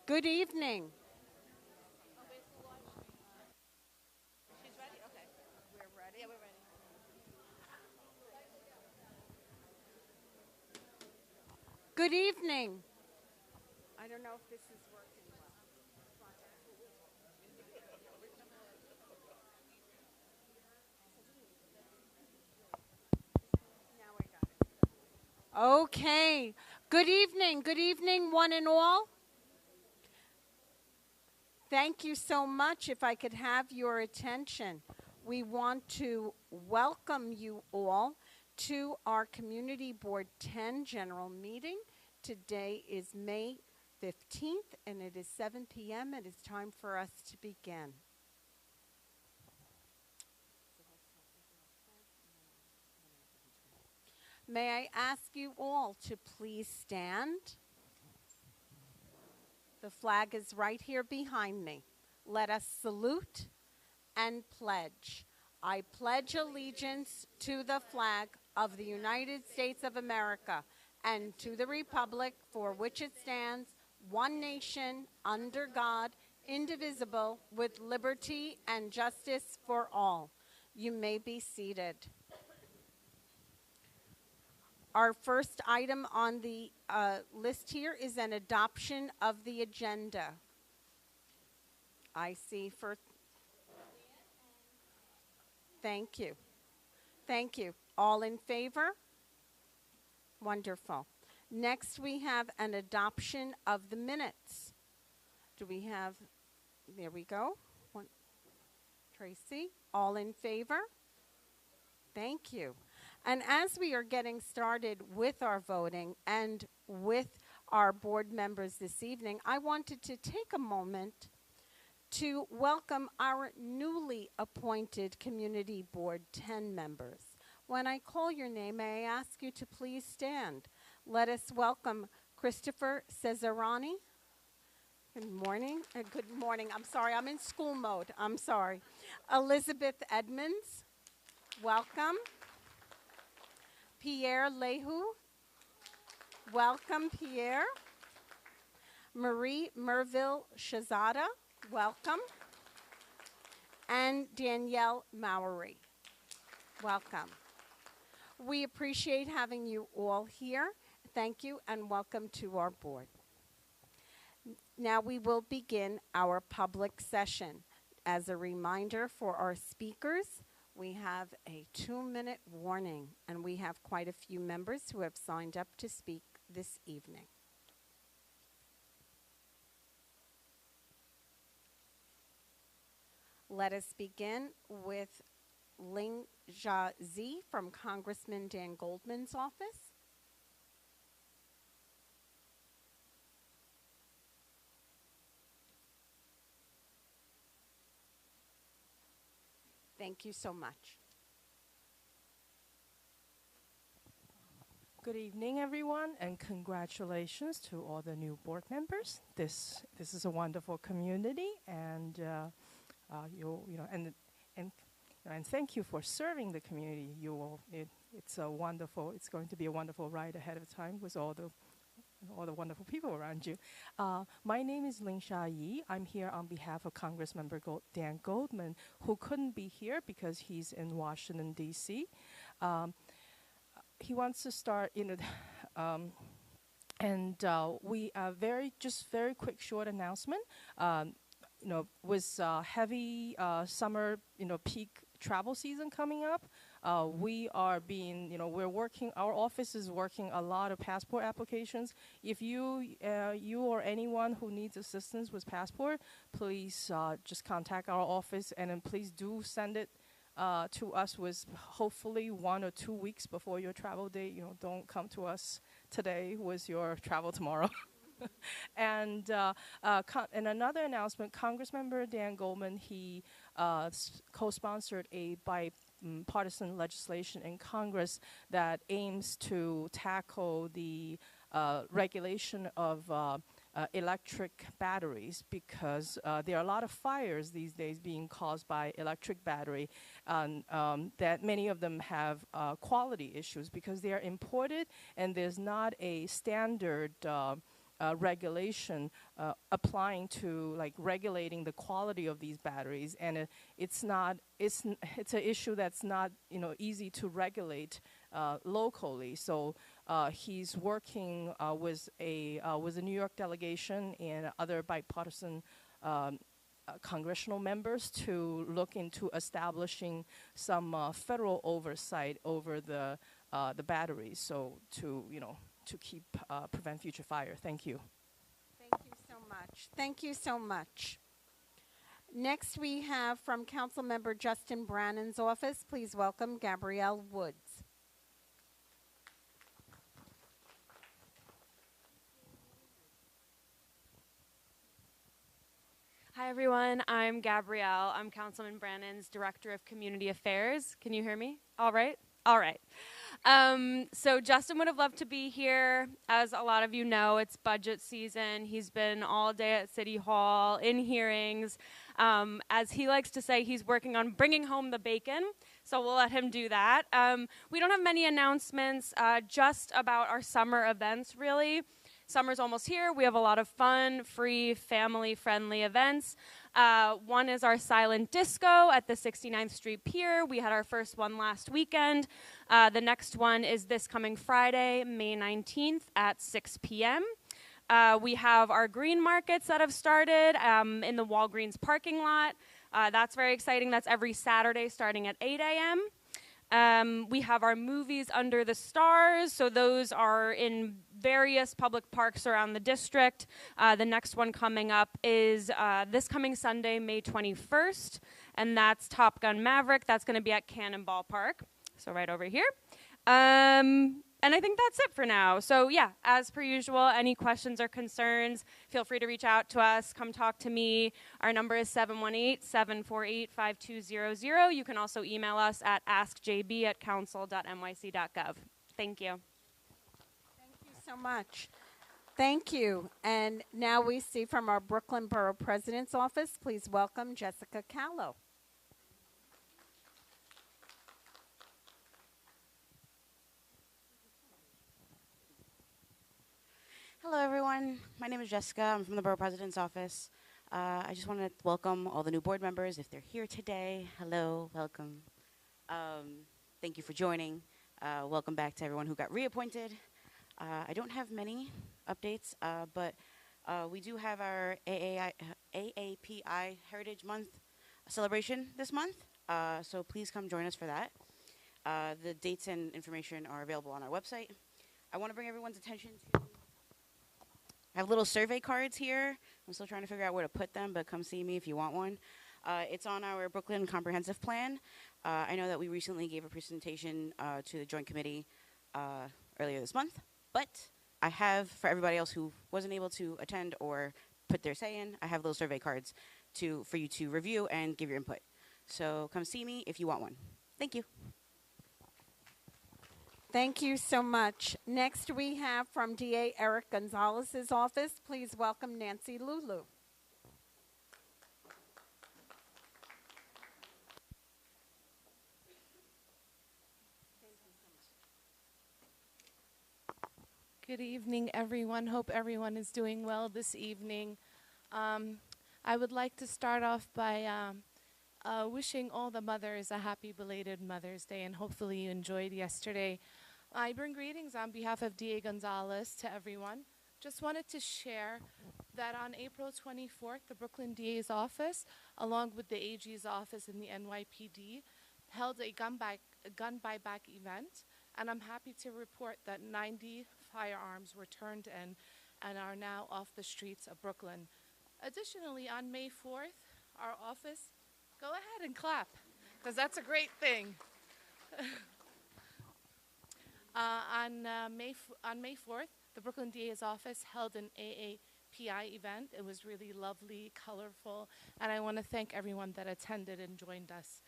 Good evening. Good evening. I don't know if this is working well. Now I got it. Okay. Good evening. Good evening, one and all. Thank you so much. If I could have your attention, we want to welcome you all to our Community Board 10 General Meeting. Today is May 15th, and it is 7 p.m. It is time for us to begin. May I ask you all to please stand? The flag is right here behind me. Let us salute and pledge. I pledge allegiance to the flag of the United States of America and to the republic for which it stands, one nation, under God, indivisible, with liberty and justice for all. You may be seated. Our first item on the list here is an adoption of the agenda. I see for. Thank you. Thank you. All in favor? Wonderful. Next, we have an adoption of the minutes. Do we have, there we go. Tracy, all in favor? Thank you. And as we are getting started with our voting and with our board members this evening, I wanted to take a moment to welcome our newly appointed Community Board 10 members. When I call your name, may I ask you to please stand? Let us welcome Christopher Cesarani. Good morning. Good morning. I'm sorry, I'm in school mode. I'm sorry. Elizabeth Edmonds, welcome. Pierre Lehu, welcome, Pierre. Marie Merville Shazada, welcome. And Danielle Mowery, welcome. We appreciate having you all here. Thank you and welcome to our board. Now we will begin our public session. As a reminder for our speakers, we have a 2-minute warning, and we have quite a few members who have signed up to speak this evening. Let us begin with Ling Jia Zi from Congressman Dan Goldman's office. Thank you so much. Good evening, everyone, and congratulations to all the new board members. This is a wonderful community, and and thank you for serving the community. It's going to be a wonderful ride ahead of time with all the wonderful people around you. My name is Ling Jia Zi. I'm here on behalf of Congressmember Dan Goldman, who couldn't be here because he's in Washington, D.C. He wants to start, we very quick short announcement. With heavy summer, peak travel season coming up, we're working, our office is working a lot of passport applications. If you or anyone who needs assistance with passport, please just contact our office, and then please do send it to us with hopefully 1 or 2 weeks before your travel date. Don't come to us today with your travel tomorrow. And another announcement, Congressmember Dan Goldman, he co-sponsored a bipartisan legislation in Congress that aims to tackle the regulation of electric batteries, because there are a lot of fires these days being caused by electric battery, and that many of them have quality issues because they are imported and there's not a standard regulation applying to like regulating the quality of these batteries, and it's an issue that's not easy to regulate locally. So he's working with a New York delegation and other bipartisan congressional members to look into establishing some federal oversight over the batteries, so to prevent future fire. Thank you. Thank you so much. Thank you so much. Next, we have from Councilmember Justin Brannan's office. Please welcome Gabrielle Woods. Hi, everyone. I'm Gabrielle. I'm Councilman Brannan's Director of Community Affairs. Can you hear me? All right? All right. So Justin would have loved to be here. As a lot of you know, it's budget season. He's been all day at City Hall in hearings. As he likes to say, he's working on bringing home the bacon, so we'll let him do that. We don't have many announcements, just about our summer events, really. Summer's almost here. We have a lot of fun, free, family-friendly events. One is our silent disco at the 69th Street Pier. We had our first one last weekend. The next one is this coming Friday, May 19th at 6 p.m. We have our green markets that have started in the Walgreens parking lot. That's very exciting. That's every Saturday starting at 8 a.m. We have our movies under the stars, so those are in various public parks around the district. The next one coming up is this coming Sunday, May 21st, and that's Top Gun Maverick. That's going to be at Cannonball Park, so right over here. And I think that's it for now. So yeah, as per usual, any questions or concerns, feel free to reach out to us. Come talk to me. Our number is 718-748-5200. You can also email us at askjb@council.nyc.gov. Thank you. Thank you so much. Thank you. And now we see from our Brooklyn Borough President's office, please welcome Jessica Callow. Hello, everyone. My name is Jessica. I'm from the Borough President's office. I just want to welcome all the new board members if they're here today. Hello, welcome. Thank you for joining. Welcome back to everyone who got reappointed. I don't have many updates, but we do have our AAPI Heritage Month celebration this month, so please come join us for that. The dates and information are available on our website. I want to bring everyone's attention to I have little survey cards here. I'm still trying to figure out where to put them, but come see me if you want one. It's on our Brooklyn Comprehensive Plan. I know that we recently gave a presentation to the Joint Committee earlier this month, but I have, for everybody else who wasn't able to attend or put their say in, I have those survey cards for you to review and give your input. So come see me if you want one. Thank you. Thank you so much. Next, we have from DA Eric Gonzalez's office. Please welcome Nancy Lulu. Good evening, everyone. Hope everyone is doing well this evening. I would like to start off by wishing all the mothers a happy belated Mother's Day, and hopefully you enjoyed yesterday. I bring greetings on behalf of DA Gonzalez to everyone. Just wanted to share that on April 24th, the Brooklyn DA's office, along with the AG's office and the NYPD, held a gun buyback event, and I'm happy to report that 90 firearms were turned in and are now off the streets of Brooklyn. Additionally, on May 4th, our office, go ahead and clap, because that's a great thing. On May 4th, the Brooklyn DA's office held an AAPI event. It was really lovely, colorful, and I want to thank everyone that attended and joined us.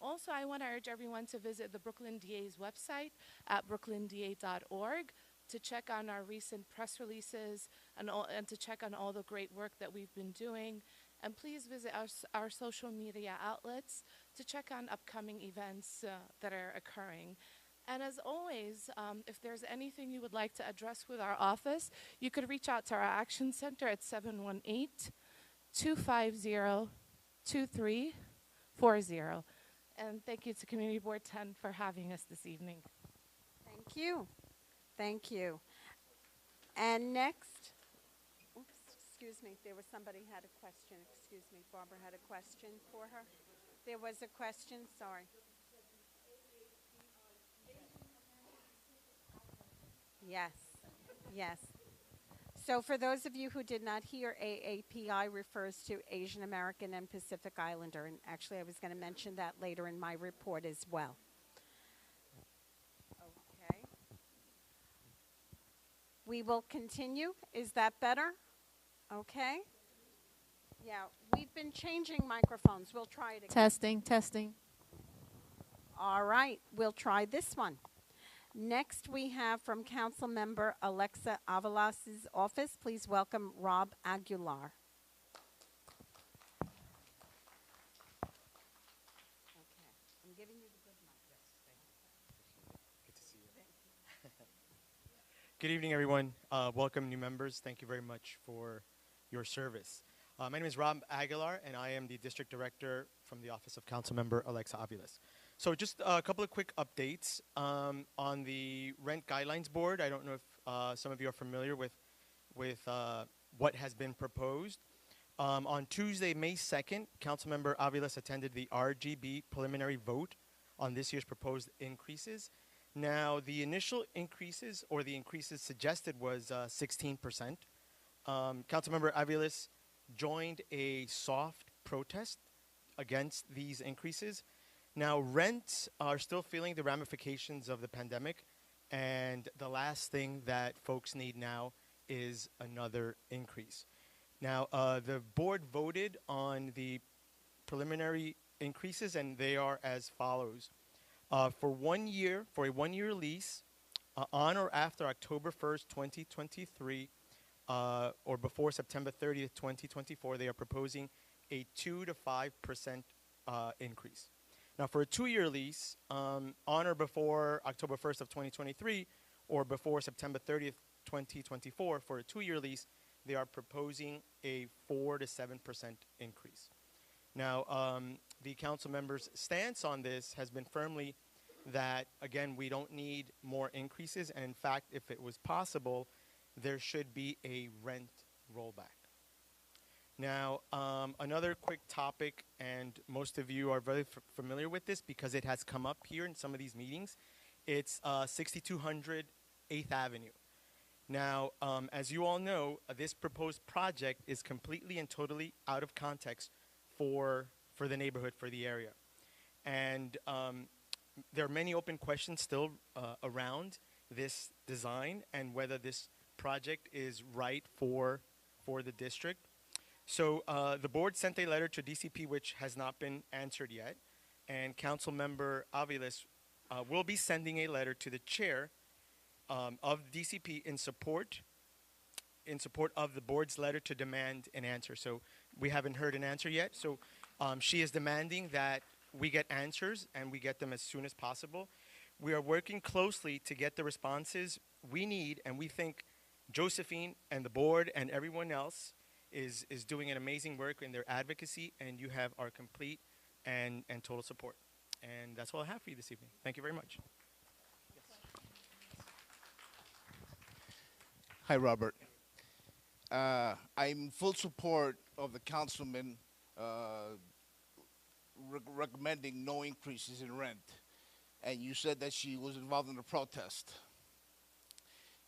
Also, I want to urge everyone to visit the Brooklyn DA's website at brooklynda.org to check on our recent press releases and to check on all the great work that we've been doing. And please visit our social media outlets to check on upcoming events that are occurring. And as always, if there's anything you would like to address with our office, you could reach out to our Action Center at 718-250-2340. And thank you to Community Board 10 for having us this evening. Thank you. Thank you. And next, oops, excuse me, there was somebody had a question. Excuse me, Barbara had a question for her. There was a question, sorry. Yes, yes. So for those of you who did not hear, AAPI refers to Asian American and Pacific Islander, and actually I was going to mention that later in my report as well. Okay. We will continue. Is that better? Okay. Yeah, we've been changing microphones. We'll try it again. Testing, testing. All right, we'll try this one. Next, we have from Council Member Alexa Avalas's office. Please welcome Rob Aguilar. Okay, I'm giving you the good mic. Yes, thank you. Good to see you. Good evening, everyone. Welcome, new members. Thank you very much for your service. My name is Rob Aguilar, and I am the District Director from the Office of Council Member Alexa Aviles. So just a couple of quick updates on the Rent Guidelines Board. I don't know if some of you are familiar with what has been proposed. On Tuesday, May 2nd, Councilmember Aviles attended the RGB preliminary vote on this year's proposed increases. Now, the initial increases, or the increases suggested, was 16%. Councilmember Aviles joined a soft protest against these increases. Now, rents are still feeling the ramifications of the pandemic, and the last thing that folks need now is another increase. Now, the board voted on the preliminary increases, and they are as follows. For a one-year lease, on or after October 1st, 2023, or before September 30th, 2024, they are proposing a 2 to 5% increase. Now, for a 2-year lease, on or before October 1st of 2023, or before September 30th, 2024, for a 2-year lease, they are proposing a 4 to 7% increase. Now, the council members' stance on this has been firmly that, again, we don't need more increases, and in fact, if it was possible, there should be a rent rollback. Now, another quick topic, and most of you are very familiar with this because it has come up here in some of these meetings. It's 6200 8th Avenue. Now, as you all know, this proposed project is completely and totally out of context for the neighborhood, for the area. And there are many open questions still around this design and whether this project is right for the district. So the board sent a letter to DCP which has not been answered yet, and Council Member Aviles will be sending a letter to the chair of DCP in support of the board's letter to demand an answer. So we haven't heard an answer yet. So she is demanding that we get answers and we get them as soon as possible. We are working closely to get the responses we need, and we think Josephine and the board and everyone else is doing an amazing work in their advocacy, and you have our complete and total support. And that's all I have for you this evening. Thank you very much. Yes. Hi, Robert. I'm in full support of the councilman recommending no increases in rent. And you said that she was involved in a protest.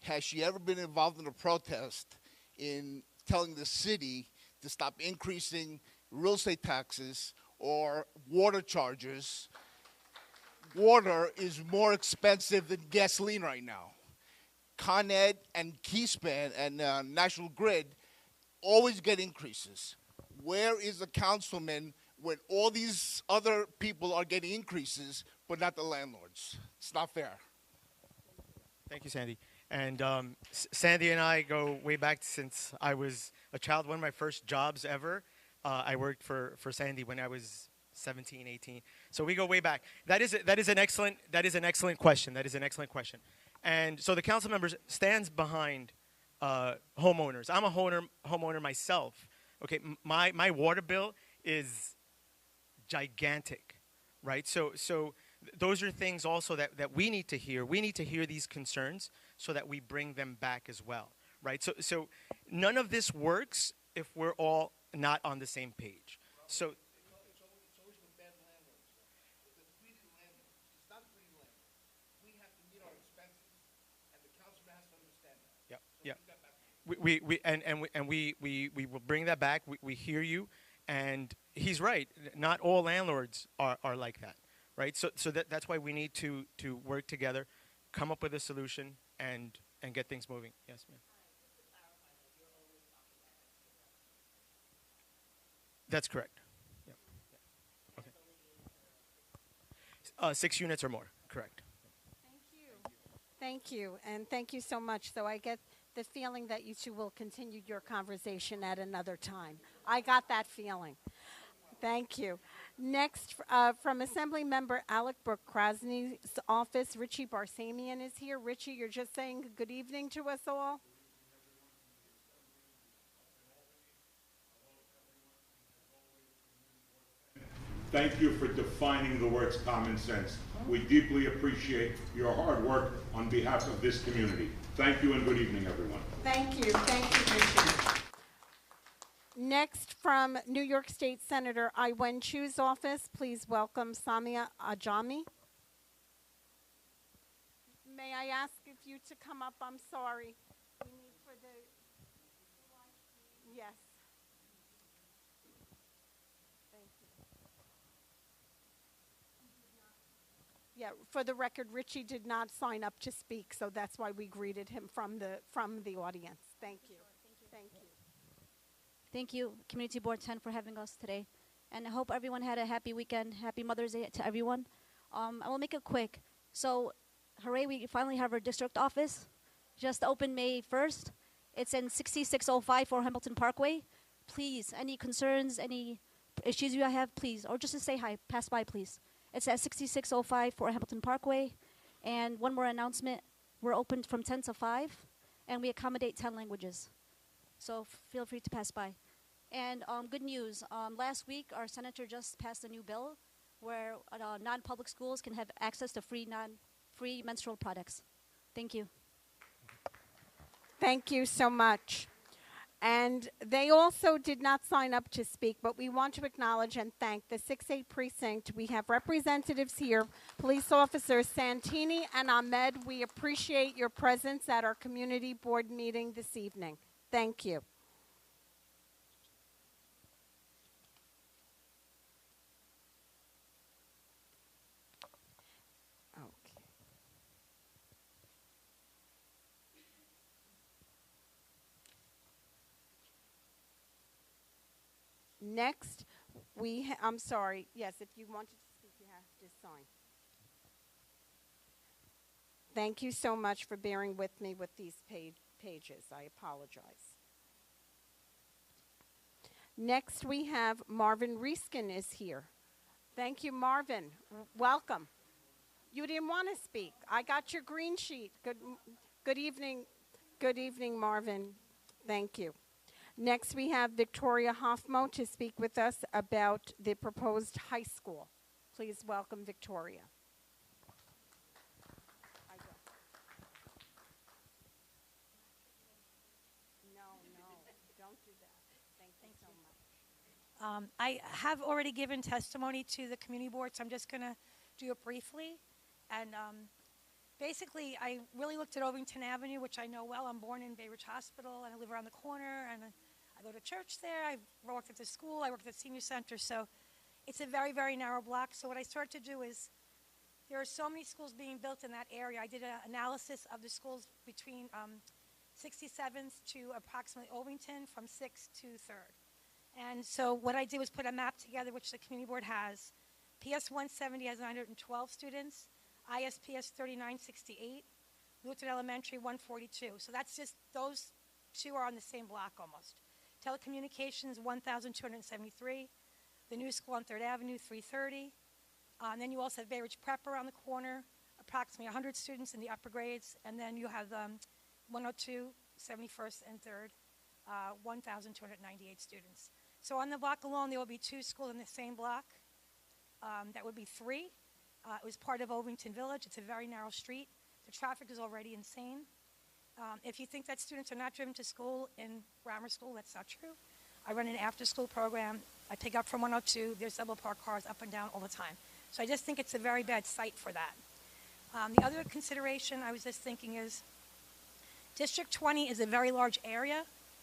Has she ever been involved in a protest in telling the city to stop increasing real estate taxes or water charges? Water is more expensive than gasoline right now. Con Ed and Keyspan and National Grid always get increases. Where is the councilman when all these other people are getting increases, but not the landlords? It's not fair. Thank you, Sandy. And Sandy and I go way back since I was a child. One of my first jobs ever, I worked for Sandy when I was 17, 18. So we go way back. That is an excellent question. That is an excellent question. And so the council members stands behind homeowners. I'm a homeowner myself. Okay, my water bill is gigantic, right? So those are things also that we need to hear. We need to hear these concerns so that we bring them back as well, right? So none of this works if we're all not on the same page. So It's always the bad landlords. The greedy landlords. It's not greedy landlords. We have to meet our expenses, and the councilman has to understand that. yeah, So yeah. bring that back. We will bring that back. We hear you, and he's right. Not all landlords are like that, right? So that's why we need to work together, come up with a solution, and get things moving. Yes, ma'am. That's correct. Yeah. Yeah. Okay. 6 units or more. Correct. Thank you, and thank you so much. So I get the feeling that you two will continue your conversation at another time. I got that feeling. Thank you. Next, from Assembly Member Alec Brooke Krasny's office, Richie Barsamian is here. Richie, you're just saying good evening to us all? Thank you for defining the words common sense. We deeply appreciate your hard work on behalf of this community. Thank you and good evening, everyone. Thank you. Thank you, Richie. Next, from New York State Senator I Wen Chu's office, please welcome Samia Ajami. May I ask if you to come up? I'm sorry. We need for the... Yes. Thank you. Yeah, for the record, Richie did not sign up to speak, so that's why we greeted him from the audience. Thank you. Thank you. Thank you, Community Board 10, for having us today. And I hope everyone had a happy weekend. Happy Mother's Day to everyone. I will make it quick. So, hooray, we finally have our district office. Just opened May 1st. It's in 6605 for Hamilton Parkway. Please, any concerns, any issues you have, please, or just to say hi, pass by, please. It's at 6605 for Hamilton Parkway. And one more announcement, we're open from 10 to 5, and we accommodate 10 languages. So feel free to pass by. And good news, last week our senator just passed a new bill where non-public schools can have access to free menstrual products. Thank you. Thank you so much. And they also did not sign up to speak, but we want to acknowledge and thank the 6-8 precinct. We have representatives here, police officers Santini and Ahmed. We appreciate your presence at our community board meeting this evening. Thank you. Okay. Next, I'm sorry. Yes, if you wanted to speak, you have to sign. Thank you so much for bearing with me with these pages. I apologize. Next, we have Marvin Rieskin is here. Thank you, Marvin. Welcome. You didn't want to speak. I got your green sheet. Good evening. Good evening, Marvin. Thank you. Next, we have Victoria Hoffmo to speak with us about the proposed high school. Please welcome Victoria. Don't do that. Thank you so much. I have already given testimony to the community board, so I'm just going to do it briefly. And basically, I really looked at Ovington Avenue, which I know well. I'm born in Bay Ridge Hospital, and I live around the corner, and I go to church there. I worked at the school. I worked at the senior center. So it's a very, very narrow block. So what I started to do is there are so many schools being built in that area. I did an analysis of the schools between 67th to approximately Ovington from 6th to 3rd. And so what I did was put a map together, which the community board has. PS 170 has 912 students. ISPS 3968. Lutheran Elementary 142. So that's just, those two are on the same block almost. Telecommunications 1,273. The new school on 3rd Avenue 330. Then you also have Bay Ridge Prep around the corner, approximately 100 students in the upper grades. And then you have 102, 71st, and 3rd, 1,298 students. So on the block alone, there will be 2 schools in the same block. That would be 3. It was part of Ovington Village. It's a very narrow street. The traffic is already insane. If you think that students are not driven to school in grammar school, that's not true. I run an after-school program. I pick up from 102. There's double park cars up and down all the time. So I just think it's a very bad site for that. The other consideration I was just thinking is District 20 is a very large area.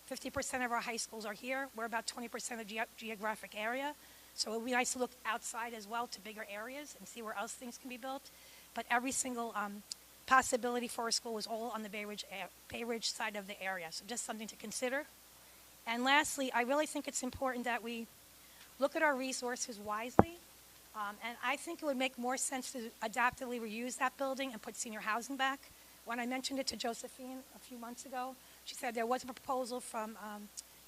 50% of our high schools are here. We're about 20% of geographic area. So it would be nice to look outside as well to bigger areas and see where else things can be built. But every single possibility for a school was all on the Bay Ridge side of the area. So just something to consider. And lastly, I really think it's important that we look at our resources wisely. And I think it would make more sense to adaptively reuse that building and put senior housing back. When I mentioned it to Josephine a few months ago, she said there was a proposal from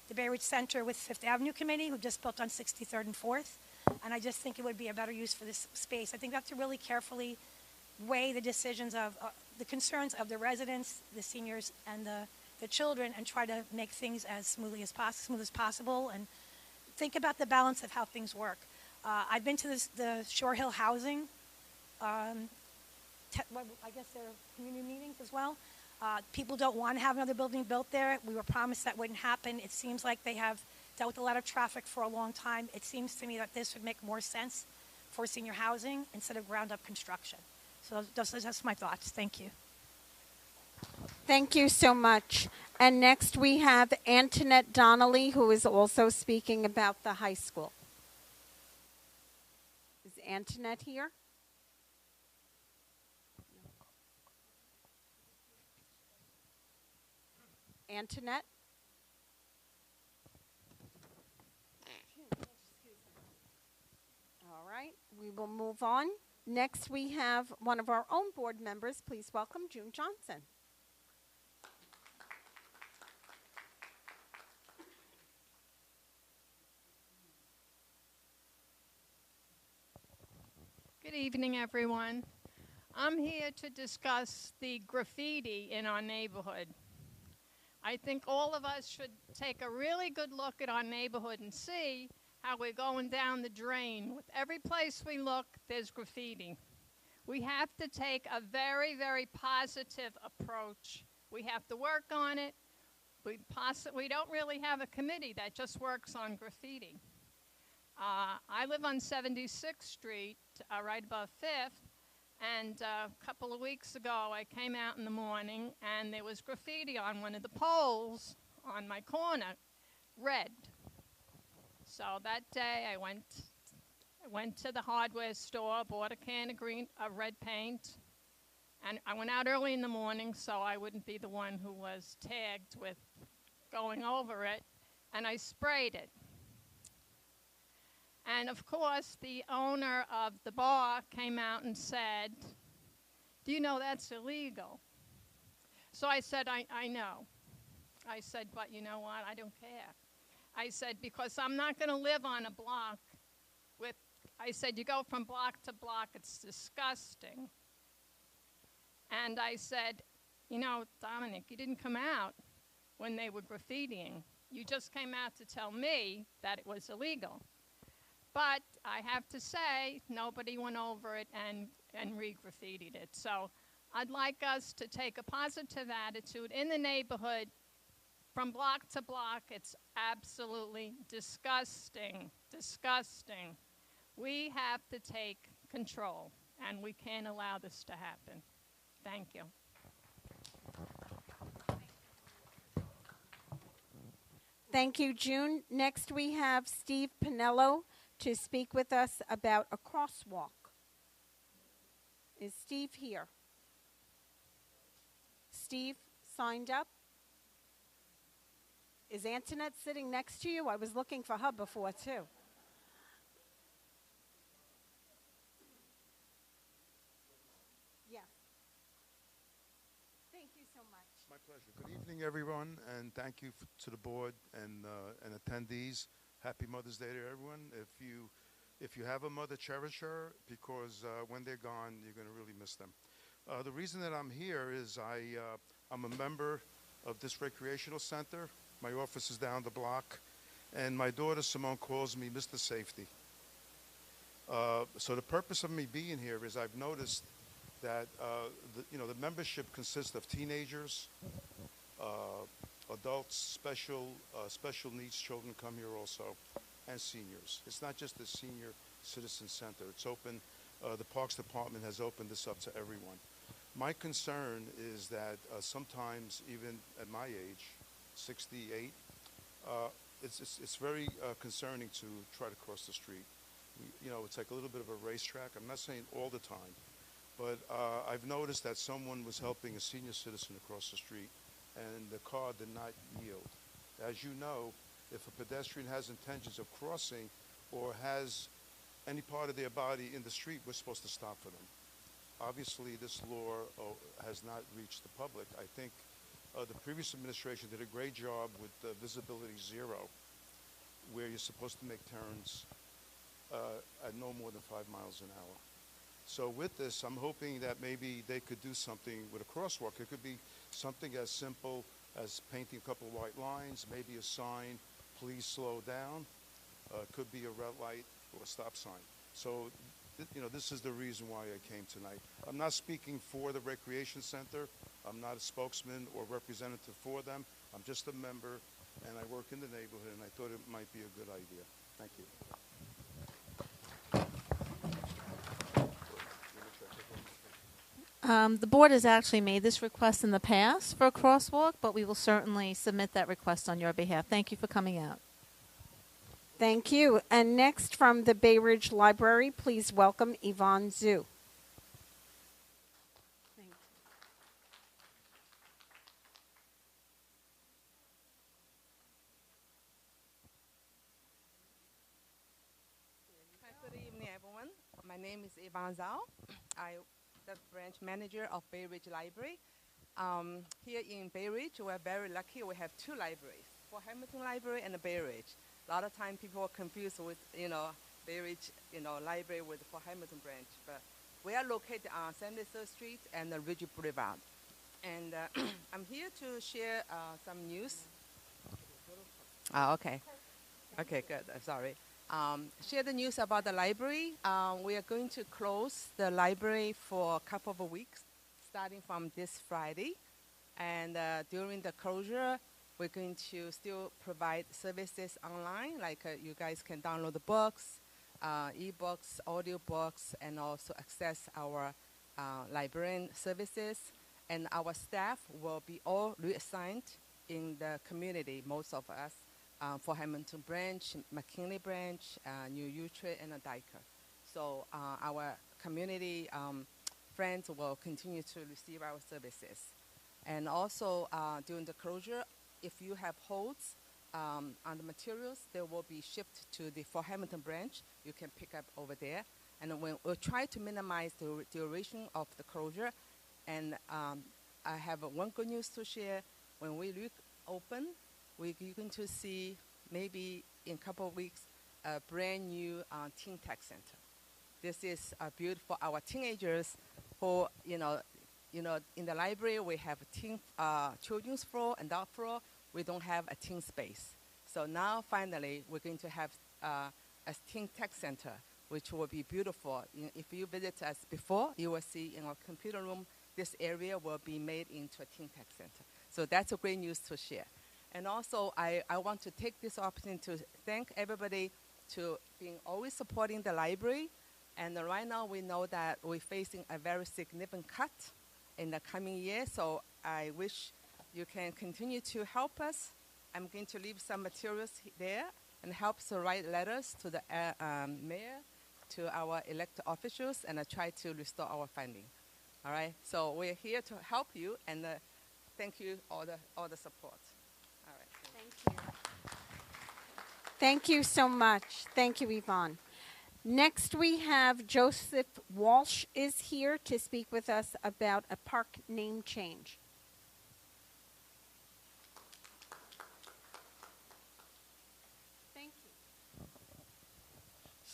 the Bay Ridge Center with Fifth Avenue Committee, who just built on 63rd and 4th. And I just think it would be a better use for this space. I think we have to really carefully weigh the decisions of the concerns of the residents, the seniors, and the children, and try to make things as smooth as possible, and think about the balance of how things work. I've been to the Shore Hill Housing, I guess they're community meetings as well. People don't want to have another building built there. We were promised that wouldn't happen. It seems like they have dealt with a lot of traffic for a long time. It seems to me that this would make more sense for senior housing instead of ground-up construction. So that's my thoughts. Thank you. Thank you so much. And next we have Antoinette Donnelly, who is also speaking about the high school. Is Antoinette here? Antoinette? All right, we will move on. Next, we have one of our own board members. Please welcome June Johnson. Good evening, everyone. I'm here to discuss the graffiti in our neighborhood. I think all of us should take a really good look at our neighborhood and see how we're going down the drain. With every place we look, there's graffiti. We have to take a very, very positive approach. We have to work on it. We don't really have a committee that just works on graffiti. I live on 76th Street, right above 5th, and a couple of weeks ago I came out in the morning and there was graffiti on one of the poles on my corner, red. So that day I went to the hardware store, bought a can of red paint, and I went out early in the morning so I wouldn't be the one who was tagged with going over it, and I sprayed it. And of course, the owner of the bar came out and said, "Do you know that's illegal?" So I said, I know. I said, but you know what, I don't care. I said, because I'm not going to live on a block with, I said, you go from block to block, it's disgusting. And I said, you know, Dominic, you didn't come out when they were graffitiing. You just came out to tell me that it was illegal. But I have to say, nobody went over it and re-graffitied it. So I'd like us to take a positive attitude in the neighborhood. From block to block, it's absolutely disgusting, disgusting. We have to take control, and we can't allow this to happen. Thank you. Thank you, June. Next, we have Steve Pinello to speak with us about a crosswalk. Is Steve here? Steve signed up? Is Antoinette sitting next to you? I was looking for her before, too. Yeah. Thank you so much. My pleasure. Good evening, everyone, and thank you to the board and attendees. Happy Mother's Day to everyone. If you have a mother, cherish her, because when they're gone, you're going to really miss them. The reason that I'm here is I'm a member of this recreational center. My office is down the block, and my daughter Simone calls me Mr. Safety. So the purpose of me being here is I've noticed that the membership consists of teenagers, adults, special needs children come here also, and seniors. It's not just the senior citizen center. It's open. The Parks Department has opened this up to everyone. My concern is that sometimes, even at my age, 68, it's very concerning to try to cross the street. It's like a little bit of a racetrack. I'm not saying all the time, but I've noticed that someone was helping a senior citizen across the street, and the car did not yield. As you know, if a pedestrian has intentions of crossing or has any part of their body in the street, we're supposed to stop for them. Obviously, this law has not reached the public. I think the previous administration did a great job with visibility zero, where you're supposed to make turns at no more than 5 miles an hour. So with this, I'm hoping that maybe they could do something with a crosswalk. It could be something as simple as painting a couple of white lines, maybe a sign, please slow down. Could be a red light or a stop sign. So, this is the reason why I came tonight. I'm not speaking for the recreation center. I'm not a spokesman or representative for them. I'm just a member, and I work in the neighborhood, and I thought it might be a good idea. Thank you. The board has actually made this request in the past for a crosswalk, but we will certainly submit that request on your behalf. Thank you for coming out. Thank you. And next from the Bay Ridge Library, please welcome Yvonne Zhu. Good evening, everyone. My name is Yvonne Zhao. I'm the branch manager of Bay Ridge Library. Here in Bay Ridge, we're very lucky. We have two libraries, Fort Hamilton Library and the Bay Ridge. A lot of time people are confused with, Bay Ridge, library with the Fort Hamilton branch. But we are located on 73rd Street and the Ridge Boulevard. And I'm here to share some news. Okay. Okay, good. Sorry. Share the news about the library. We are going to close the library for a couple of weeks, starting from this Friday. And during the closure, we're going to still provide services online, like you guys can download the books, e-books, audio books, and also access our librarian services. And our staff will be all reassigned in the community, most of us, for Hamilton branch, McKinley branch, New Utrecht, and Dyker. So our community friends will continue to receive our services. And also during the closure, if you have holds on the materials, they will be shipped to the Fort Hamilton branch. You can pick up over there. And we'll try to minimize the duration of the closure. And I have one good news to share. When we reopen, we're going to see maybe in a couple of weeks a brand new teen tech center. This is beautiful. Our teenagers who, in the library we have a teen children's floor and adult floor. We don't have a teen space. So now finally we're going to have a teen tech center, which will be beautiful. If you visit us before, you will see in our computer room, this area will be made into a teen tech center. So that's a great news to share. And also, I want to take this opportunity to thank everybody to being always supporting the library. And right now, we know that we're facing a very significant cut in the coming year. So I wish you can continue to help us. I'm going to leave some materials there and help to write letters to the mayor, to our elected officials, and I try to restore our funding. All right. So we're here to help you, and thank you all the support. All right. Thank you. Thank you so much. Thank you, Yvonne. Next, we have Joseph Walsh is here to speak with us about a park name change.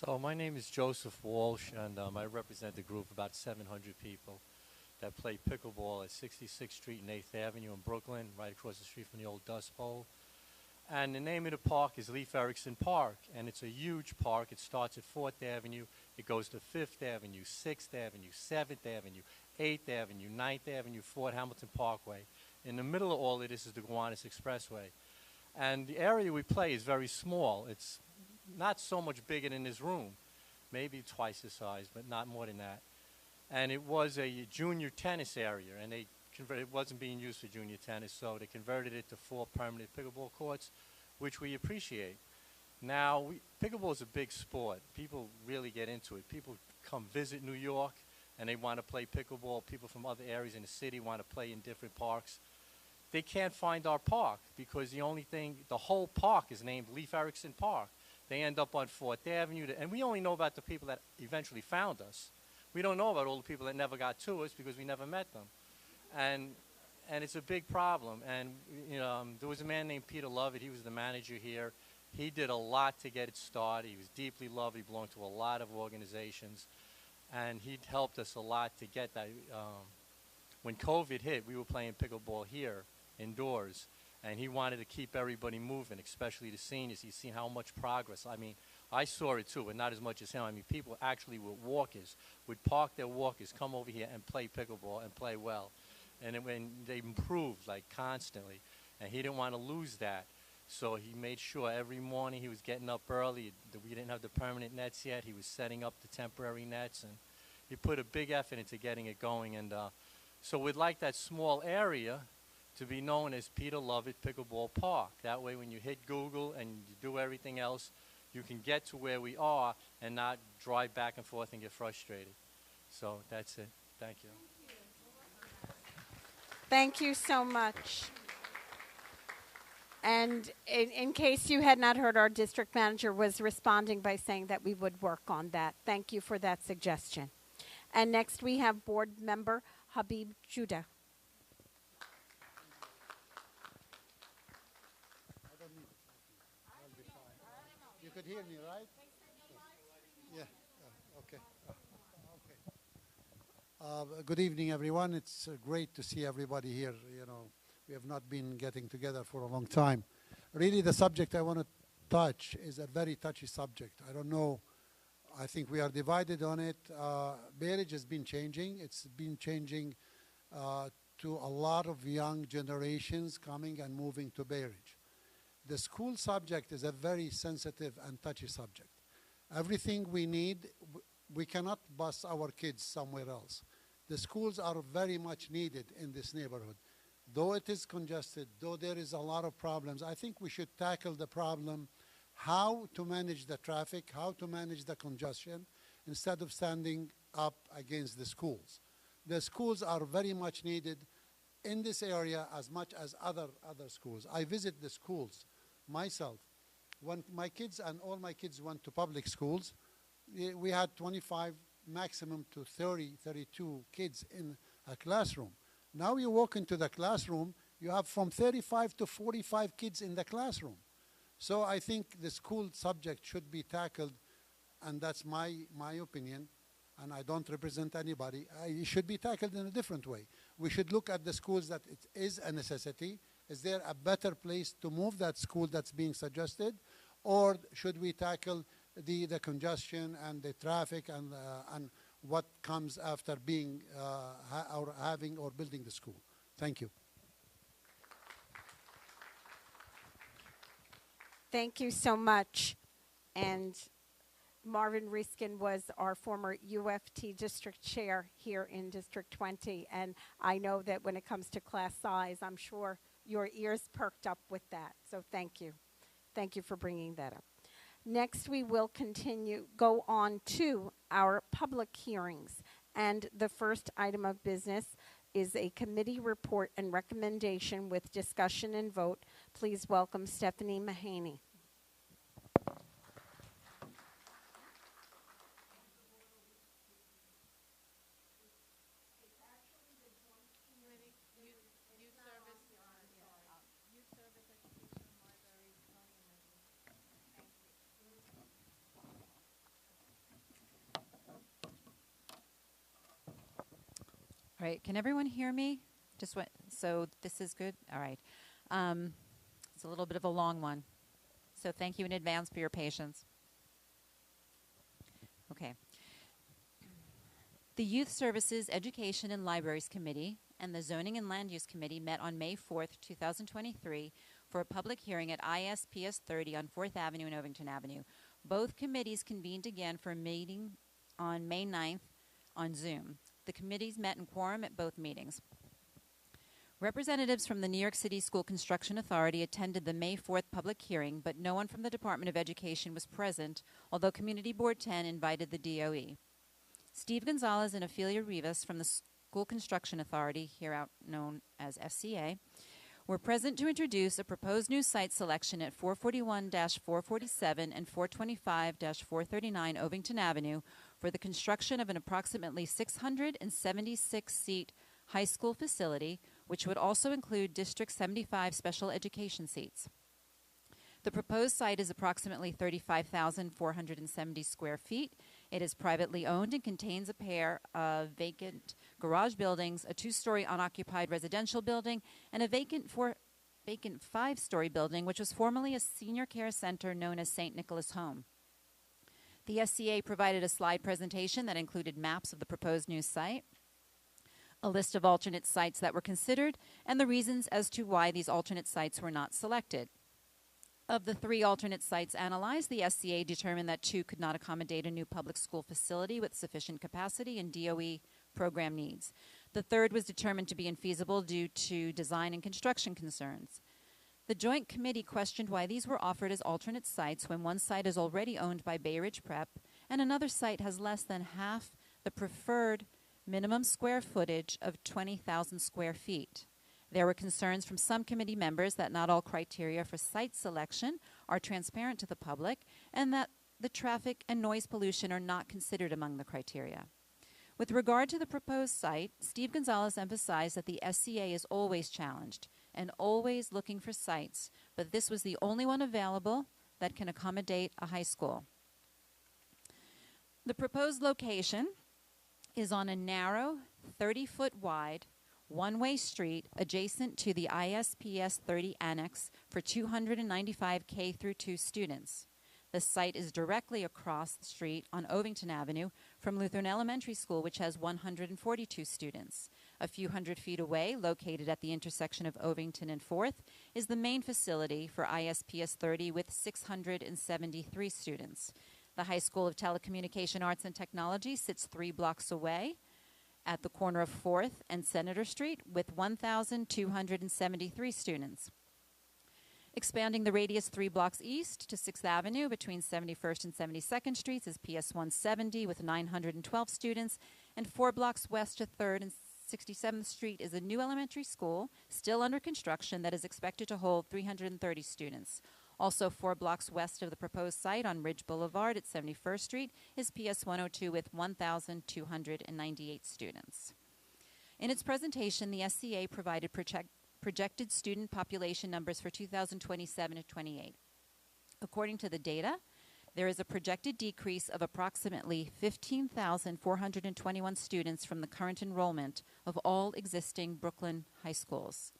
So my name is Joseph Walsh, and I represent a group of about 700 people that play pickleball at 66th Street and 8th Avenue in Brooklyn, right across the street from the old Dust Bowl. And the name of the park is Leif Erikson Park, and it's a huge park. It starts at 4th Avenue, it goes to 5th Avenue, 6th Avenue, 7th Avenue, 8th Avenue, 9th Avenue, Fort Hamilton Parkway. In the middle of all of this is the Gowanus Expressway. And the area we play is very small. It's not so much bigger than this room, maybe twice the size, but not more than that. And it was a junior tennis area, and it wasn't being used for junior tennis, so they converted it to 4 permanent pickleball courts, which we appreciate. Now, pickleball is a big sport. People really get into it. People come visit New York, and they want to play pickleball. People from other areas in the city want to play in different parks. They can't find our park because the whole park is named Leif Erikson Park. They end up on 4th Avenue, and we only know about the people that eventually found us. We don't know about all the people that never got to us because we never met them. And it's a big problem. And there was a man named Peter Lovett. He was the manager here. He did a lot to get it started. He was deeply loved. He belonged to a lot of organizations. And he helped us a lot to get that. When COVID hit, we were playing pickleball here indoors. And he wanted to keep everybody moving, especially the seniors. He's seen how much progress. I mean, I saw it too, but not as much as him. I mean, people actually with walkers would park their walkers, come over here and play pickleball and play well. And when they improved, like, constantly. And he didn't want to lose that. So he made sure every morning he was getting up early. We didn't have the permanent nets yet. He was setting up the temporary nets. And he put a big effort into getting it going. And so we'd like that small area to be known as Peter Lovett Pickleball Park. That way when you hit Google and you do everything else, you can get to where we are and not drive back and forth and get frustrated. So that's it. Thank you. Thank you so much. And in case you had not heard, our district manager was responding by saying that we would work on that. Thank you for that suggestion. And next we have board member Habib Judah. You could hear me, right? Yeah. Okay. Good evening, everyone. It's great to see everybody here. We have not been getting together for a long time. Really, the subject I want to touch is a very touchy subject. I don't know. I think we are divided on it. Bay Ridge has been changing. It's been changing to a lot of young generations coming and moving to Bay Ridge. The school subject is a very sensitive and touchy subject. Everything we need, we cannot bus our kids somewhere else. The schools are very much needed in this neighborhood. Though it is congested, though there is a lot of problems, I think we should tackle the problem, how to manage the traffic, how to manage the congestion, instead of standing up against the schools. The schools are very much needed in this area as much as other schools. I visit the schools myself. When my kids and all my kids went to public schools, we had 25, maximum to 30, 32 kids in a classroom. Now you walk into the classroom, you have from 35 to 45 kids in the classroom. So I think the school subject should be tackled, and that's my opinion, and I don't represent anybody. It should be tackled in a different way. We should look at the schools that it is a necessity. Is there a better place to move that school that's being suggested? Or should we tackle the congestion and the traffic and what comes after being or having or building the school? Thank you. Thank you so much. And Marvin Riskin was our former UFT district chair here in District 20. And I know that when it comes to class size, I'm sure your ears perked up with that. So thank you. Thank you for bringing that up. Next, we will go on to our public hearings. And the first item of business is a committee report and recommendation with discussion and vote. Please welcome Stephanie Mahaney. right, can everyone hear me? So this is good? All right. It's a little bit of a long one. So thank you in advance for your patience. Okay. The Youth Services, Education, and Libraries Committee and the Zoning and Land Use Committee met on May 4th, 2023 for a public hearing at ISPS 30 on 4th Avenue and Ovington Avenue. Both committees convened again for a meeting on May 9th on Zoom. The committees met in quorum at both meetings. Representatives from the New York City School Construction Authority attended the May 4th public hearing, but no one from the Department of Education was present, although Community Board 10 invited the DOE. Steve Gonzalez and Ophelia Rivas from the School Construction Authority, here out known as FCA, were present to introduce a proposed new site selection at 441-447 and 425-439 Ovington Avenue for the construction of an approximately 676-seat high school facility, which would also include District 75 special education seats. The proposed site is approximately 35,470 square feet. It is privately owned and contains a pair of vacant garage buildings, a two-story unoccupied residential building, and a vacant five-story building, which was formerly a senior care center known as St. Nicholas Home. The SCA provided a slide presentation that included maps of the proposed new site, a list of alternate sites that were considered, and the reasons as to why these alternate sites were not selected. Of the 3 alternate sites analyzed, the SCA determined that 2 could not accommodate a new public school facility with sufficient capacity and DOE program needs. The third was determined to be infeasible due to design and construction concerns. The Joint Committee questioned why these were offered as alternate sites when one site is already owned by Bay Ridge Prep and another site has less than half the preferred minimum square footage of 20,000 square feet. There were concerns from some committee members that not all criteria for site selection are transparent to the public and that the traffic and noise pollution are not considered among the criteria. With regard to the proposed site, Steve Gonzalez emphasized that the SCA is always challenged and always looking for sites, but this was the only one available that can accommodate a high school. The proposed location is on a narrow, 30-foot wide, one-way street adjacent to the ISPS 30 annex for 295 K through 2 students. The site is directly across the street on Ovington Avenue from Lutheran Elementary School, which has 142 students. A few hundred feet away, located at the intersection of Ovington and 4th, is the main facility for ISPS 30 with 673 students. The High School of Telecommunication Arts and Technology sits 3 blocks away at the corner of 4th and Senator Street with 1,273 students. Expanding the radius 3 blocks east to 6th Avenue between 71st and 72nd Streets is PS 170 with 912 students, and 4 blocks west to 3rd and 67th Street is a new elementary school still under construction that is expected to hold 330 students. Also 4 blocks west of the proposed site on Ridge Boulevard at 71st Street is PS 102 with 1,298 students. In its presentation, the SCA provided projected student population numbers for 2027 to 28. According to the data, there is a projected decrease of approximately 15,421 students from the current enrollment of all existing Brooklyn high schools.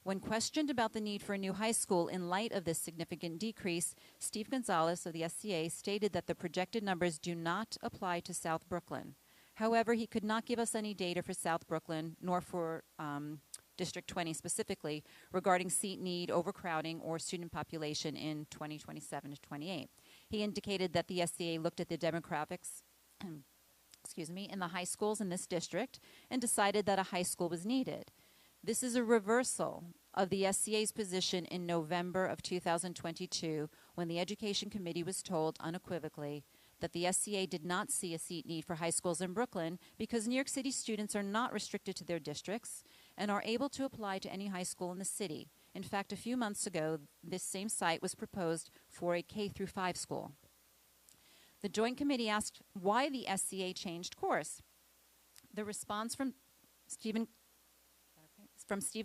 When questioned about the need for a new high school in light of this significant decrease, Steve Gonzalez of the SCA stated that the projected numbers do not apply to South Brooklyn. However, he could not give us any data for South Brooklyn, nor for District 20 specifically, regarding seat need, overcrowding, or student population in 2027 to 28. He indicated that the SCA looked at the demographics in the high schools in this district and decided that a high school was needed. This is a reversal of the SCA's position in November of 2022 when the Education Committee was told unequivocally that the SCA did not see a seat need for high schools in Brooklyn because New York City students are not restricted to their districts and are able to apply to any high school in the city. In fact, a few months ago, this same site was proposed for a K-5 school. The Joint Committee asked why the SCA changed course. The response from Steve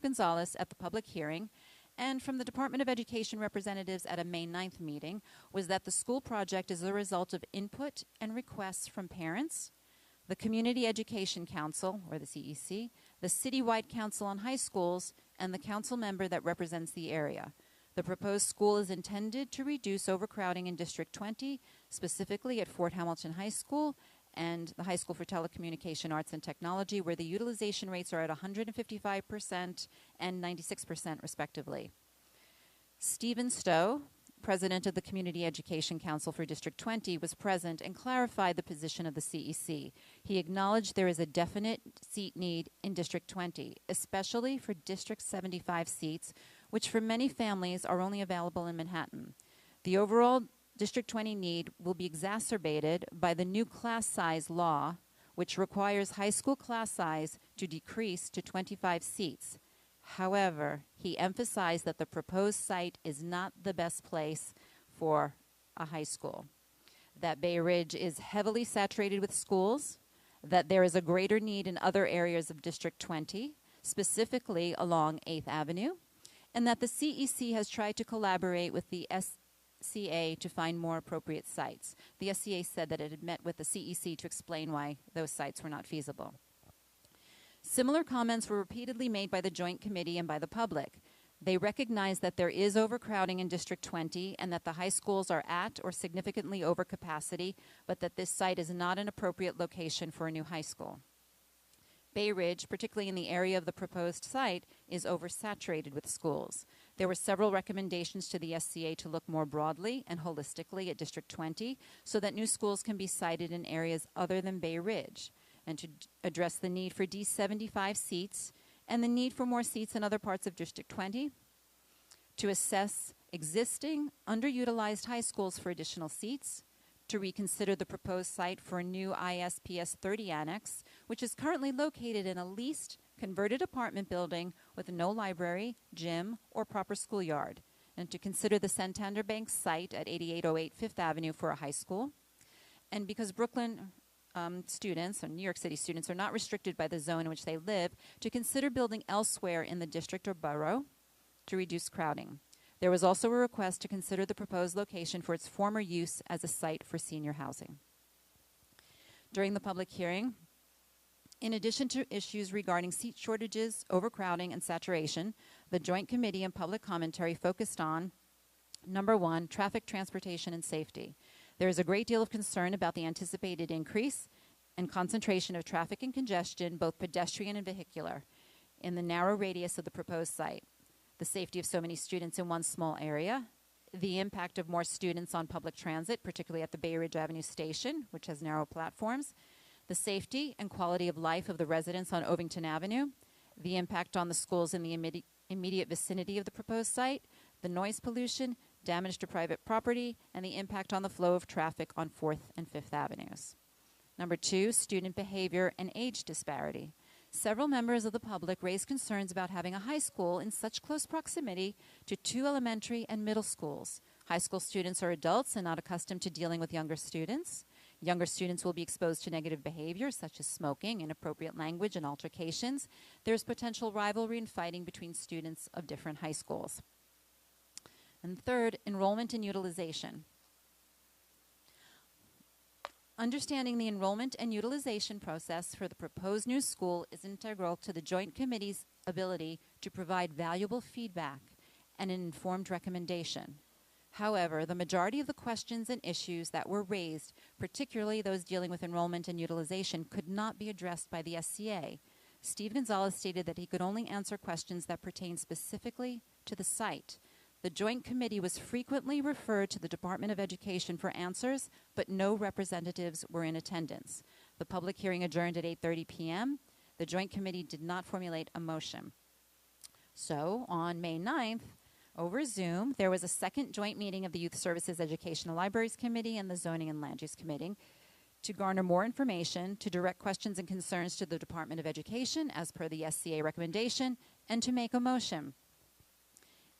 Gonzalez at the public hearing and from the Department of Education representatives at a May 9th meeting was that the school project is the result of input and requests from parents, the Community Education Council, or the CEC, the Citywide Council on High Schools, and the council member that represents the area. The proposed school is intended to reduce overcrowding in District 20, specifically at Fort Hamilton High School and the High School for Telecommunication Arts and Technology, where the utilization rates are at 155% and 96% respectively. Stephen Stowe, president of the Community Education Council for District 20, was present and clarified the position of the CEC. He acknowledged there is a definite seat need in District 20, especially for District 75 seats, which for many families are only available in Manhattan. The overall District 20 need will be exacerbated by the new class size law, which requires high school class size to decrease to 25 seats. However, he emphasized that the proposed site is not the best place for a high school, that Bay Ridge is heavily saturated with schools, that there is a greater need in other areas of District 20, specifically along 8th Avenue, and that the CEC has tried to collaborate with the SCA to find more appropriate sites. The SCA said that it had met with the CEC to explain why those sites were not feasible. Similar comments were repeatedly made by the Joint Committee and by the public. They recognize that there is overcrowding in District 20 and that the high schools are at or significantly over capacity, but that this site is not an appropriate location for a new high school. Bay Ridge, particularly in the area of the proposed site, is oversaturated with schools. There were several recommendations to the SCA to look more broadly and holistically at District 20 so that new schools can be sited in areas other than Bay Ridge, and to address the need for D75 seats and the need for more seats in other parts of District 20, to assess existing underutilized high schools for additional seats, to reconsider the proposed site for a new ISPS 30 annex, which is currently located in a leased, converted apartment building with no library, gym, or proper schoolyard, and to consider the Santander Bank site at 8808 Fifth Avenue for a high school. And because Brooklyn students, or New York City students, are not restricted by the zone in which they live, to consider building elsewhere in the district or borough to reduce crowding. There was also a request to consider the proposed location for its former use as a site for senior housing. During the public hearing, in addition to issues regarding seat shortages, overcrowding, and saturation, the Joint Committee and public commentary focused on, number one, traffic, transportation, and safety. There is a great deal of concern about the anticipated increase and concentration of traffic and congestion, both pedestrian and vehicular, in the narrow radius of the proposed site. The safety of so many students in one small area, the impact of more students on public transit, particularly at the Bay Ridge Avenue station, which has narrow platforms, the safety and quality of life of the residents on Ovington Avenue, the impact on the schools in the immediate vicinity of the proposed site, the noise pollution, damage to private property, and the impact on the flow of traffic on 4th and 5th Avenues. Number two, student behavior and age disparity. Several members of the public raised concerns about having a high school in such close proximity to two elementary and middle schools. High school students are adults and not accustomed to dealing with younger students. Younger students will be exposed to negative behavior such as smoking, inappropriate language, and altercations. There's potential rivalry and fighting between students of different high schools. And third, enrollment and utilization. Understanding the enrollment and utilization process for the proposed new school is integral to the Joint Committee's ability to provide valuable feedback and an informed recommendation. However, the majority of the questions and issues that were raised, particularly those dealing with enrollment and utilization, could not be addressed by the SCA. Steve Gonzalez stated that he could only answer questions that pertain specifically to the site. The Joint Committee was frequently referred to the Department of Education for answers, but no representatives were in attendance. The public hearing adjourned at 8:30 p.m. The Joint Committee did not formulate a motion. So, on May 9th, over Zoom, there was a second joint meeting of the Youth Services Educational Libraries Committee and the Zoning and Land Use Committee to garner more information, to direct questions and concerns to the Department of Education as per the SCA recommendation, and to make a motion.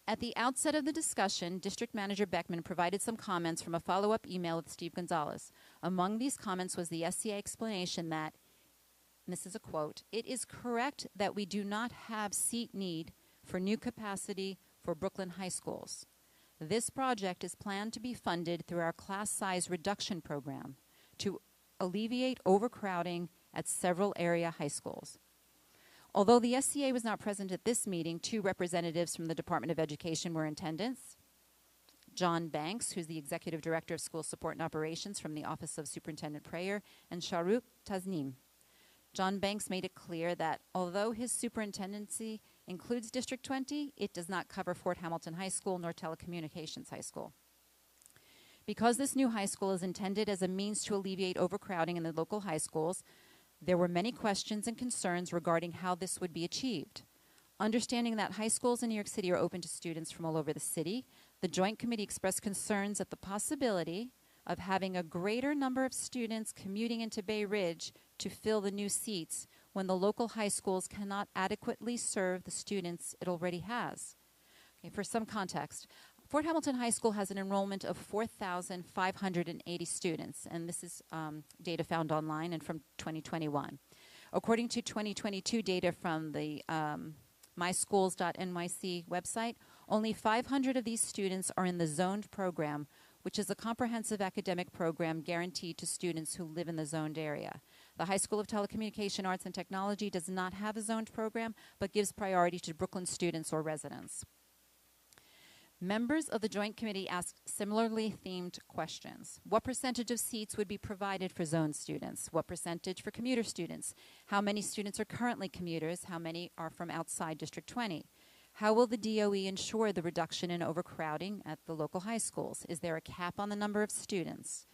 At the outset of the discussion, District Manager Beckman provided some comments from a follow-up email with Steve Gonzalez. Among these comments was the SCA explanation that, and this is a quote, "It is correct that we do not have seat need for new capacity for Brooklyn high schools. This project is planned to be funded through our class size reduction program to alleviate overcrowding at several area high schools. Although the SCA was not present at this meeting, 2 representatives from the Department of Education were in attendance. John Banks, who's the Executive Director of School Support and Operations from the Office of Superintendent Prayer, and Shahrukh Tasnim. John Banks made it clear that although his superintendency includes District 20, it does not cover Fort Hamilton High School nor Telecommunications High School. Because this new high school is intended as a means to alleviate overcrowding in the local high schools, there were many questions and concerns regarding how this would be achieved. Understanding that high schools in New York City are open to students from all over the city, the Joint Committee expressed concerns at the possibility of having a greater number of students commuting into Bay Ridge to fill the new seats when the local high schools cannot adequately serve the students it already has. Okay, for some context, Fort Hamilton High School has an enrollment of 4,580 students, and this is data found online and from 2021. According to 2022 data from the myschools.nyc website, only 500 of these students are in the zoned program, which is a comprehensive academic program guaranteed to students who live in the zoned area. The High School of Telecommunication Arts and Technology does not have a zoned program, but gives priority to Brooklyn students or residents. Members of the Joint Committee asked similarly themed questions. What percentage of seats would be provided for zone students? What percentage for commuter students? How many students are currently commuters? How many are from outside District 20? How will the DOE ensure the reduction in overcrowding at the local high schools? Is there a cap on the number of students?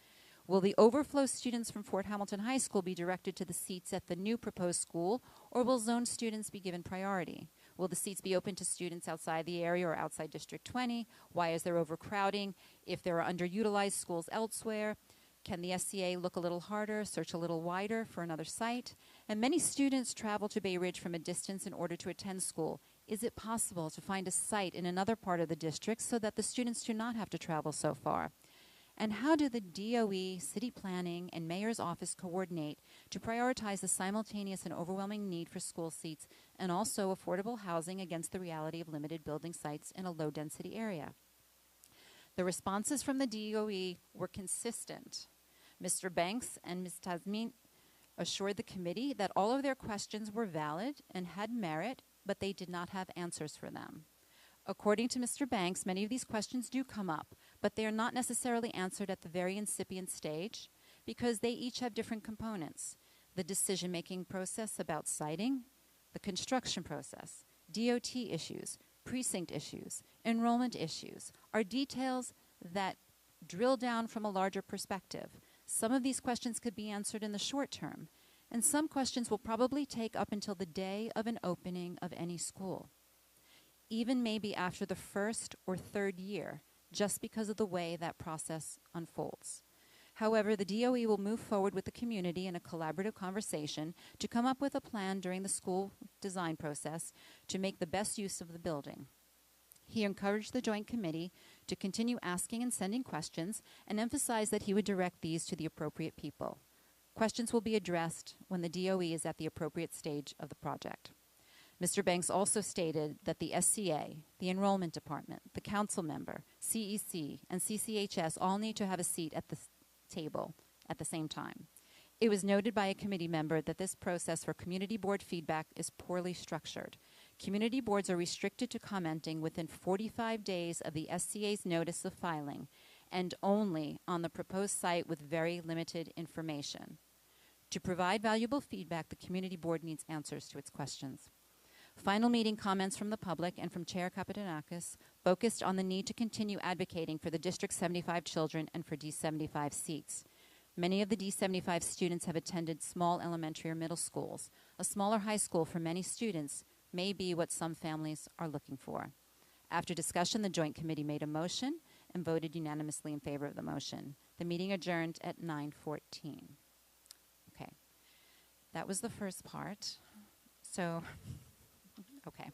Will the overflow students from Fort Hamilton High School be directed to the seats at the new proposed school, or will zone students be given priority? Will the seats be open to students outside the area or outside District 20? Why is there overcrowding? If there are underutilized schools elsewhere, can the SCA look a little harder, search a little wider for another site? And many students travel to Bay Ridge from a distance in order to attend school. Is it possible to find a site in another part of the district so that the students do not have to travel so far? And how do the DOE, City Planning, and Mayor's Office coordinate to prioritize the simultaneous and overwhelming need for school seats and also affordable housing against the reality of limited building sites in a low-density area? The responses from the DOE were consistent. Mr. Banks and Ms. Tasmin assured the committee that all of their questions were valid and had merit, but they did not have answers for them. According to Mr. Banks, many of these questions do come up, but they are not necessarily answered at the very incipient stage because they each have different components. The decision-making process about siting, the construction process, DOT issues, precinct issues, enrollment issues are details that drill down from a larger perspective. Some of these questions could be answered in the short term, and some questions will probably take up until the day of an opening of any school, even maybe after the first or third year, just because of the way that process unfolds. However, the DOE will move forward with the community in a collaborative conversation to come up with a plan during the school design process to make the best use of the building. He encouraged the Joint Committee to continue asking and sending questions and emphasized that he would direct these to the appropriate people. Questions will be addressed when the DOE is at the appropriate stage of the project. Mr. Banks also stated that the SCA, the Enrollment Department, the Council Member, CEC, and CCHS all need to have a seat at the table at the same time. It was noted by a committee member that this process for community board feedback is poorly structured. Community boards are restricted to commenting within 45 days of the SCA's notice of filing and only on the proposed site with very limited information. To provide valuable feedback, the community board needs answers to its questions. Final meeting comments from the public and from Chair Kapitanakis focused on the need to continue advocating for the district's 75 children and for D75 seats. Many of the D75 students have attended small elementary or middle schools. A smaller high school for many students may be what some families are looking for. After discussion, the Joint Committee made a motion and voted unanimously in favor of the motion. The meeting adjourned at 9:14. Okay. That was the first part. So, okay.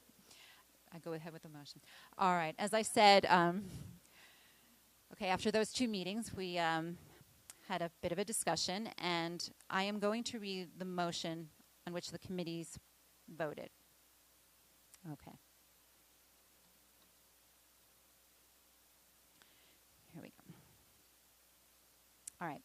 I go ahead with the motion. All right. As I said, okay, after those two meetings, we had a bit of a discussion, and I am going to read the motion on which the committees voted. Okay. Here we go. All right.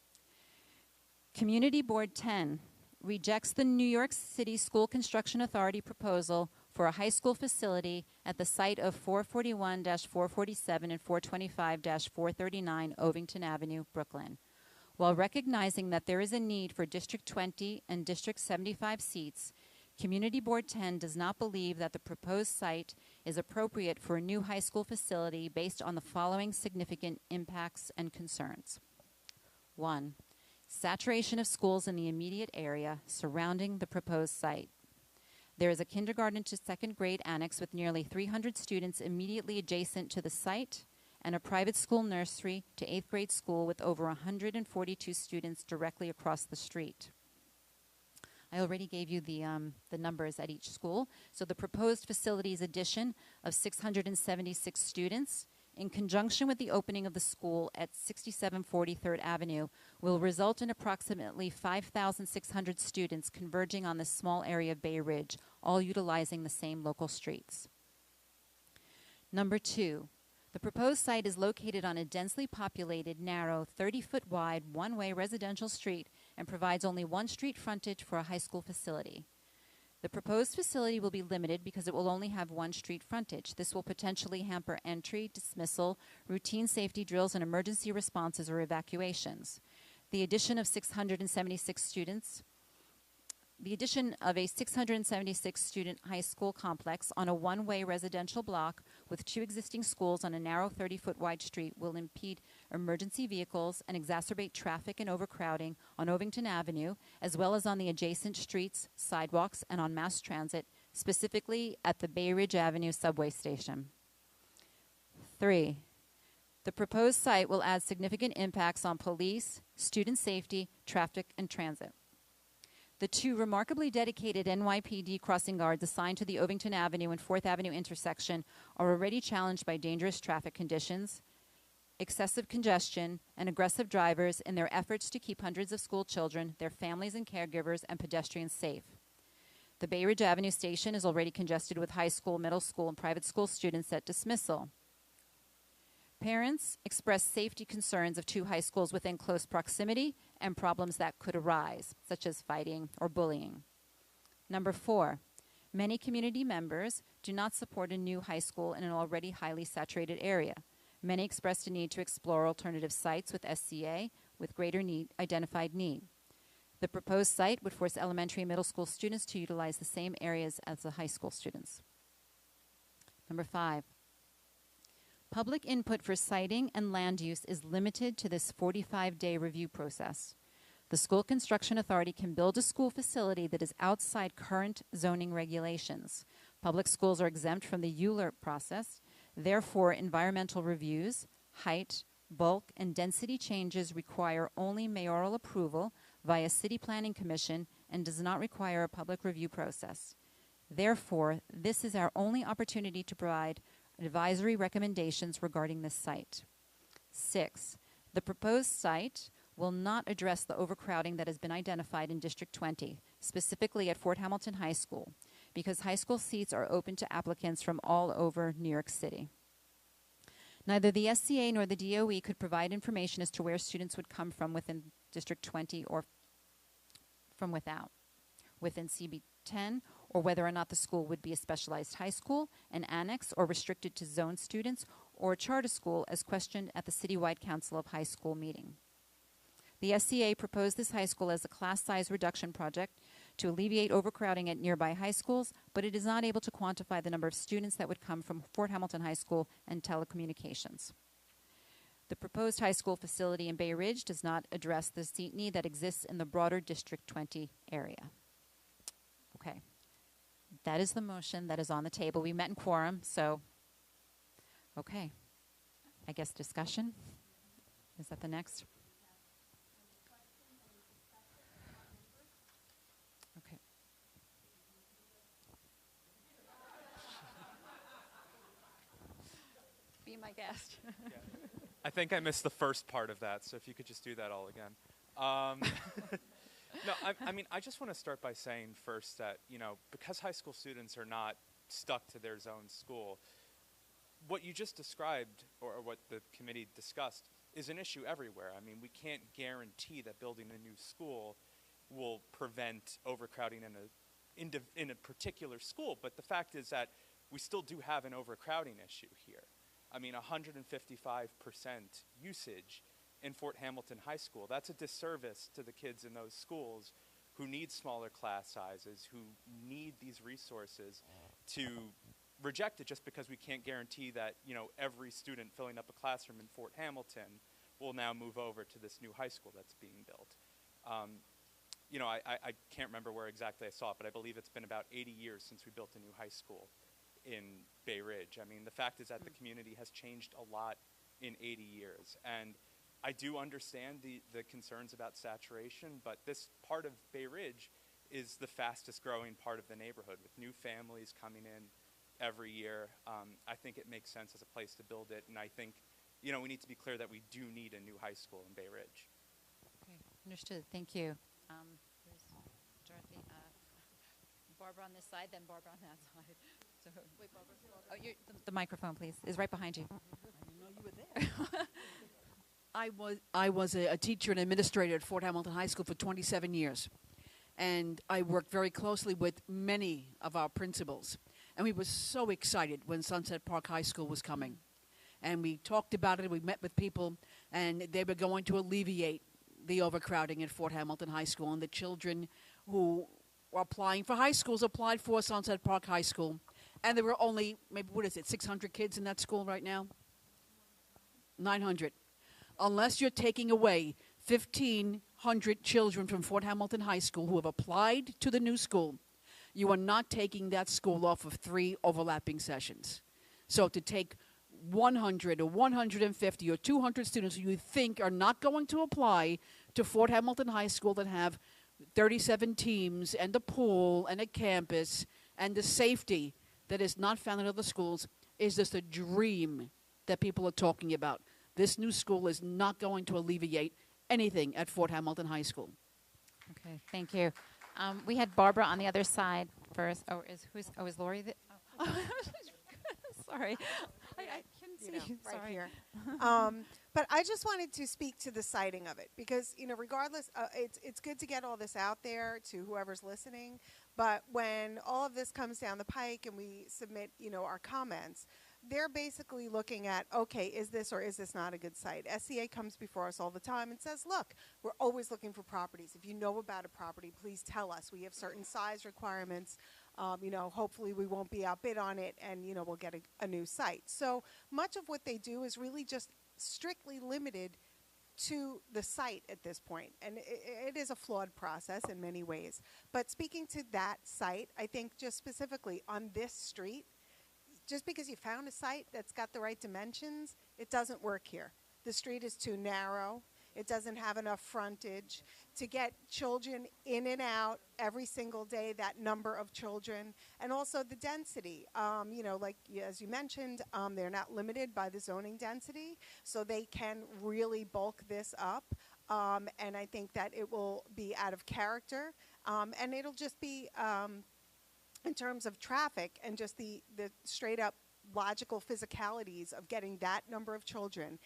Community Board 10 rejects the New York City School Construction Authority proposal for a high school facility at the site of 441-447 and 425-439 Ovington Avenue, Brooklyn. While recognizing that there is a need for District 20 and District 75 seats, Community Board 10 does not believe that the proposed site is appropriate for a new high school facility based on the following significant impacts and concerns. 1. Saturation of schools in the immediate area surrounding the proposed site. There is a kindergarten to second grade annex with nearly 300 students immediately adjacent to the site, and a private school nursery to 8th grade school with over 142 students directly across the street. I already gave you the numbers at each school. So the proposed facilities addition of 676 students in conjunction with the opening of the school at 6740 3rd Avenue will result in approximately 5,600 students converging on this small area of Bay Ridge, all utilizing the same local streets. Number 2, the proposed site is located on a densely populated, narrow, 30-foot wide, one-way residential street and provides only one street frontage for a high school facility. The proposed facility will be limited because it will only have one street frontage. This will potentially hamper entry, dismissal, routine safety drills, and emergency responses or evacuations. The addition of 676 students The addition of a 676-student high school complex on a one-way residential block with 2 existing schools on a narrow 30-foot wide street will impede emergency vehicles and exacerbate traffic and overcrowding on Ovington Avenue, as well as on the adjacent streets, sidewalks, and on mass transit, specifically at the Bay Ridge Avenue subway station. 3. The proposed site will add significant impacts on police, student safety, traffic, and transit. The 2 remarkably dedicated NYPD crossing guards assigned to the Ovington Avenue and 4th Avenue intersection are already challenged by dangerous traffic conditions, excessive congestion, and aggressive drivers in their efforts to keep hundreds of school children, their families and caregivers, and pedestrians safe. The Bay Ridge Avenue station is already congested with high school, middle school, and private school students at dismissal. Parents expressed safety concerns of 2 high schools within close proximity and problems that could arise, such as fighting or bullying. Number 4, many community members do not support a new high school in an already highly saturated area. Many expressed a need to explore alternative sites with SCA with greater identified need. The proposed site would force elementary and middle school students to utilize the same areas as the high school students. Number 5, public input for siting and land use is limited to this 45-day review process. The School Construction Authority can build a school facility that is outside current zoning regulations. Public schools are exempt from the ULURP process. Therefore, environmental reviews, height, bulk, and density changes require only mayoral approval via City Planning Commission and does not require a public review process. Therefore, this is our only opportunity to provide advisory recommendations regarding this site. 6, the proposed site will not address the overcrowding that has been identified in District 20, specifically at Fort Hamilton High School, because high school seats are open to applicants from all over New York City. Neither the SCA nor the DOE could provide information as to where students would come from within District 20 or from within CB10, or whether or not the school would be a specialized high school, an annex, or restricted to zone students, or a charter school as questioned at the Citywide Council of High School meeting. The SCA proposed this high school as a class size reduction project to alleviate overcrowding at nearby high schools, but it is not able to quantify the number of students that would come from Fort Hamilton High School and telecommunications. The proposed high school facility in Bay Ridge does not address the seat need that exists in the broader District 20 area. Okay. That is the motion that is on the table. We met in quorum, so, okay. I guess discussion? Is that the next? Okay. Be my guest. I think I missed the first part of that, so if you could just do that all again. No, I mean, I just want to start by saying first that, you know, because high school students are not stuck to their zone school, what you just described, or what the committee discussed, is an issue everywhere. I mean, we can't guarantee that building a new school will prevent overcrowding in a particular school. But the fact is that we still do have an overcrowding issue here. I mean, 155% usage in Fort Hamilton High School. That's a disservice to the kids in those schools who need smaller class sizes, who need these resources to reject it just because we can't guarantee that, you know, every student filling up a classroom in Fort Hamilton will now move over to this new high school that's being built. You know, I can't remember where exactly I saw it, but I believe it's been about 80 years since we built a new high school in Bay Ridge. I mean, the fact is that the community has changed a lot in 80 years. And I do understand the concerns about saturation, but this part of Bay Ridge is the fastest growing part of the neighborhood with new families coming in every year. I think it makes sense as a place to build it. And I think, you know, we need to be clear that we do need a new high school in Bay Ridge. Okay, understood. Thank you. Here's Dorothy. Barbara on this side, then Barbara on that side. So, wait, Barbara. Oh, the microphone, please, is right behind you. I didn't know you were there. I was a teacher and administrator at Fort Hamilton High School for 27 years. And I worked very closely with many of our principals. And we were so excited when Sunset Park High School was coming. And we talked about it, we met with people, and they were going to alleviate the overcrowding at Fort Hamilton High School. And the children who were applying for high schools applied for Sunset Park High School. And there were only, maybe, 600 kids in that school right now? 900. Unless you're taking away 1,500 children from Fort Hamilton High School who have applied to the new school, you are not taking that school off of 3 overlapping sessions. So to take 100 or 150 or 200 students who you think are not going to apply to Fort Hamilton High School that have 37 teams and a pool and a campus and the safety that is not found in other schools is just a dream that people are talking about. This new school is not going to alleviate anything at Fort Hamilton High School. Okay, thank you. We had Barbara on the other side first. Is Lori? Sorry. I couldn't see you. Right Sorry. here. But I just wanted to speak to the citing of it because, you know, regardless, it's good to get all this out there to whoever's listening. But when all of this comes down the pike and we submit, you know, our comments, they're basically looking at, okay, is this or is this not a good site? SCA comes before us all the time and says, look, we're always looking for properties. If you know about a property, please tell us. We have certain size requirements. You know, hopefully we won't be outbid on it and, you know, we'll get a new site. So much of what they do is really just strictly limited to the site at this point. And it is a flawed process in many ways. But speaking to that site, I think just specifically on this street, just because you found a site that's got the right dimensions, it doesn't work here. The street is too narrow. It doesn't have enough frontage to get children in and out every single day, that number of children, and also the density. You know, like as you mentioned, they're not limited by the zoning density, so they can really bulk this up. And I think that it will be out of character, and it'll just be in terms of traffic and just the straight up logical physicalities of getting that number of children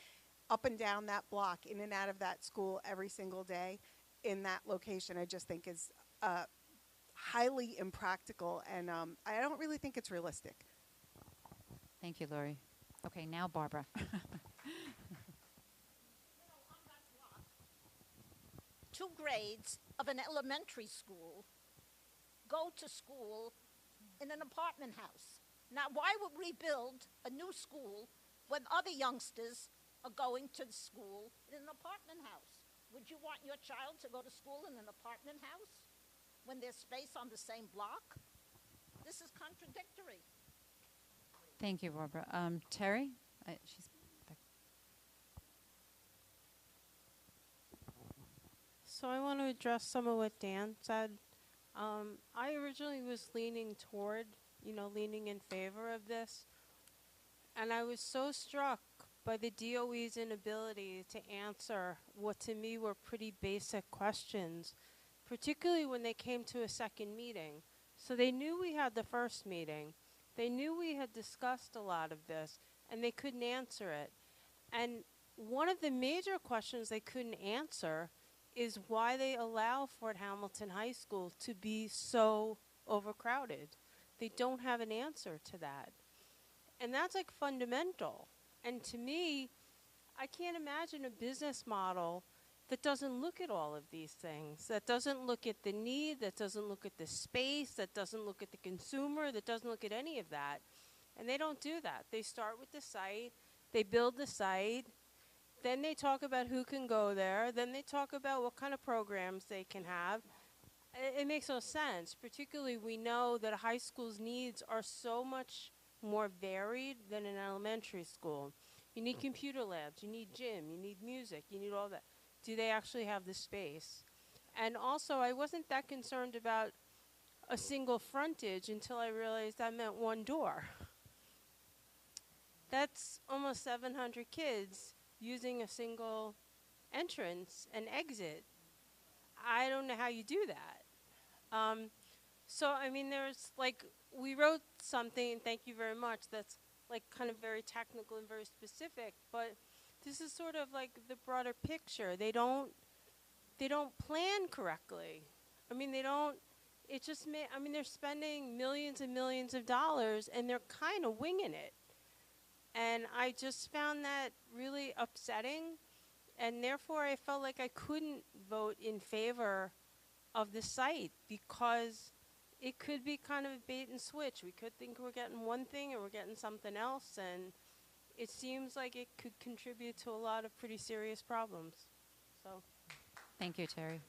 up and down that block, in and out of that school every single day in that location, I just think is highly impractical, and I don't really think it's realistic. Thank you, Lori. Okay, now Barbara. Two grades of an elementary school go to school in an apartment house. Now, why would we build a new school when other youngsters are going to school in an apartment house? Would you want your child to go to school in an apartment house when there's space on the same block? This is contradictory. Thank you, Barbara. Terry? She's back. So I want to address some of what Dan said. I originally was leaning toward, leaning in favor of this. And I was so struck by the DOE's inability to answer what to me were pretty basic questions, particularly when they came to a second meeting. So they knew we had the first meeting. They knew we had discussed a lot of this, and they couldn't answer it. And one of the major questions they couldn't answer is why they allow Fort Hamilton High School to be so overcrowded. They don't have an answer to that. And that's like fundamental. And to me, I can't imagine a business model that doesn't look at all of these things, that doesn't look at the need, that doesn't look at the space, that doesn't look at the consumer, that doesn't look at any of that. And they don't do that. They start with the site, they build the site, then they talk about who can go there, then they talk about what kind of programs they can have. It makes no sense. Particularly, we know that a high school's needs are so much more varied than an elementary school. You need computer labs, you need gym, you need music, you need all that. Do they actually have the space? And also, I wasn't that concerned about a single frontage until I realized that meant one door. That's almost 700 kids using a single entrance and exit. I don't know how you do that. So, I mean, there's like, we wrote something, and thank you very much, that's like kind of very technical and very specific, but this is sort of like the broader picture. They don't plan correctly. I mean, it just I mean, they're spending millions and millions of dollars, and they're kind of winging it. And I just found that really upsetting, and therefore I felt like I couldn't vote in favor of the site because it could be kind of a bait and switch. We could think we're getting one thing or we're getting something else, and it seems like it could contribute to a lot of pretty serious problems. So, Thank you, Terry.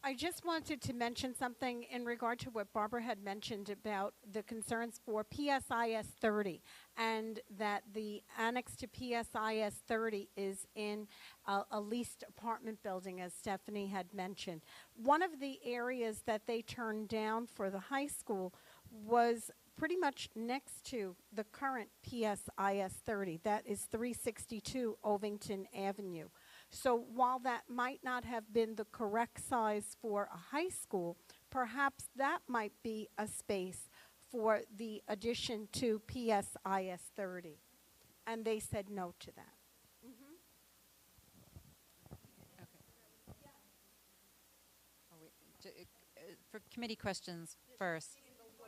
I just wanted to mention something in regard to what Barbara had mentioned about the concerns for PSIS 30, and that the annex to PSIS 30 is in a leased apartment building, as Stephanie had mentioned. One of the areas that they turned down for the high school was pretty much next to the current PSIS 30. That is 362 Ovington Avenue. So while that might not have been the correct size for a high school, perhaps that might be a space for the addition to PSIS 30. And they said no to that. For committee questions first.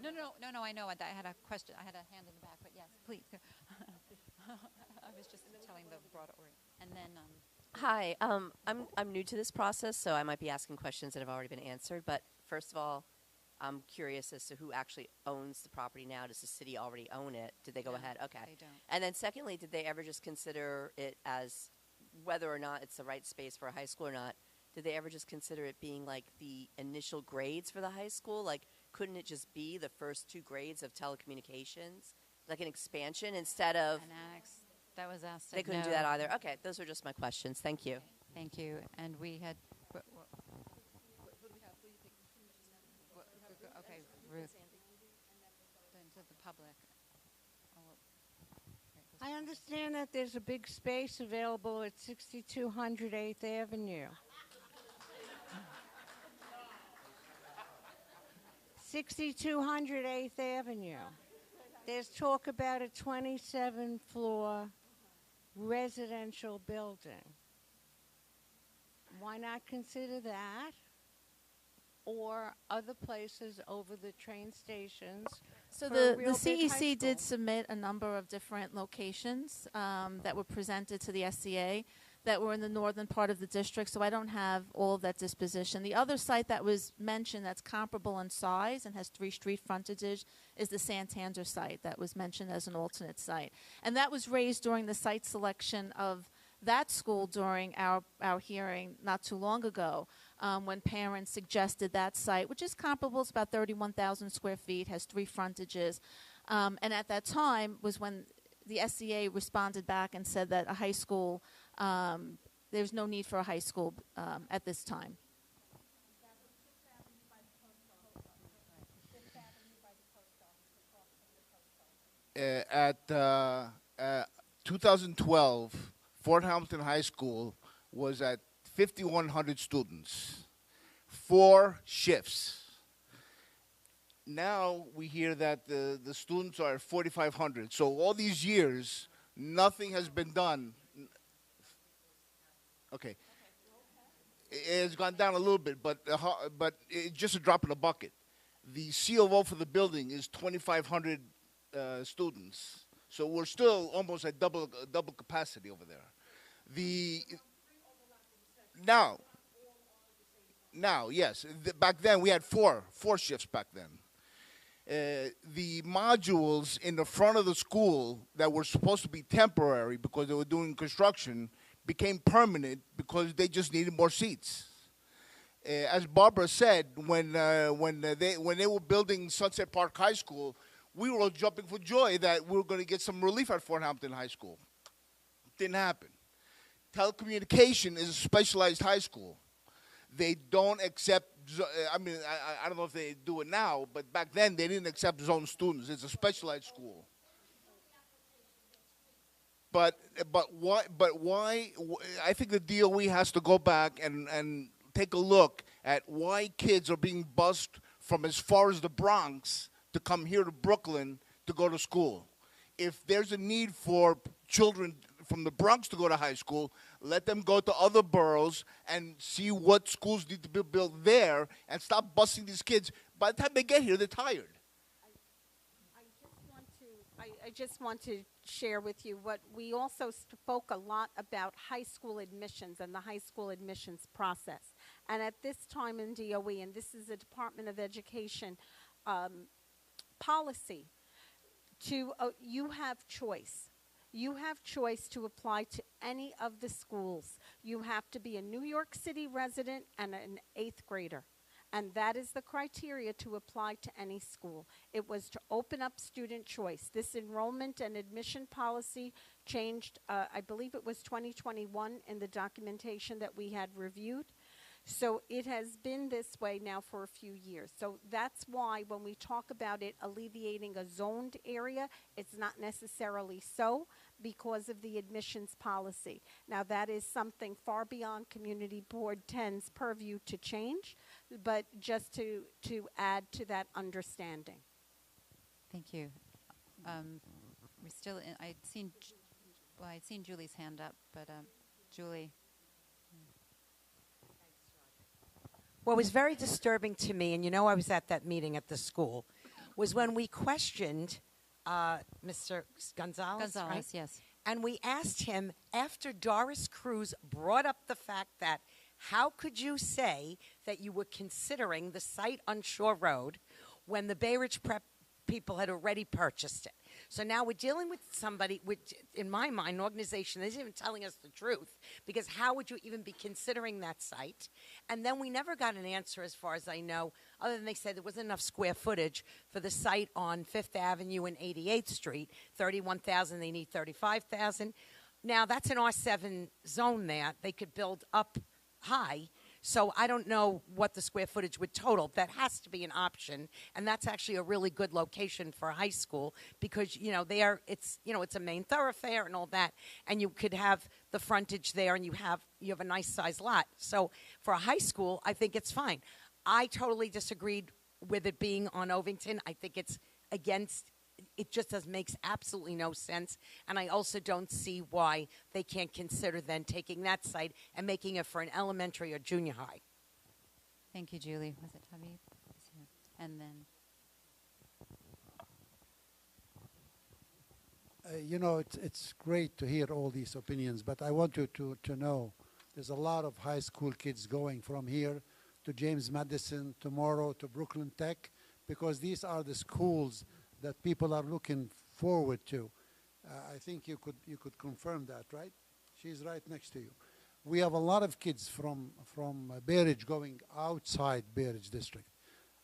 No, I know. I had a question. I had a hand in the back, but yes, please. I was just telling the broader order. And then... Hi, I'm new to this process, so I might be asking questions that have already been answered. But first of all, I'm curious as to who actually owns the property now. Does the city already own it? Did they go ahead? Okay. They don't. And then secondly, did they ever just consider it as whether or not it's the right space for a high school or not? Did they ever just consider it being like the initial grades for the high school? Like, couldn't it just be the first 2 grades of telecommunications, like an expansion instead of an annex? That was asked. They couldn't do that either. Okay, those were just my questions. Thank you. Thank you. And we had. Okay, Ruth. Then to the public. I understand that there's a big space available at 6200 8th Avenue. 6200 8th Avenue. There's talk about a 27-floor residential building. Why not consider that? Or other places over the train stations. So for a the real big high CEC did school. submit a number of different locations that were presented to the SCA that were in the northern part of the district, so I don't have all of that disposition. The other site that was mentioned that's comparable in size and has 3 street frontages is the Santander site that was mentioned as an alternate site. And that was raised during the site selection of that school during our hearing not too long ago, when parents suggested that site, which is comparable. It's about 31,000 square feet, has 3 frontages. And at that time was when the SCA responded back and said that a high school, there's no need for a high school at this time. At 2012, Fort Hamilton High School was at 5,100 students, 4 shifts. Now we hear that the students are 4,500. So all these years, nothing has been done Okay. It has gone down a little bit, but it's just a drop in the bucket. The COO for the building is 2,500 students, so we're still almost at double capacity over there. Now, yes. Back then we had four shifts back then. The modules in the front of the school that were supposed to be temporary because they were doing construction became permanent because they just needed more seats. As Barbara said, when they were building Sunset Park High School, we were all jumping for joy that we were going to get some relief at Fort Hampton High School. Didn't happen. Telecommunication is a specialized high school. They don't accept, I don't know if they do it now, but back then they didn't accept zone students. It's a specialized school. But why? I think the DOE has to go back and take a look at why kids are being bused from as far as the Bronx to come here to Brooklyn to go to school. If there's a need for children from the Bronx to go to high school, let them go to other boroughs and see what schools need to be built there and stop busing these kids. By the time they get here, they're tired. I just want to share with you what we also spoke a lot about high school admissions and the high school admissions process. And at this time in DOE, and this is a Department of Education policy, you have choice. You have choice to apply to any of the schools. You have to be a New York City resident and an 8th grader. And that is the criteria to apply to any school. It was to open up student choice. This enrollment and admission policy changed, I believe it was 2021 in the documentation that we had reviewed. So it has been this way now for a few years. So that's why when we talk about it alleviating a zoned area, it's not necessarily so because of the admissions policy. Now that is something far beyond Community Board 10's purview to change, but just to add to that understanding. Thank you. We're still in, I'd seen Julie's hand up, but Julie. What was very disturbing to me, and you know I was at that meeting at the school, was when we questioned Mr. Gonzalez, right? Yes. And we asked him, after Doris Cruz brought up the fact that, how could you say that you were considering the site on Shore Road when the Bay Ridge Prep people had already purchased it? So now we're dealing with somebody, which, in my mind, an organization that isn't even telling us the truth, because how would you even be considering that site? And then we never got an answer, as far as I know, other than they said there wasn't enough square footage for the site on 5th Avenue and 88th Street. 31,000, they need 35,000. Now, that's an R7 zone there. They could build up high. So I don't know what the square footage would total. That has to be an option, and that's actually a really good location for a high school because it's a main thoroughfare and all that, and you could have the frontage there, and you have a nice sized lot. So for a high school, I think it's fine. I totally disagreed with it being on Ovington. I think it's against. It just makes absolutely no sense. And I also don't see why they can't consider then taking that site and making it for an elementary or junior high. Thank you, Julie. Was it Habib? And then. It's great to hear all these opinions, but I want you to know there's a lot of high school kids going from here to James Madison, tomorrow to Brooklyn Tech, because these are the schools that people are looking forward to. I think you could confirm that, right? She's right next to you. We have a lot of kids from Bay Ridge going outside Bay Ridge District.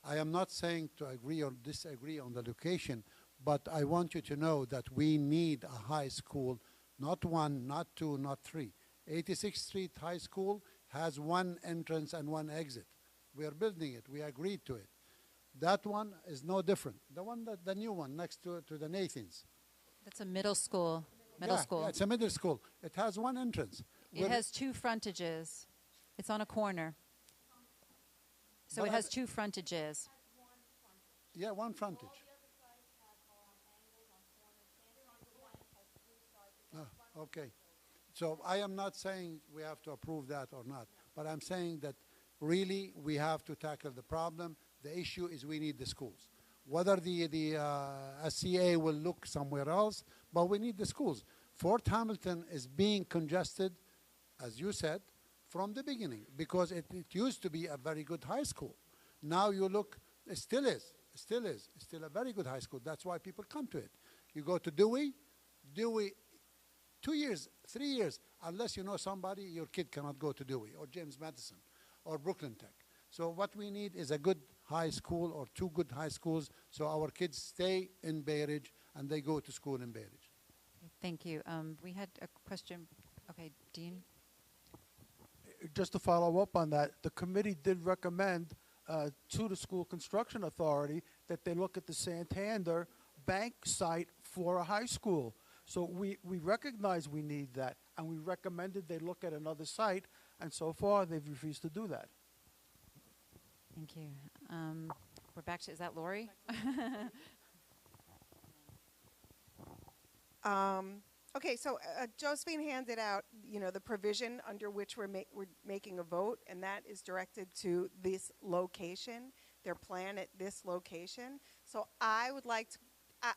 I am not saying to agree or disagree on the location, but I want you to know that we need a high school, not one, not two, not three. 86th Street High School has one entrance and one exit. We are building it. We agreed to it. That one is no different. The new one next to the Nathans. That's a middle school. Yeah, it's a middle school. It has one entrance. It has two frontages. It's on a corner. So But it has two frontages. Yeah, one frontage. Okay. So I am not saying we have to approve that or not, but I'm saying that really we have to tackle the problem. The issue is we need the schools. Whether the SCA will look somewhere else, but we need the schools. Fort Hamilton is being congested, as you said, from the beginning because it used to be a very good high school. Now you look, it still is a very good high school. That's why people come to it. You go to Dewey, 2 years, 3 years, unless you know somebody, your kid cannot go to Dewey or James Madison or Brooklyn Tech. So what we need is a good high school or two good high schools so our kids stay in Bay Ridge and they go to school in Bay Ridge. Thank you. We had a question. Okay, Dean. Just to follow up on that, the committee did recommend to the school construction authority that they look at the Santander Bank site for a high school. So we recognize we need that, and we recommended they look at another site, and so far they've refused to do that. Thank you. We're back to, is that Lori? Okay, so Josephine handed out, the provision under which we're making a vote, and that is directed to this location, their plan at this location. So I would like to,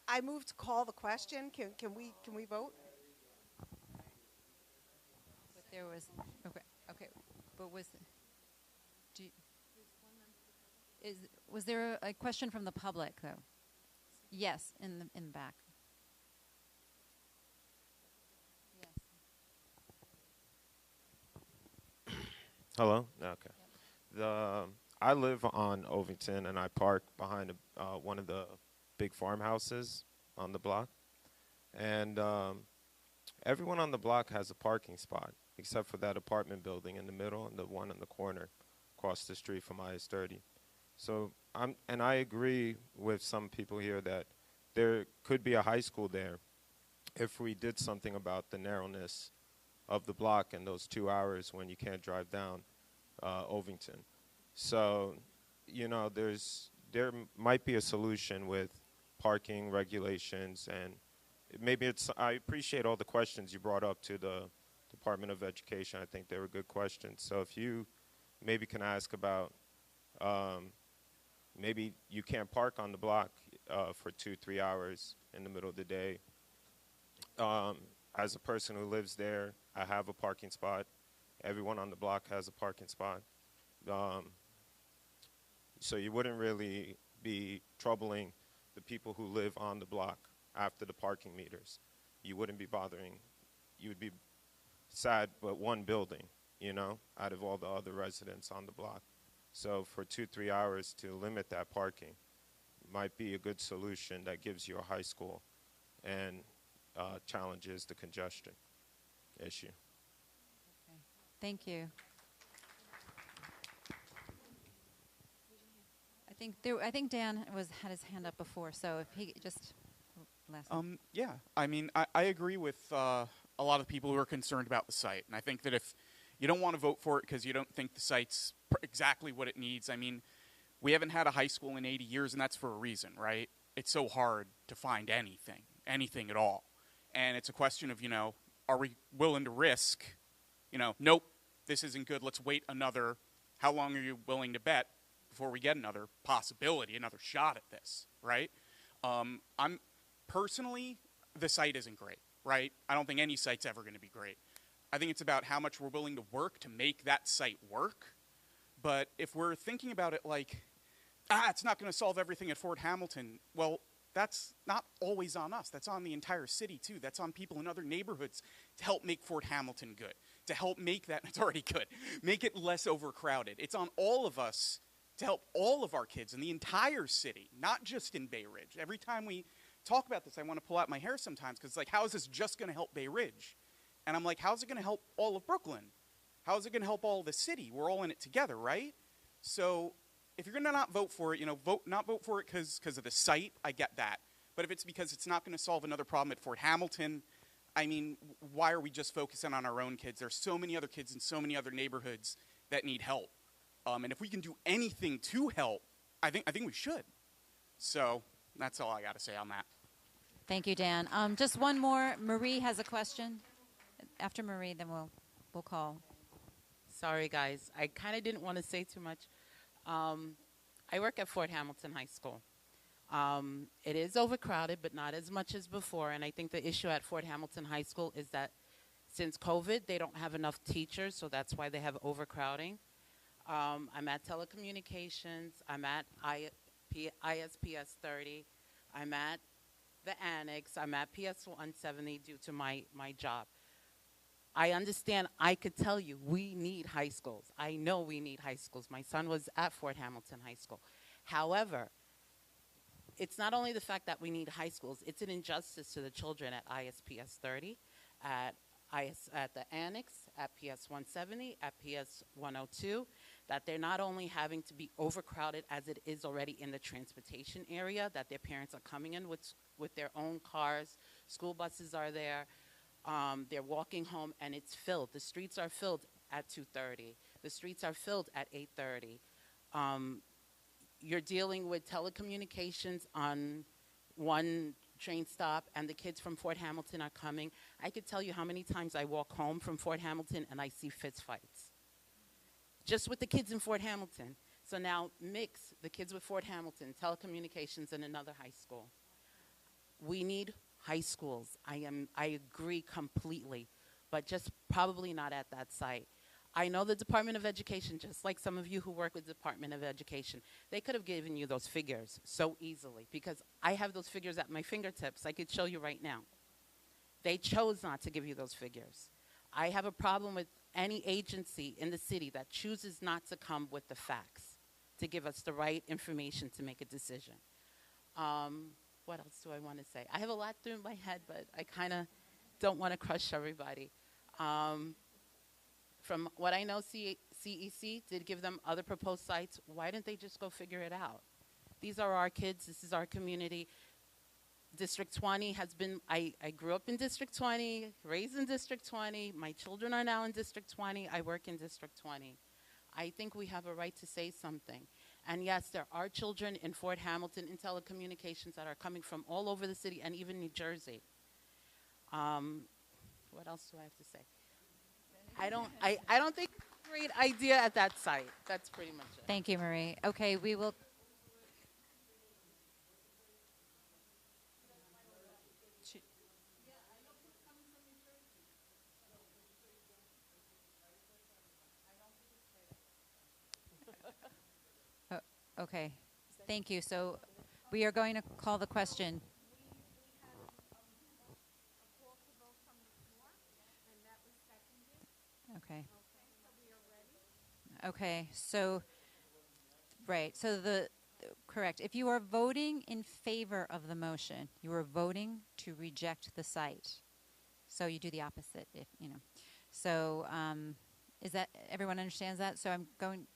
I move to call the question. Can we vote? But there was, okay, but was, was there a question from the public though? Yes, in the back. Hello? Okay. I live on Ovington, and I park behind one of the big farmhouses on the block. And everyone on the block has a parking spot, except for that apartment building in the middle and the one in the corner across the street from IS-30. So I agree with some people here that there could be a high school there if we did something about the narrowness of the block and those 2 hours when you can't drive down Ovington. So, there might be a solution with parking regulations, and maybe I appreciate all the questions you brought up to the Department of Education. I think they were good questions. So if you maybe can ask about maybe you can't park on the block for 2-3 hours in the middle of the day. As a person who lives there, I have a parking spot. Everyone on the block has a parking spot. So you wouldn't really be troubling the people who live on the block after the parking meters. You wouldn't be bothering. You would be sad but one building, out of all the other residents on the block. So for 2-3 hours to limit that parking might be a good solution that gives you a high school and challenges the congestion issue. Okay. Thank you. I think Dan had his hand up before, so if he just last. Yeah, I agree with a lot of people who are concerned about the site, and I think that if you don't want to vote for it because you don't think the site's exactly what it needs, we haven't had a high school in 80 years, and that's for a reason, right? It's so hard to find anything at all. And it's a question of, are we willing to risk, nope, this isn't good, let's wait another, how long are you willing to bet before we get another possibility, another shot at this, right? I'm personally, the site isn't great, right? I don't think any site's ever going to be great. I think it's about how much we're willing to work to make that site work. But if we're thinking about it like, it's not going to solve everything at Fort Hamilton, well, that's not always on us. That's on the entire city, too. That's on people in other neighborhoods to help make Fort Hamilton good, to help make that, it's already good, make it less overcrowded. It's on all of us to help all of our kids in the entire city, not just in Bay Ridge. Every time we talk about this, I want to pull out my hair sometimes because it's like, how is this just going to help Bay Ridge? And I'm like, how's it going to help all of Brooklyn? How is it going to help all of the city? We're all in it together, right? So if you're going to not vote for it, not vote for it because of the site, I get that. But if it's because it's not going to solve another problem at Fort Hamilton, why are we just focusing on our own kids? There's so many other kids in so many other neighborhoods that need help. And if we can do anything to help, I think we should. So that's all I got to say on that. Thank you, Dan. Just one more. Marie has a question. After Marie, then we'll call. Sorry, guys. I kind of didn't want to say too much. I work at Fort Hamilton High School. It is overcrowded, but not as much as before. And I think the issue at Fort Hamilton High School is that since COVID, they don't have enough teachers, so that's why they have overcrowding. I'm at telecommunications. I'm at ISPS 30. I'm at the annex. I'm at PS 170 due to my job. I understand. I could tell you we need high schools. I know we need high schools. My son was at Fort Hamilton High School. However, it's not only the fact that we need high schools, it's an injustice to the children at ISPS 30, at the annex, at PS 170, at PS 102, that they're not only having to be overcrowded as it is already in the transportation area, that their parents are coming in with their own cars, school buses are there, they're walking home and it's filled. The streets are filled at 2:30. The streets are filled at 8:30. You're dealing with telecommunications on one train stop, and the kids from Fort Hamilton are coming. I could tell you how many times I walk home from Fort Hamilton and I see fist fights. Just with the kids in Fort Hamilton. So now mix the kids with Fort Hamilton, telecommunications, and another high school. We need high schools. I agree completely, but just probably not at that site. I know the Department of Education, just like some of you who work with the Department of Education, they could have given you those figures so easily because I have those figures at my fingertips. I could show you right now. They chose not to give you those figures. I have a problem with any agency in the city that chooses not to come with the facts to give us the right information to make a decision. What else do I want to say? I have a lot through my head, but I kind of don't want to crush everybody. From what I know, CEC did give them other proposed sites. Why didn't they just go figure it out? These are our kids. This is our community. District 20 has been, I grew up in District 20, raised in District 20. My children are now in District 20. I work in District 20. I think we have a right to say something. And yes, there are children in Fort Hamilton in telecommunications that are coming from all over the city and even New Jersey. What else do I have to say? I don't think it's a great idea at that site. That's pretty much it. Thank you, Marie. Okay, we will. Okay, thank you. So we are going to call the question. Okay. Okay, so, right, so correct. If you are voting in favor of the motion, you are voting to reject the site. So you do the opposite, if you know. So is that, everyone understands that? So I'm going,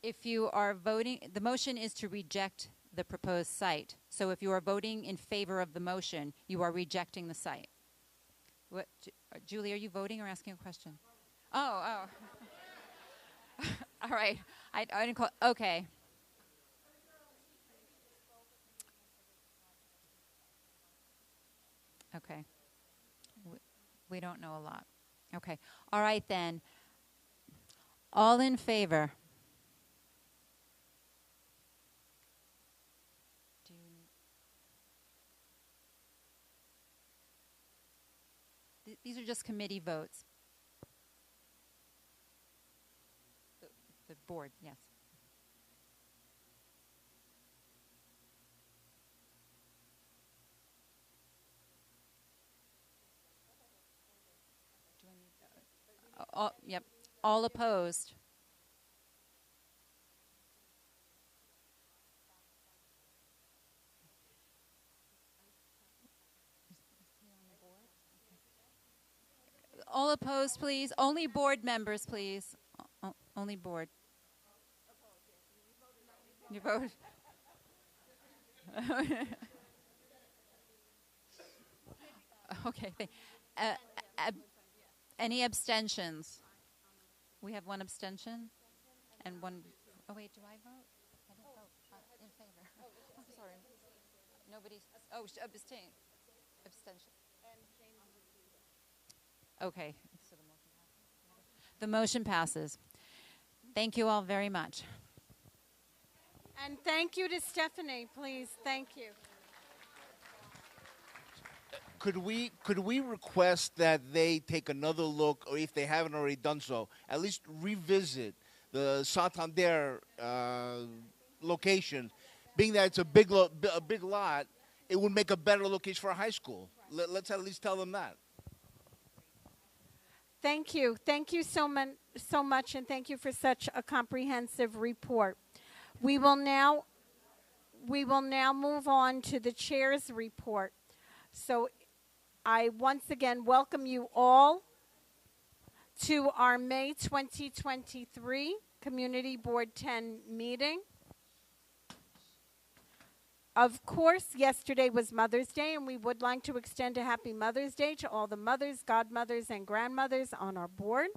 if you are voting, the motion is to reject the proposed site. So if you are voting in favor of the motion, you are rejecting the site. What, Julie, are you voting or asking a question? Oh. All right. I didn't call. Okay. Okay. We don't know a lot. Okay. All right then. All in favor? These are just committee votes. The board, yes. Yep. All opposed? All opposed, please. Only board members, please. Only board. You vote? Okay. Any abstentions? We have one abstention and one. Oh, wait, do I vote? I didn't vote in favor. I'm sorry. Nobody's. Oh, abstain. Abstention. Okay. The motion passes. Thank you all very much. And thank you to Stephanie, please. Thank you. Could we request that they take another look, or if they haven't already done so, at least revisit the Santander location, being that it's a big lot, it would make a better location for a high school. Let's at least tell them that. Thank you. Thank you so much, and thank you for such a comprehensive report. We will now move on to the chair's report. So I once again welcome you all to our May 2023 Community Board 10 meeting. Of course, yesterday was Mother's Day, and we would like to extend a happy Mother's Day to all the mothers, godmothers, and grandmothers on our board.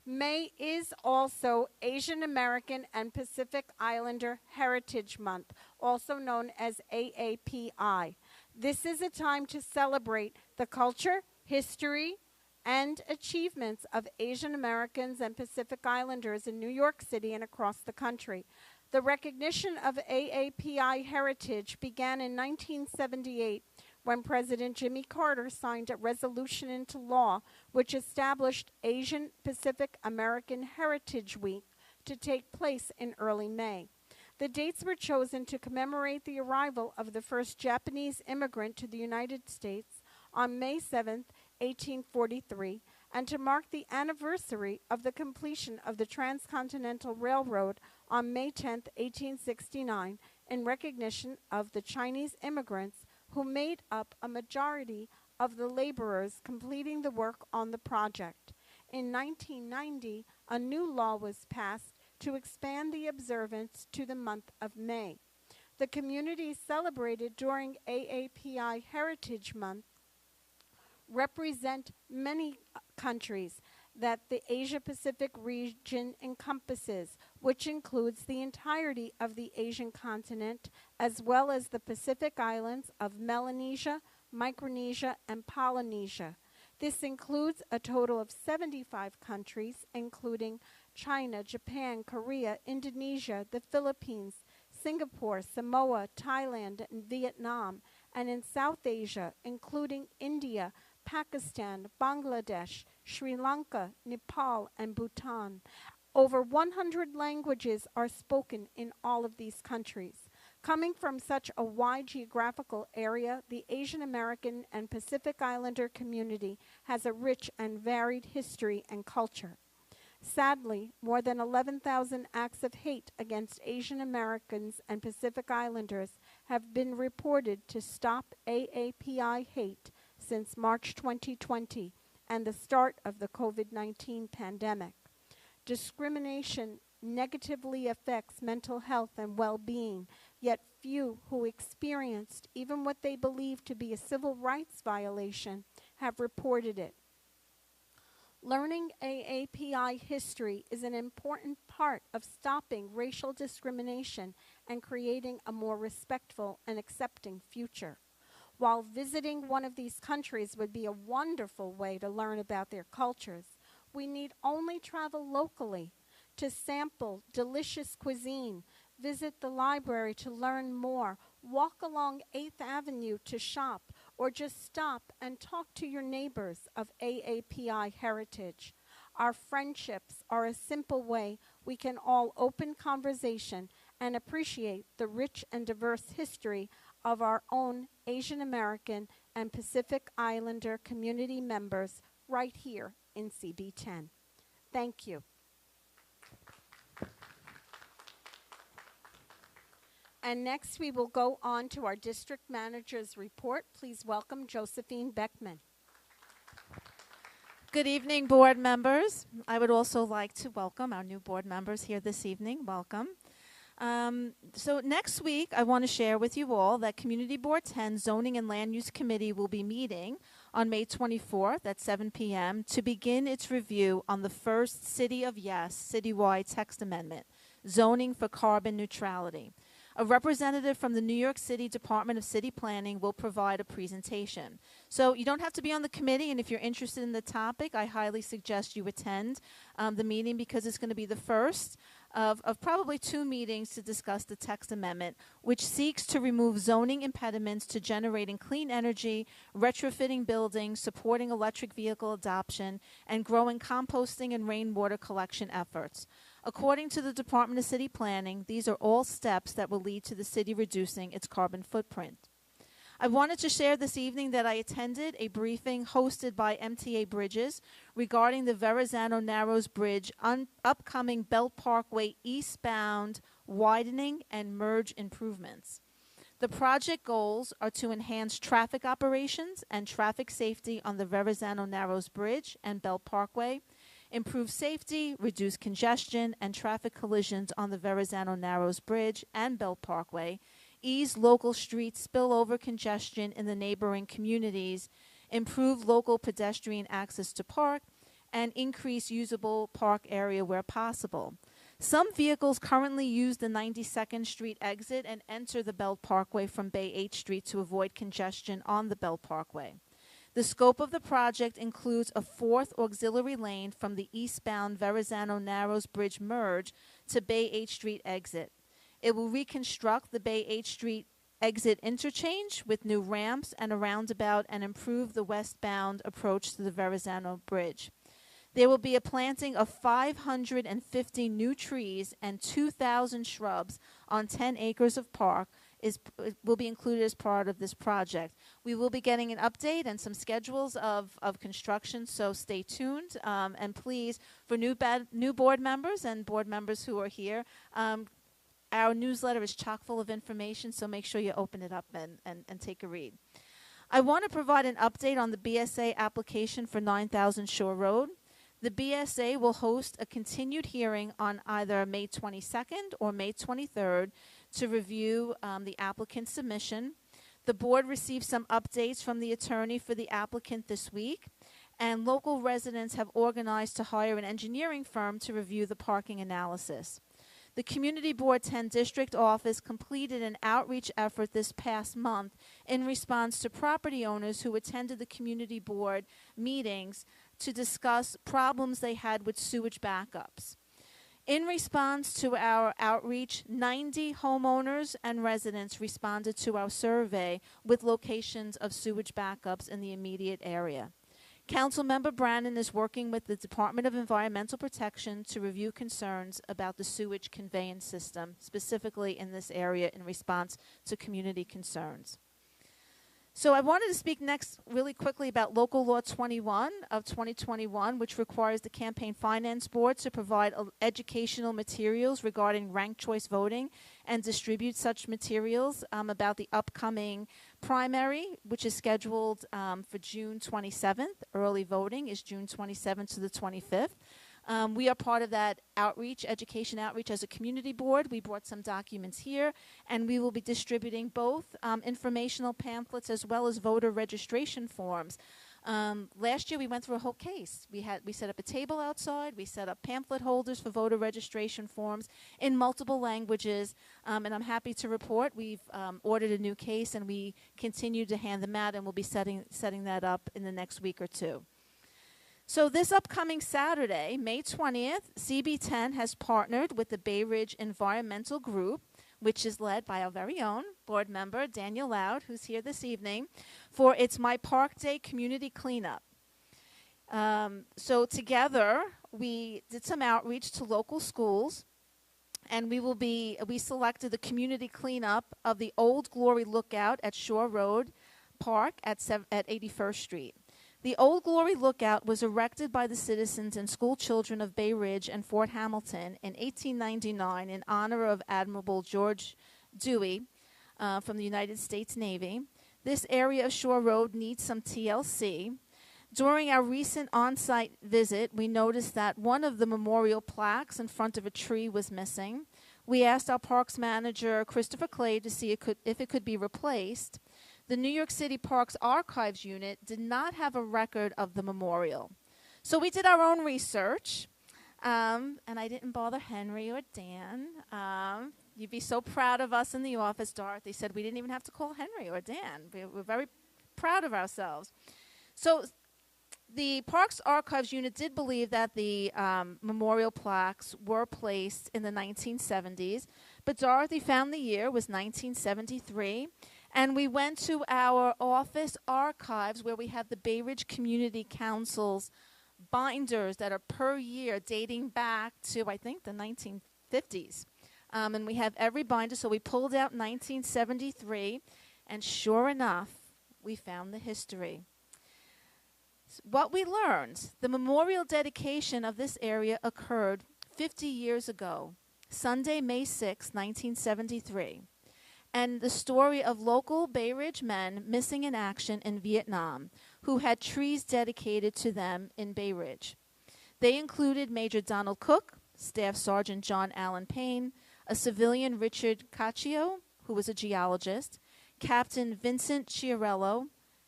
May is also Asian American and Pacific Islander Heritage Month, also known as AAPI. This is a time to celebrate the culture, history, and achievements of Asian Americans and Pacific Islanders in New York City and across the country. The recognition of AAPI heritage began in 1978 when President Jimmy Carter signed a resolution into law which established Asian Pacific American Heritage Week to take place in early May. The dates were chosen to commemorate the arrival of the first Japanese immigrant to the United States on May 7, 1843, and to mark the anniversary of the completion of the Transcontinental Railroad on May 10, 1869, in recognition of the Chinese immigrants who made up a majority of the laborers completing the work on the project. In 1990, a new law was passed to expand the observance to the month of May. The communities celebrated during AAPI Heritage Month represent many countries that the Asia-Pacific region encompasses, which includes the entirety of the Asian continent, as well as the Pacific Islands of Melanesia, Micronesia, and Polynesia. This includes a total of 75 countries, including China, Japan, Korea, Indonesia, the Philippines, Singapore, Samoa, Thailand, and Vietnam, and in South Asia, including India, Pakistan, Bangladesh, Sri Lanka, Nepal, and Bhutan. Over 100 languages are spoken in all of these countries. Coming from such a wide geographical area, the Asian American and Pacific Islander community has a rich and varied history and culture. Sadly, more than 11,000 acts of hate against Asian Americans and Pacific Islanders have been reported to stop AAPI hate since March 2020 and the start of the COVID-19 pandemic. Discrimination negatively affects mental health and well-being, yet few who experienced even what they believe to be a civil rights violation have reported it. Learning AAPI history is an important part of stopping racial discrimination and creating a more respectful and accepting future. While visiting one of these countries would be a wonderful way to learn about their cultures, we need only travel locally to sample delicious cuisine, visit the library to learn more, walk along 8th Avenue to shop, or just stop and talk to your neighbors of AAPI heritage. Our friendships are a simple way we can all open conversation and appreciate the rich and diverse history of our own Asian American and Pacific Islander community members right here in CB10. Thank you. And next we will go on to our district manager's report. Please welcome Josephine Beckman. Good evening, board members. I would also like to welcome our new board members here this evening. Welcome. So next week, I want to share with you all that Community Board 10 Zoning and Land Use Committee will be meeting on May 24th at 7 p.m. to begin its review on the first City of Yes citywide text amendment, Zoning for Carbon Neutrality. A representative from the New York City Department of City Planning will provide a presentation. So you don't have to be on the committee, and if you're interested in the topic, I highly suggest you attend the meeting because it's going to be the first of probably 2 meetings to discuss the text amendment, which seeks to remove zoning impediments to generating clean energy, retrofitting buildings, supporting electric vehicle adoption, and growing composting and rainwater collection efforts. According to the Department of City Planning, these are all steps that will lead to the city reducing its carbon footprint. I wanted to share this evening that I attended a briefing hosted by MTA Bridges regarding the Verrazano Narrows Bridge upcoming Belt Parkway eastbound widening and merge improvements. The project goals are to enhance traffic operations and traffic safety on the Verrazano Narrows Bridge and Belt Parkway, improve safety, reduce congestion and traffic collisions on the Verrazano Narrows Bridge and Belt Parkway, ease local street spillover congestion in the neighboring communities, improve local pedestrian access to park, and increase usable park area where possible. Some vehicles currently use the 92nd Street exit and enter the Belt Parkway from Bay 8th Street to avoid congestion on the Belt Parkway. The scope of the project includes a 4th auxiliary lane from the eastbound Verrazano Narrows Bridge merge to Bay 8th Street exit. It will reconstruct the Bay 8th Street exit interchange with new ramps and a roundabout and improve the westbound approach to the Verrazano Bridge. There will be a planting of 550 new trees and 2,000 shrubs on 10 acres of park will be included as part of this project. We will be getting an update and some schedules of construction, so stay tuned. And please, for new board members and board members who are here, our newsletter is chock full of information, so make sure you open it up and take a read. I want to provide an update on the BSA application for 9000 Shore Road. The BSA will host a continued hearing on either May 22nd or May 23rd to review the applicant's submission. The board received some updates from the attorney for the applicant this week, and local residents have organized to hire an engineering firm to review the parking analysis. The Community Board 10 District Office completed an outreach effort this past month in response to property owners who attended the Community Board meetings to discuss problems they had with sewage backups. In response to our outreach, 90 homeowners and residents responded to our survey with locations of sewage backups in the immediate area. Councilmember Brannon is working with the Department of Environmental Protection to review concerns about the sewage conveyance system, specifically in this area in response to community concerns. So I wanted to speak next really quickly about Local Law 21 of 2021, which requires the Campaign Finance Board to provide educational materials regarding ranked choice voting and distribute such materials about the upcoming primary, which is scheduled for June 27th. Early voting is June 27th to the 25th. We are part of that outreach, education outreach as a community board. We brought some documents here, and we will be distributing both informational pamphlets as well as voter registration forms. Last year, we went through a whole case. We set up a table outside. We set up pamphlet holders for voter registration forms in multiple languages, and I'm happy to report we've ordered a new case, and we continue to hand them out, and we'll be setting that up in the next week or two. So this upcoming Saturday, May 20th, CB10 has partnered with the Bay Ridge Environmental Group, which is led by our very own board member, Daniel Loud, who's here this evening, for its My Park Day community cleanup. So together, we did some outreach to local schools, and we selected the community cleanup of the Old Glory Lookout at Shore Road Park at 81st Street. The Old Glory Lookout was erected by the citizens and school children of Bay Ridge and Fort Hamilton in 1899 in honor of Admiral George Dewey from the United States Navy. This area of Shore Road needs some TLC. During our recent on-site visit, we noticed that one of the memorial plaques in front of a tree was missing. We asked our parks manager, Christopher Clay, to see if it could be replaced. The New York City Parks Archives Unit did not have a record of the memorial. So we did our own research, and I didn't bother Henry or Dan. You'd be so proud of us in the office. Dorothy said we didn't even have to call Henry or Dan. We're very proud of ourselves. So the Parks Archives Unit did believe that the memorial plaques were placed in the 1970s, but Dorothy found the year was 1973, and we went to our office archives where we have the Bay Ridge Community Council's binders that are per year dating back to, I think, the 1950s. And we have every binder, so we pulled out 1973, and sure enough, we found the history. What we learned, the memorial dedication of this area occurred 50 years ago, Sunday, May 6, 1973, and the story of local Bay Ridge men missing in action in Vietnam who had trees dedicated to them in Bay Ridge. They included Major Donald Cook, Staff Sergeant John Allen Payne, a civilian Richard Caccio, who was a geologist, Captain Vincent Chiarello,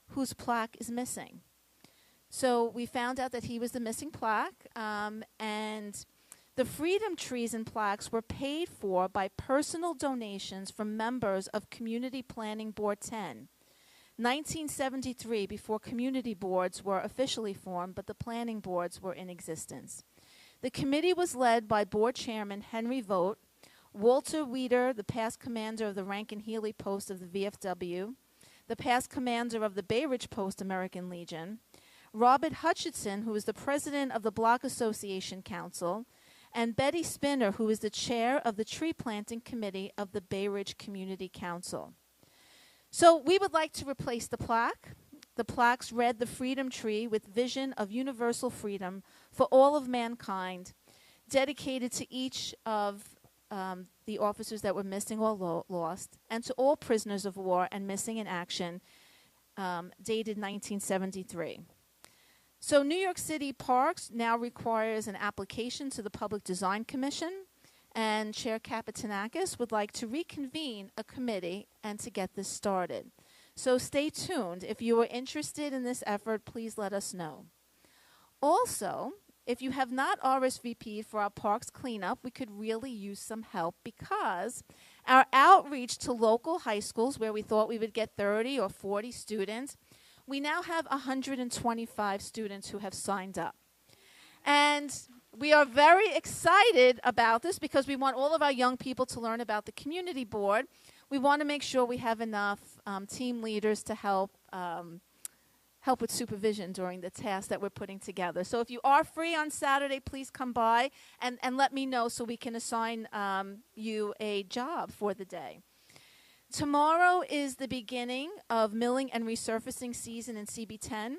whose plaque is missing. So we found out that he was the missing plaque, and the freedom trees and plaques were paid for by personal donations from members of Community Planning Board 10. 1973, before community boards were officially formed, but the planning boards were in existence. The committee was led by board chairman Henry Vogt, Walter Weeder, the past commander of the Rankin-Healy post of the VFW, the past commander of the Bay Ridge Post American Legion, Robert Hutchinson, who is the president of the Block Association Council, and Betty Spinner, who is the chair of the tree planting committee of the Bay Ridge Community Council. So we would like to replace the plaque. The plaques read the freedom tree with vision of universal freedom for all of mankind, dedicated to each of the officers that were missing or lost, and to all prisoners of war and missing in action, dated 1973. So New York City Parks now requires an application to the Public Design Commission, and Chair Kapitanakis would like to reconvene a committee and to get this started. So stay tuned. If you are interested in this effort, please let us know. Also, if you have not RSVP'd for our parks cleanup, we could really use some help because our outreach to local high schools where we thought we would get 30 or 40 students, we now have 125 students who have signed up. And we are very excited about this because we want all of our young people to learn about the community board. We want to make sure we have enough team leaders to help with supervision during the tasks that we're putting together. So if you are free on Saturday, please come by and let me know so we can assign you a job for the day. Tomorrow is the beginning of milling and resurfacing season in CB10.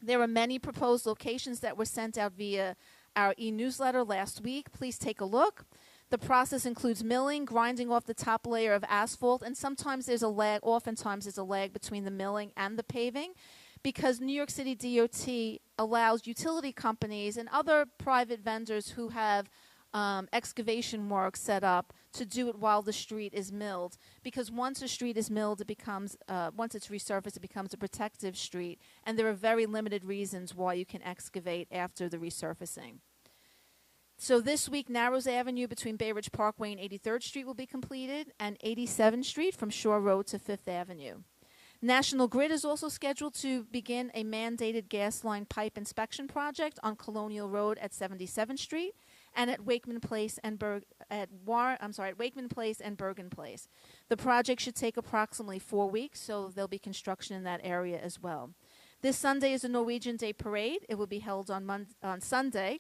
There are many proposed locations that were sent out via our e-newsletter last week. Please take a look. The process includes milling, grinding off the top layer of asphalt, and oftentimes there's a lag between the milling and the paving because New York City DOT allows utility companies and other private vendors who have excavation work set up to do it while the street is milled, because once a street is milled, it becomes once it's resurfaced, it becomes a protective street, and there are very limited reasons why you can excavate after the resurfacing. So this week, Narrows Avenue between Bay Ridge Parkway and 83rd Street will be completed, and 87th Street from Shore Road to 5th Avenue. National Grid is also scheduled to begin a mandated gas line pipe inspection project on Colonial Road at 77th Street and at Wakeman Place and Wakeman Place and Bergen Place. The project should take approximately 4 weeks, so there'll be construction in that area as well. This Sunday is a Norwegian Day Parade. It will be held on Sunday,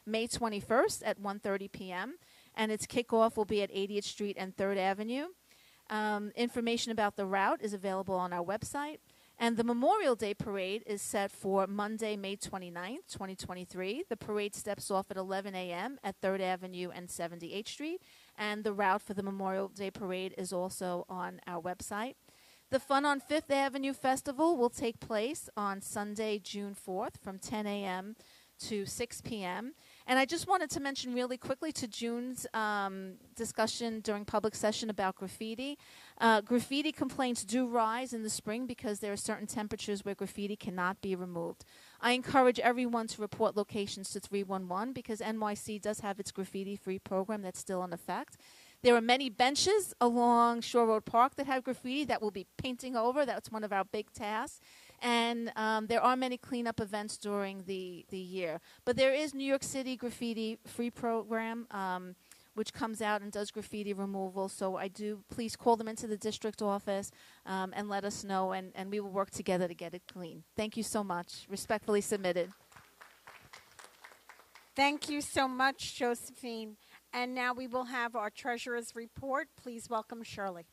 May 21st at 1:30 p.m., and its kickoff will be at 80th Street and 3rd Avenue. Information about the route is available on our website. And the Memorial Day Parade is set for Monday, May 29th, 2023. The parade steps off at 11 a.m. at 3rd Avenue and 78th Street. And the route for the Memorial Day Parade is also on our website. The Fun on 5th Avenue Festival will take place on Sunday, June 4th from 10 a.m. to 6 p.m. And I just wanted to mention really quickly to June's discussion during public session about graffiti. Graffiti complaints do rise in the spring because there are certain temperatures where graffiti cannot be removed. I encourage everyone to report locations to 311 because NYC does have its graffiti-free program that's still in effect. There are many benches along Shore Road Park that have graffiti that we'll be painting over. That's one of our big tasks. And there are many cleanup events during the year. But there is New York City Graffiti Free Program, which comes out and does graffiti removal. So please call them into the district office and let us know, and we will work together to get it clean. Thank you so much. Respectfully submitted. Thank you so much, Josephine. And now we will have our treasurer's report. Please welcome Shirley.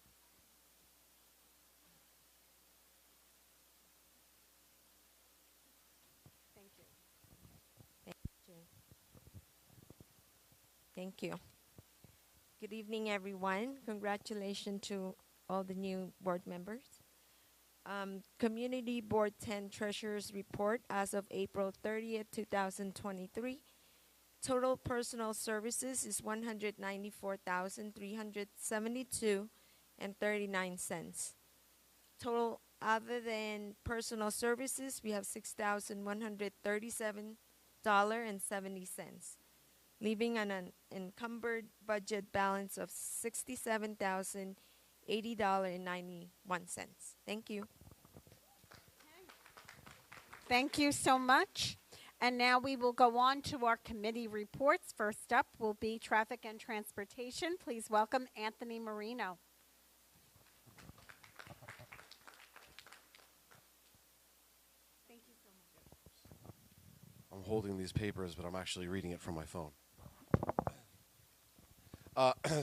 Thank you. Good evening, everyone. Congratulations to all the new board members. Community Board 10 Treasurer's Report as of April 30th, 2023. Total personal services is $194,372 and 39 cents. Total other than personal services, we have $6,137 and 70 cents. Leaving an encumbered budget balance of $67,080.91. Thank you. Thank you so much. And now we will go on to our committee reports. First up will be Traffic and Transportation. Please welcome Anthony Marino. Thank you so much. I'm holding these papers, but I'm actually reading it from my phone.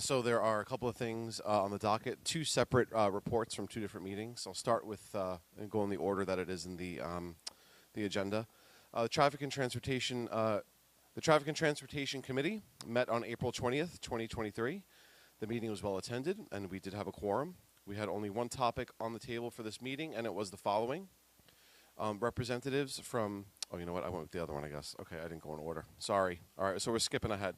So there are a couple of things on the docket, two separate reports from two different meetings. I'll start with and go in the order that it is in the agenda. The Traffic and Transportation Committee met on April 20th, 2023. The meeting was well attended, and we did have a quorum. We had only one topic on the table for this meeting, and it was the following: representatives from. Oh, you know what? I went with the other one, I guess. Okay, I didn't go in order. Sorry. All right, so we're skipping ahead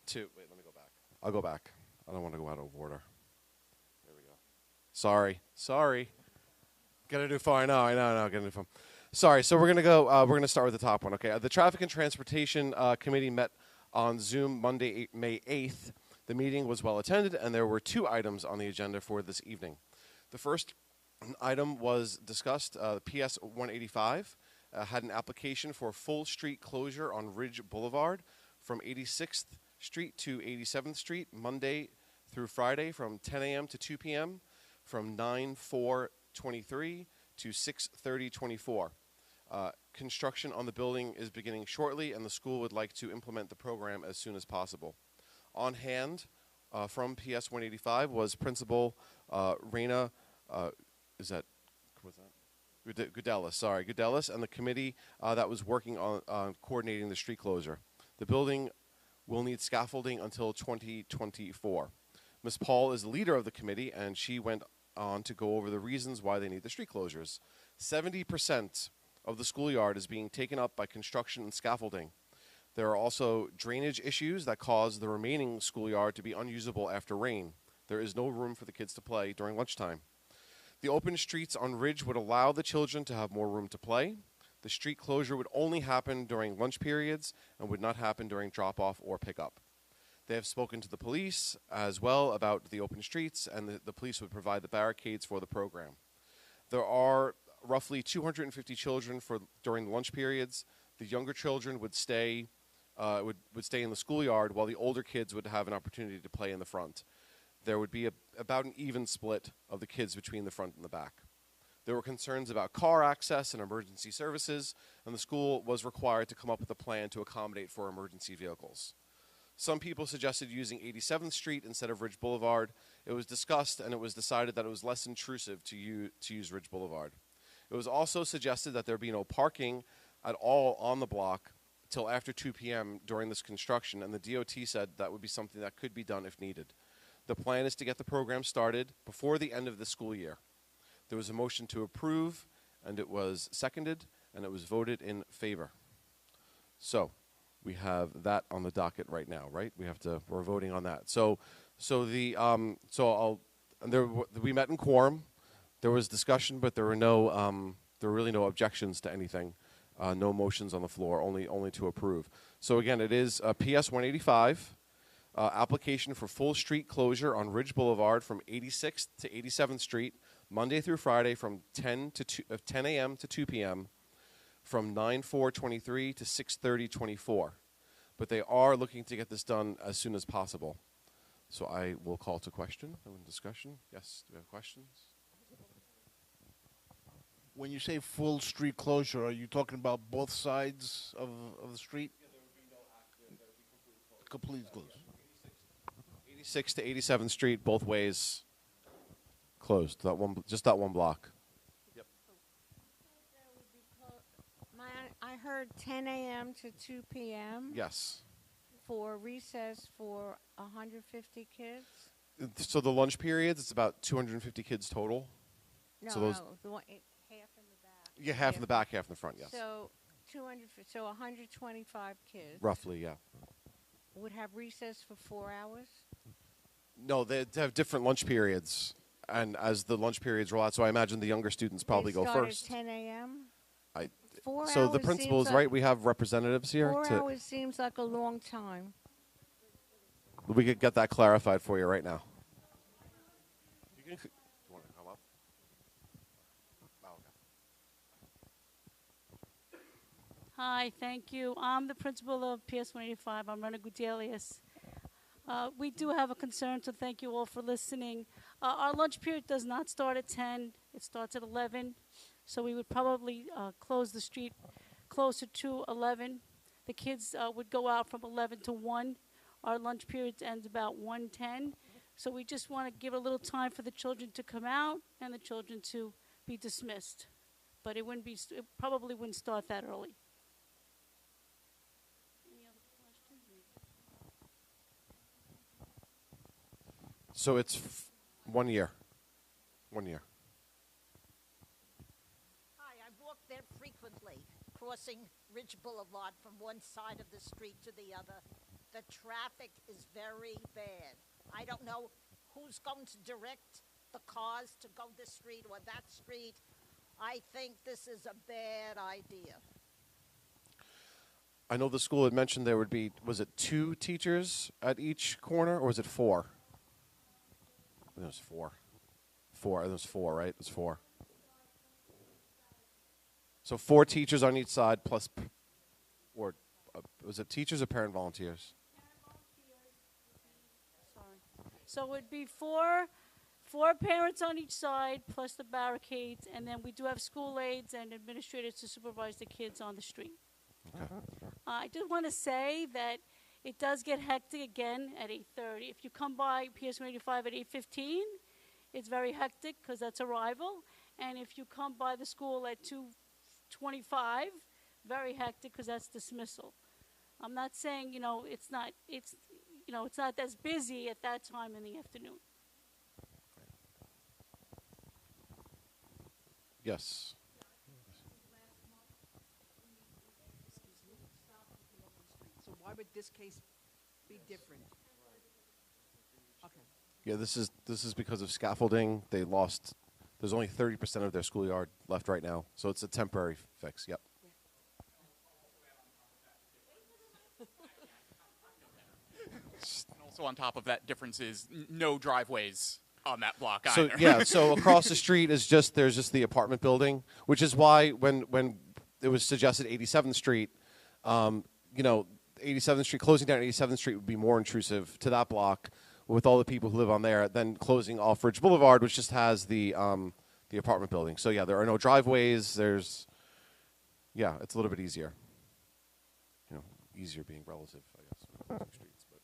to. Wait, let me go back. I'll go back. I don't want to go out of order. There we go. Sorry. Got to do fine. No, got to do fine. Sorry. So we're gonna start with the top one. Okay. The Traffic and Transportation Committee met on Zoom Monday, May 8th. The meeting was well attended, and there were two items on the agenda for this evening. The first item was discussed. PS 185 had an application for full street closure on Ridge Boulevard from 86th Street to 87th Street, Monday through Friday from 10 a.m. to 2 p.m., from 9/4/23 to 6/30/24. Construction on the building is beginning shortly, and the school would like to implement the program as soon as possible. On hand from PS 185 was Principal Raina, Gudellis, and the committee that was working on coordinating the street closure. The building will need scaffolding until 2024. Ms. Paul is the leader of the committee, and she went on to go over the reasons why they need the street closures. 70% of the schoolyard is being taken up by construction and scaffolding. There are also drainage issues that cause the remaining schoolyard to be unusable after rain. There is no room for the kids to play during lunchtime. The open streets on Ridge would allow the children to have more room to play. The street closure would only happen during lunch periods and would not happen during drop-off or pickup. They have spoken to the police as well about the open streets, and the police would provide the barricades for the program. There are roughly 250 children during the lunch periods. The younger children would stay in the schoolyard, while the older kids would have an opportunity to play in the front. There would be about an even split of the kids between the front and the back. There were concerns about car access and emergency services, and the school was required to come up with a plan to accommodate for emergency vehicles. Some people suggested using 87th Street instead of Ridge Boulevard. It was discussed, and it was decided that it was less intrusive to use Ridge Boulevard. It was also suggested that there be no parking at all on the block till after 2 p.m. during this construction, and the DOT said that would be something that could be done if needed. The plan is to get the program started before the end of the school year. There was a motion to approve, and it was seconded, and it was voted in favor. So we have that on the docket right now, right? We're voting on that. We met in quorum. There was discussion, but there were really no objections to anything. No motions on the floor, only to approve. So again, it is PS 185. Application for full street closure on Ridge Boulevard from 86th to 87th Street, Monday through Friday from 10 a.m. to 2 p.m., from 9/4/23 to 6/30/24. But they are looking to get this done as soon as possible. So I will call to question and discussion. Yes, do we have questions? When you say full street closure, are you talking about both sides of the street? Completely closed. 86th to 87th Street, both ways closed. Just that one block. Yep. I heard 10 a.m. to 2 p.m. Yes. For recess for 150 kids. So the lunch periods, it's about 250 kids total. No, so those, no, the one, half in the back. Yeah, half in the back, half in the front. Yes. So 125 kids. Roughly, yeah. Would have recess for 4 hours. No, they have different lunch periods, and as the lunch periods roll out, so I imagine the younger students probably They go start first. At 10 a.m. 4 So the hours principal is seems right. We have representatives here. 4 hours seems like a long time. We could get that clarified for you right now. You want to come up? Hi, thank you. I'm the principal of PS 185. I'm Rena Gudelius. We do have a concern, so thank you all for listening. Our lunch period does not start at 10. It starts at 11. So we would probably close the street closer to 11. The kids would go out from 11 to 1. Our lunch period ends about 1:10. So we just want to give a little time for the children to come out and the children to be dismissed. But it probably wouldn't start that early. Any other questions? So it's 1 year. 1 year. Hi, I walk there frequently, crossing Ridge Boulevard from one side of the street to the other. The traffic is very bad. I don't know who's going to direct the cars to go this street or that street. I think this is a bad idea. I know the school had mentioned there would be, was it 2 teachers at each corner, or was it 4? I think it was 4. 4. I think it was 4, right? It was 4. So 4 teachers on each side plus, was it teachers or parent volunteers? So it would be four parents on each side plus the barricades, and then we do have school aides and administrators to supervise the kids on the street. Okay. I just want to say that it does get hectic again at 8:30. If you come by PS 185 at 8:15, it's very hectic because that's arrival. And if you come by the school at 2:25, very hectic because that's dismissal. I'm not saying, it's not as busy at that time in the afternoon. Yes. So why would this case be different? Okay. Yeah, this is because of scaffolding. They lost. There's only 30% of their schoolyard left right now, so it's a temporary fix. Yep. And also on top of that, difference is no driveways on that block So either. yeah, so across the street is there's just the apartment building, which is why when it was suggested 87th Street, 87th Street closing down 87th Street would be more intrusive to that block with all the people who live on there than closing off Ridge Boulevard, which just has the apartment building. So yeah, there are no driveways. It's a little bit easier. Easier being relative, I guess. Two streets, but.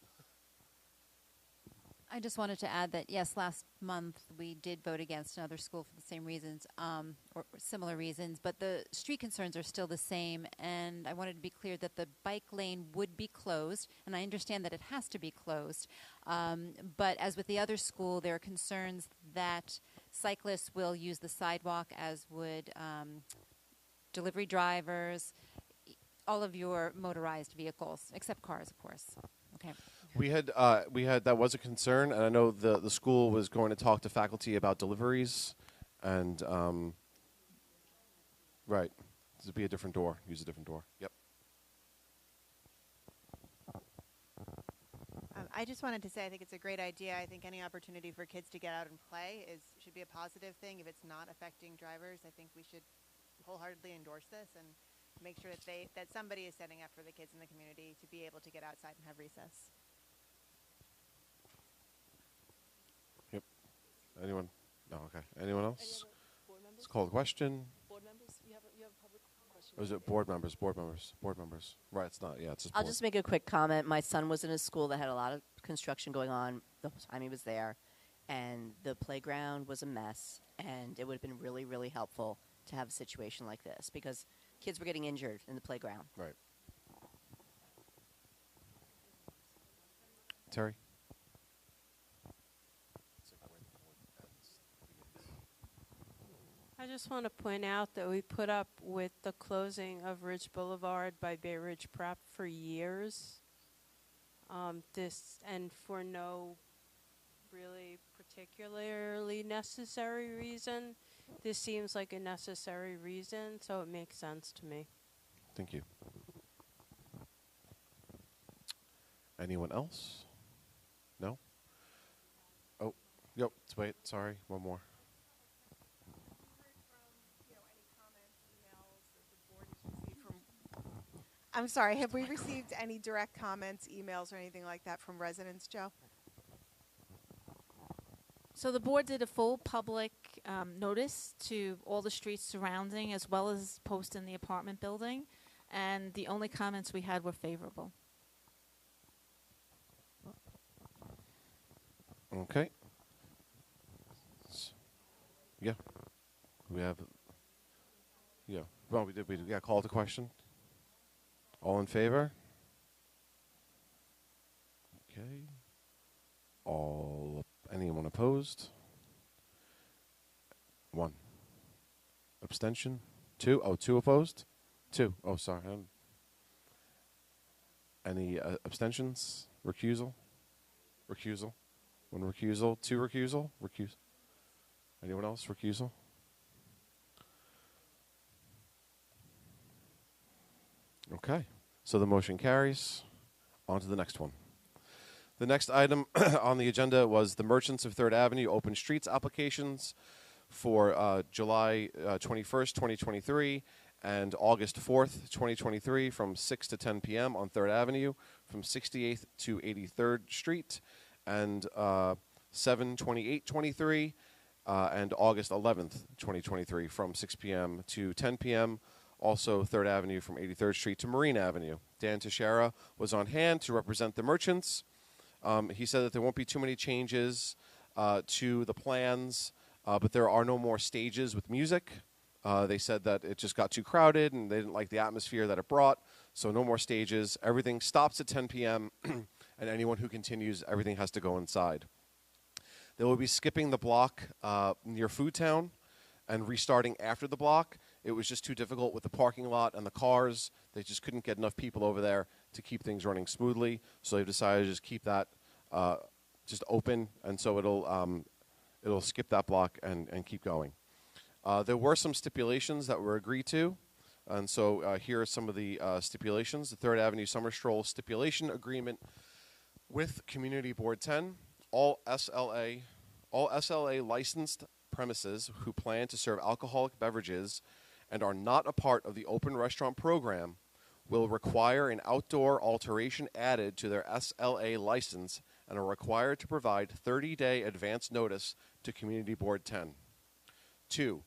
I just wanted to add that, yes, last month we did vote against another school for the same reasons, or similar reasons, but the street concerns are still the same, and I wanted to be clear that the bike lane would be closed, and I understand that it has to be closed, but as with the other school, there are concerns that cyclists will use the sidewalk, as would delivery drivers, all of your motorized vehicles, except cars, of course. Okay. We had that was a concern, and I know the school was going to talk to faculty about deliveries, and right, this would be a different door. Use a different door. Yep. I just wanted to say I think it's a great idea. I think any opportunity for kids to get out and play should be a positive thing. If it's not affecting drivers, I think we should wholeheartedly endorse this and make sure that somebody is setting up for the kids in the community to be able to get outside and have recess. Yep. Anyone? No, okay. Anyone else? It's called question. Board members, you have a public question. Or is it board members? Board members. Board members. Right, it's not. Yeah, it's just I'll board. just make a quick comment. My son was in a school that had a lot of construction going on the whole time he was there, and the playground was a mess, and it would have been really, really helpful to have a situation like this because kids were getting injured in the playground. Right. Terry? I just want to point out that we put up with the closing of Ridge Boulevard by Bay Ridge Prep for years. And for no really particularly necessary reason. This seems like a necessary reason, so it makes sense to me. Thank you. Anyone else? No? Oh, yep. Wait, sorry. One more. I'm sorry, have we received any direct comments, emails, or anything like that from residents, Joe? So the board did a full public notice to all the streets surrounding, as well as post in the apartment building, and the only comments we had were favorable. Okay. Yeah. We have. Yeah. Well, we did. We got called to question. All in favor? Okay. Anyone opposed? 1. Abstention? 2? Oh, 2 opposed? 2. Oh, sorry. Any abstentions? Recusal? Recusal? 1 recusal? 2 recusal? Recuse. Anyone else? Recusal? Okay. So the motion carries. On to the next one. The next item on the agenda was the Merchants of 3rd Avenue Open Streets applications for July 21st, 2023 and August 4th, 2023 from 6 to 10 p.m. on 3rd Avenue from 68th to 83rd Street and 7/28/23 and August 11th, 2023 from 6 p.m. to 10 p.m. Also 3rd Avenue from 83rd Street to Marine Avenue. Dan Teixeira was on hand to represent the merchants. He said that there won't be too many changes to the plans, but there are no more stages with music. They said that it just got too crowded and they didn't like the atmosphere that it brought, so no more stages. Everything stops at 10 p.m., and anyone who continues, everything has to go inside. They will be skipping the block near Food Town and restarting after the block. It was just too difficult with the parking lot and the cars. They just couldn't get enough people over there to keep things running smoothly. So they've decided to just keep that just open, and so it'll skip that block and keep going. There were some stipulations that were agreed to, and so here are some of the stipulations. The 3rd Avenue Summer Stroll Stipulation Agreement with Community Board 10. All SLA licensed premises who plan to serve alcoholic beverages and are not a part of the open restaurant program will require an outdoor alteration added to their SLA license and are required to provide 30-day advance notice to Community Board 10. 2.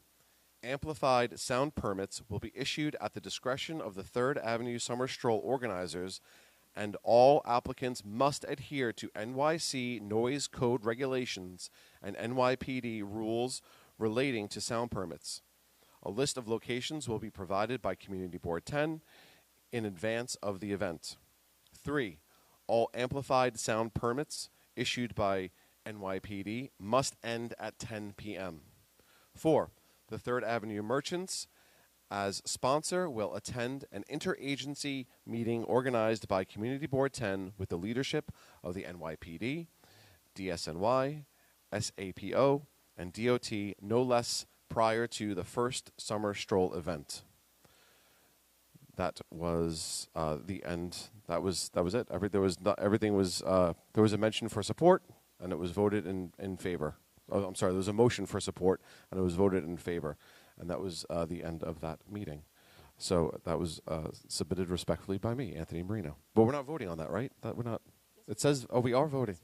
Amplified sound permits will be issued at the discretion of the 3rd Avenue Summer Stroll organizers, and all applicants must adhere to NYC noise code regulations and NYPD rules relating to sound permits. A list of locations will be provided by Community Board 10 in advance of the event. 3. All amplified sound permits issued by NYPD must end at 10 p.m. 4. The 3rd Avenue Merchants, as sponsor, will attend an interagency meeting organized by Community Board 10 with the leadership of the NYPD, DSNY, SAPO, and DOT no less prior to the first summer stroll event. that was the end. That was it. Everything was. There was a mention for support, and it was voted in favor. Oh, I'm sorry. There was a motion for support, and it was voted in favor, and that was the end of that meeting. So that was submitted respectfully by me, Anthony Marino. But we're not voting on that, right? That we're not. It says, oh, we are voting.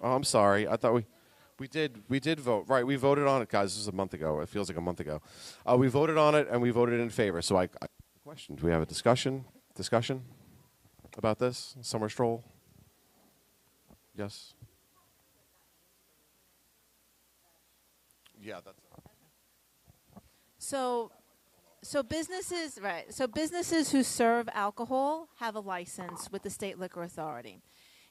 Oh, I'm sorry. I thought we did vote. Right, we voted on it, guys. This was a month ago. It feels like a month ago. We voted on it, and we voted in favor. So I question, do we have a discussion about this summer stroll? Yes. Yeah, that's. So businesses, right? So businesses who serve alcohol have a license with the state liquor authority.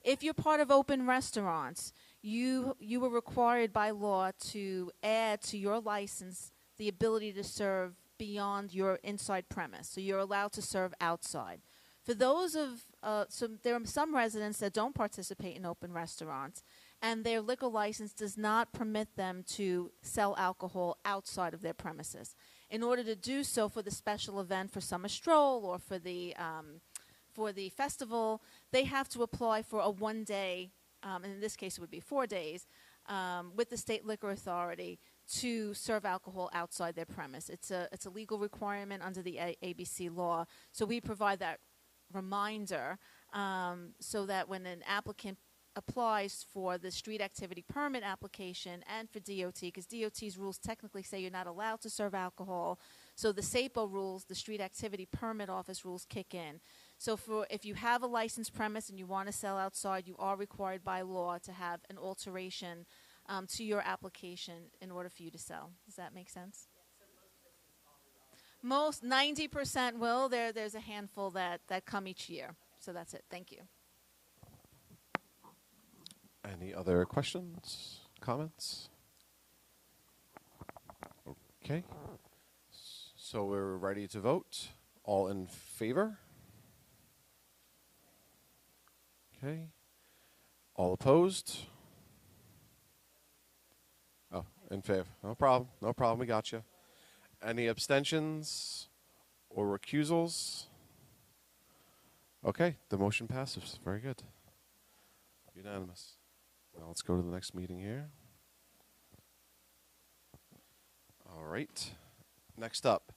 If you're part of open restaurants, you were required by law to add to your license the ability to serve beyond your inside premise. So you're allowed to serve outside. For those so there are some residents that don't participate in open restaurants, and their liquor license does not permit them to sell alcohol outside of their premises. In order to do so for the special event, for Summer Stroll, or for the festival, they have to apply for a one-day, and in this case it would be 4 days, with the state liquor authority to serve alcohol outside their premise. It's a legal requirement under the ABC law, so we provide that reminder so that when an applicant applies for the street activity permit application and for DOT, because DOT's rules technically say you're not allowed to serve alcohol, so the SAPO rules, the street activity permit office rules, kick in. So if you have a licensed premise and you want to sell outside, you are required by law to have an alteration to your application in order for you to sell. Does that make sense? Most 90% will. There's a handful that come each year. So that's it. Thank you. Any other questions, comments? Okay. So we're ready to vote. All in favor? Okay. All opposed? Oh, in favor. No problem. No problem. We got you. Any abstentions or recusals? Okay. The motion passes. Very good. Unanimous. Now let's go to the next meeting here. All right. Next up,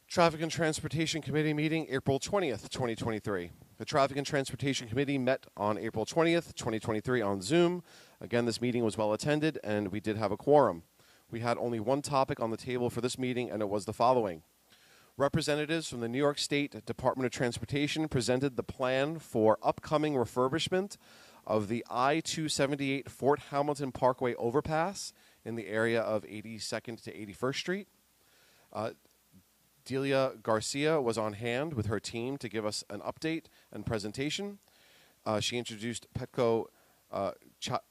Traffic and Transportation Committee meeting, April 20th, 2023. The Traffic and Transportation Committee met on April 20th, 2023 on Zoom. Again, this meeting was well attended, and we did have a quorum. We had only one topic on the table for this meeting, and it was the following. Representatives from the New York State Department of Transportation presented the plan for upcoming refurbishment of the I-278 Fort Hamilton Parkway overpass in the area of 82nd to 81st Street. Delia Garcia was on hand with her team to give us an update and presentation. She introduced Petko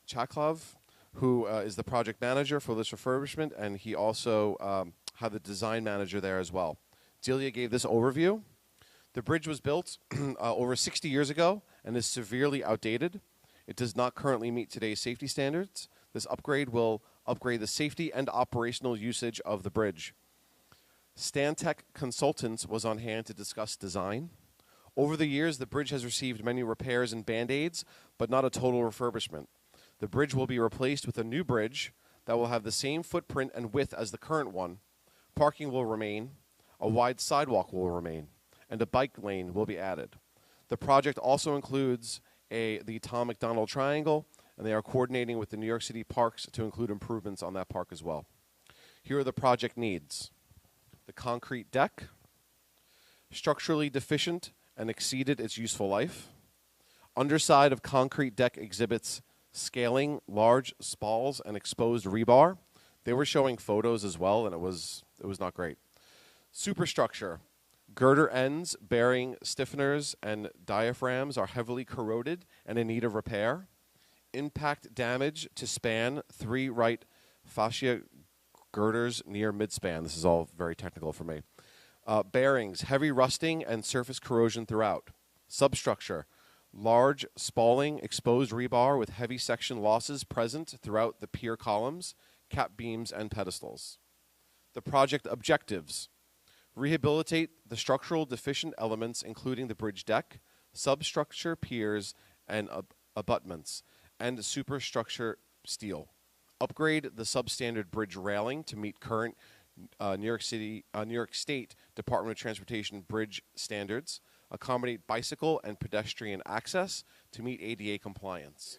Chaklov, who is the project manager for this refurbishment, and he also had the design manager there as well. Delia gave this overview. The bridge was built over 60 years ago and is severely outdated. It does not currently meet today's safety standards. This upgrade will upgrade the safety and operational usage of the bridge. Stantec Consultants was on hand to discuss design. Over the years, the bridge has received many repairs and Band-Aids, but not a total refurbishment. The bridge will be replaced with a new bridge that will have the same footprint and width as the current one. Parking will remain, a wide sidewalk will remain, and a bike lane will be added. The project also includes the Tom McDonald Triangle, and they are coordinating with the New York City Parks to include improvements on that park as well. Here are the project needs. The concrete deck, structurally deficient and exceeded its useful life. Underside of concrete deck exhibits scaling, large spalls, and exposed rebar. They were showing photos as well, and it was not great. Superstructure. Girder ends bearing stiffeners and diaphragms are heavily corroded and in need of repair. Impact damage to span 3 right fascia girders near midspan. This is all very technical for me. Bearings, heavy rusting and surface corrosion throughout. Substructure, large spalling, exposed rebar with heavy section losses present throughout the pier columns, cap beams, and pedestals. The project objectives. Rehabilitate the structural deficient elements, including the bridge deck, substructure piers, and abutments, and superstructure steel. Upgrade the substandard bridge railing to meet current New York State Department of Transportation bridge standards. Accommodate bicycle and pedestrian access to meet ADA compliance.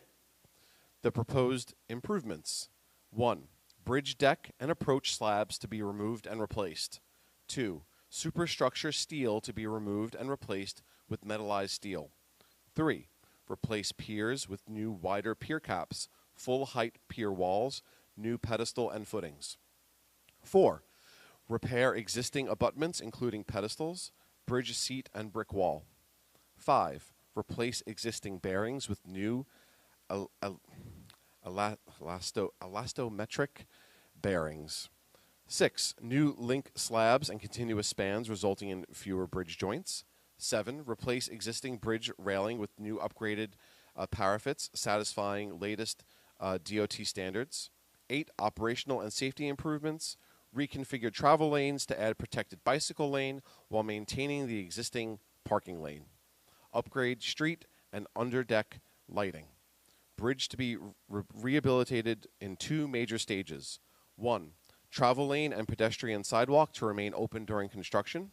The proposed improvements: 1. Bridge deck and approach slabs to be removed and replaced. 2. Superstructure steel to be removed and replaced with metallized steel. 3. Replace piers with new wider pier caps, full height pier walls, new pedestal and footings. 4. Repair existing abutments, including pedestals, bridge seat, and brick wall. 5. Replace existing bearings with new elastometric bearings. 6. New link slabs and continuous spans, resulting in fewer bridge joints. 7. Replace existing bridge railing with new upgraded parapets, satisfying latest DOT standards. 8. Operational and safety improvements. Reconfigure travel lanes to add protected bicycle lane while maintaining the existing parking lane. Upgrade street and underdeck lighting. Bridge to be rehabilitated in 2 major stages. 1. Travel lane and pedestrian sidewalk to remain open during construction.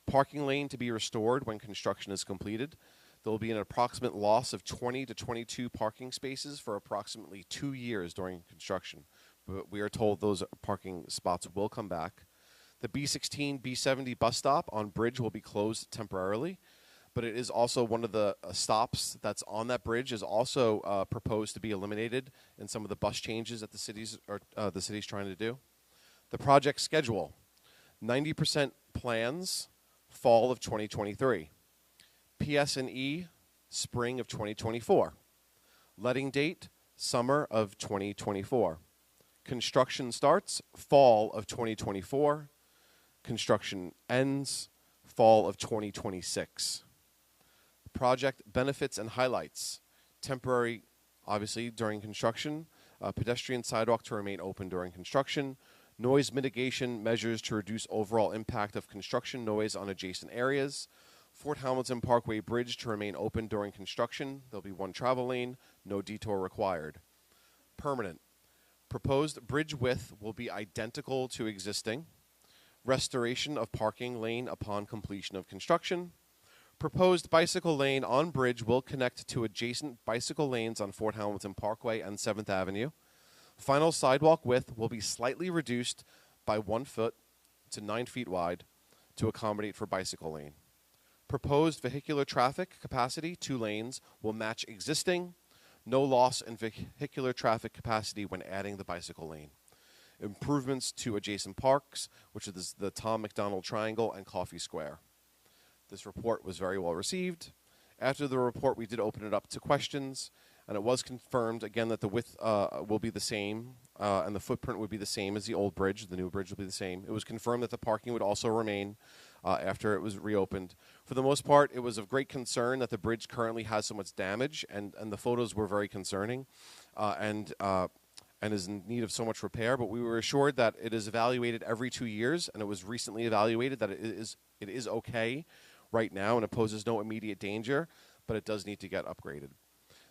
Parking lane to be restored when construction is completed. There will be an approximate loss of 20 to 22 parking spaces for approximately 2 years during construction. But we are told those parking spots will come back. The B16, B70 bus stop on Bridge will be closed temporarily, but it is also one of the stops that's on that bridge is also proposed to be eliminated in some of the bus changes that the city's trying to do. The project schedule: 90% plans, fall of 2023. PS&E, spring of 2024. Letting date, summer of 2024. Construction starts, fall of 2024. Construction ends, fall of 2026. Project benefits and highlights: temporary, obviously, during construction. Pedestrian sidewalk to remain open during construction. Noise mitigation measures to reduce overall impact of construction noise on adjacent areas. Fort Hamilton Parkway Bridge to remain open during construction. There'll be 1 travel lane, no detour required. Permanent. Proposed bridge width will be identical to existing. Restoration of parking lane upon completion of construction. Proposed bicycle lane on bridge will connect to adjacent bicycle lanes on Fort Hamilton Parkway and 7th Avenue. Final sidewalk width will be slightly reduced by 1 foot to 9 feet wide to accommodate for bicycle lane. Proposed vehicular traffic capacity, 2 lanes, will match existing. No loss in vehicular traffic capacity when adding the bicycle lane. Improvements to adjacent parks, which is the Tom McDonald Triangle and Coffee Square. This report was very well received. After the report, we did open it up to questions, and it was confirmed, again, that the width will be the same, and the footprint would be the same as the old bridge. The new bridge will be the same. It was confirmed that the parking would also remain after it was reopened. For the most part, it was of great concern that the bridge currently has so much damage, and the photos were very concerning, and is in need of so much repair. But we were assured that it is evaluated every 2 years, and it was recently evaluated that it is okay right now, and it poses no immediate danger, but it does need to get upgraded.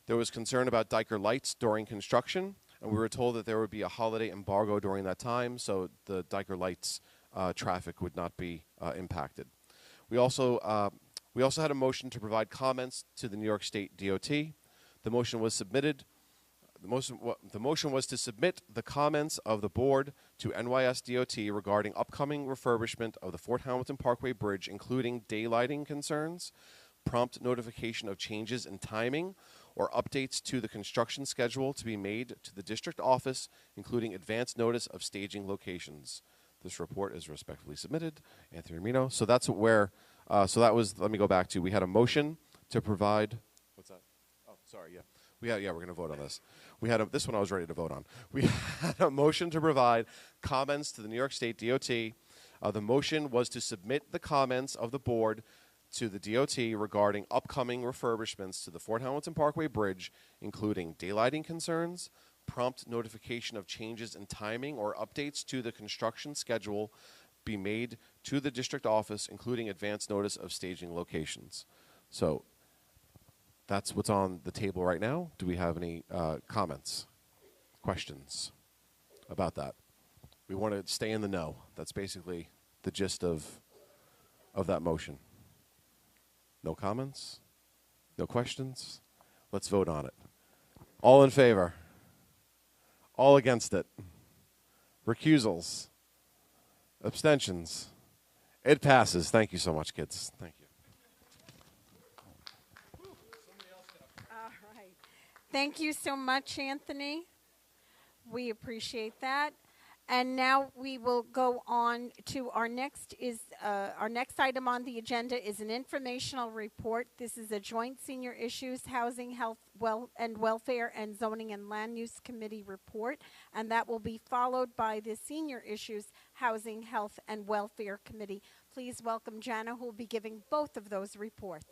There was concern about Diker lights during construction, and we were told that there would be a holiday embargo during that time, so the Diker lights traffic would not be impacted. We also had a motion to provide comments to the New York State DOT. The motion was submitted. The motion was to submit the comments of the board to NYS DOT regarding upcoming refurbishment of the Fort Hamilton Parkway Bridge, including daylighting concerns, prompt notification of changes in timing, or updates to the construction schedule to be made to the district office, including advance notice of staging locations. This report is respectfully submitted. Anthony Romino. So that's where, let me go back to, we had a motion to provide, what's that? Oh, sorry, yeah. We're going to vote on this. This one I was ready to vote on. We had a motion to provide comments to the New York State DOT. The motion was to submit the comments of the board to the DOT regarding upcoming refurbishments to the Fort Hamilton Parkway Bridge, including daylighting concerns, prompt notification of changes in timing or updates to the construction schedule be made to the district office, including advance notice of staging locations. So that's what's on the table right now. Do we have any comments, questions about that? We want to stay in the know. That's basically the gist of that motion. No comments? No questions? Let's vote on it. All in favor? All against it? Recusals? Abstentions? It passes. Thank you so much, kids. Thank you. All right. Thank you so much, Anthony. We appreciate that. And now we will go on to our next item on the agenda is an informational report. This is a joint senior issues, housing, health, welfare, and zoning and land use committee report, and that will be followed by the senior issues, housing, health, and welfare committee. Please welcome Jana, who will be giving both of those reports.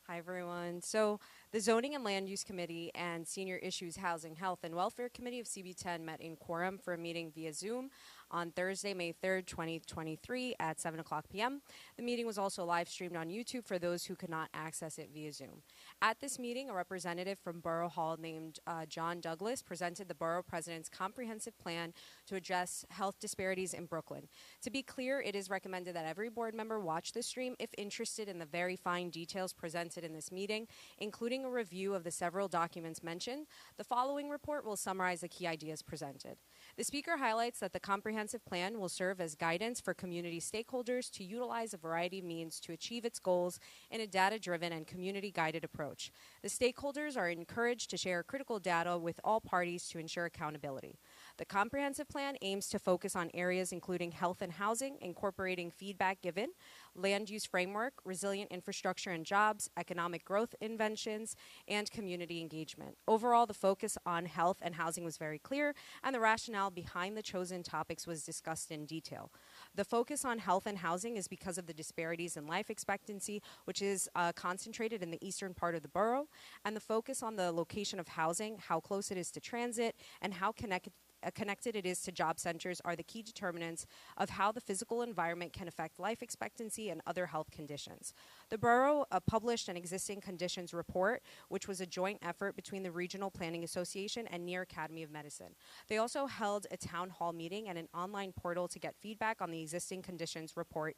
Hi, everyone. So the Zoning and Land Use Committee and Senior Issues, Housing, Health, and Welfare Committee of CB10 met in quorum for a meeting via Zoom on Thursday, May 3rd, 2023 at 7 o'clock p.m. The meeting was also live streamed on YouTube for those who could not access it via Zoom. At this meeting, a representative from Borough Hall named John Douglas presented the Borough President's comprehensive plan to address health disparities in Brooklyn. To be clear, it is recommended that every board member watch the stream if interested in the very fine details presented in this meeting, including a review of the several documents mentioned. The following report will summarize the key ideas presented. The speaker highlights that the comprehensive plan will serve as guidance for community stakeholders to utilize a variety of means to achieve its goals in a data-driven and community-guided approach. The stakeholders are encouraged to share critical data with all parties to ensure accountability. The comprehensive plan aims to focus on areas including health and housing, incorporating feedback given, land use framework, resilient infrastructure and jobs, economic growth inventions, and community engagement. Overall, the focus on health and housing was very clear, and the rationale behind the chosen topics was discussed in detail. The focus on health and housing is because of the disparities in life expectancy, which is concentrated in the eastern part of the borough, and the focus on the location of housing, how close it is to transit, and how connected it is to job centers are the key determinants of how the physical environment can affect life expectancy and other health conditions. The borough published an existing conditions report, which was a joint effort between the Regional Planning Association and Near Academy of Medicine. They also held a town hall meeting, and an online portal to get feedback on the existing conditions report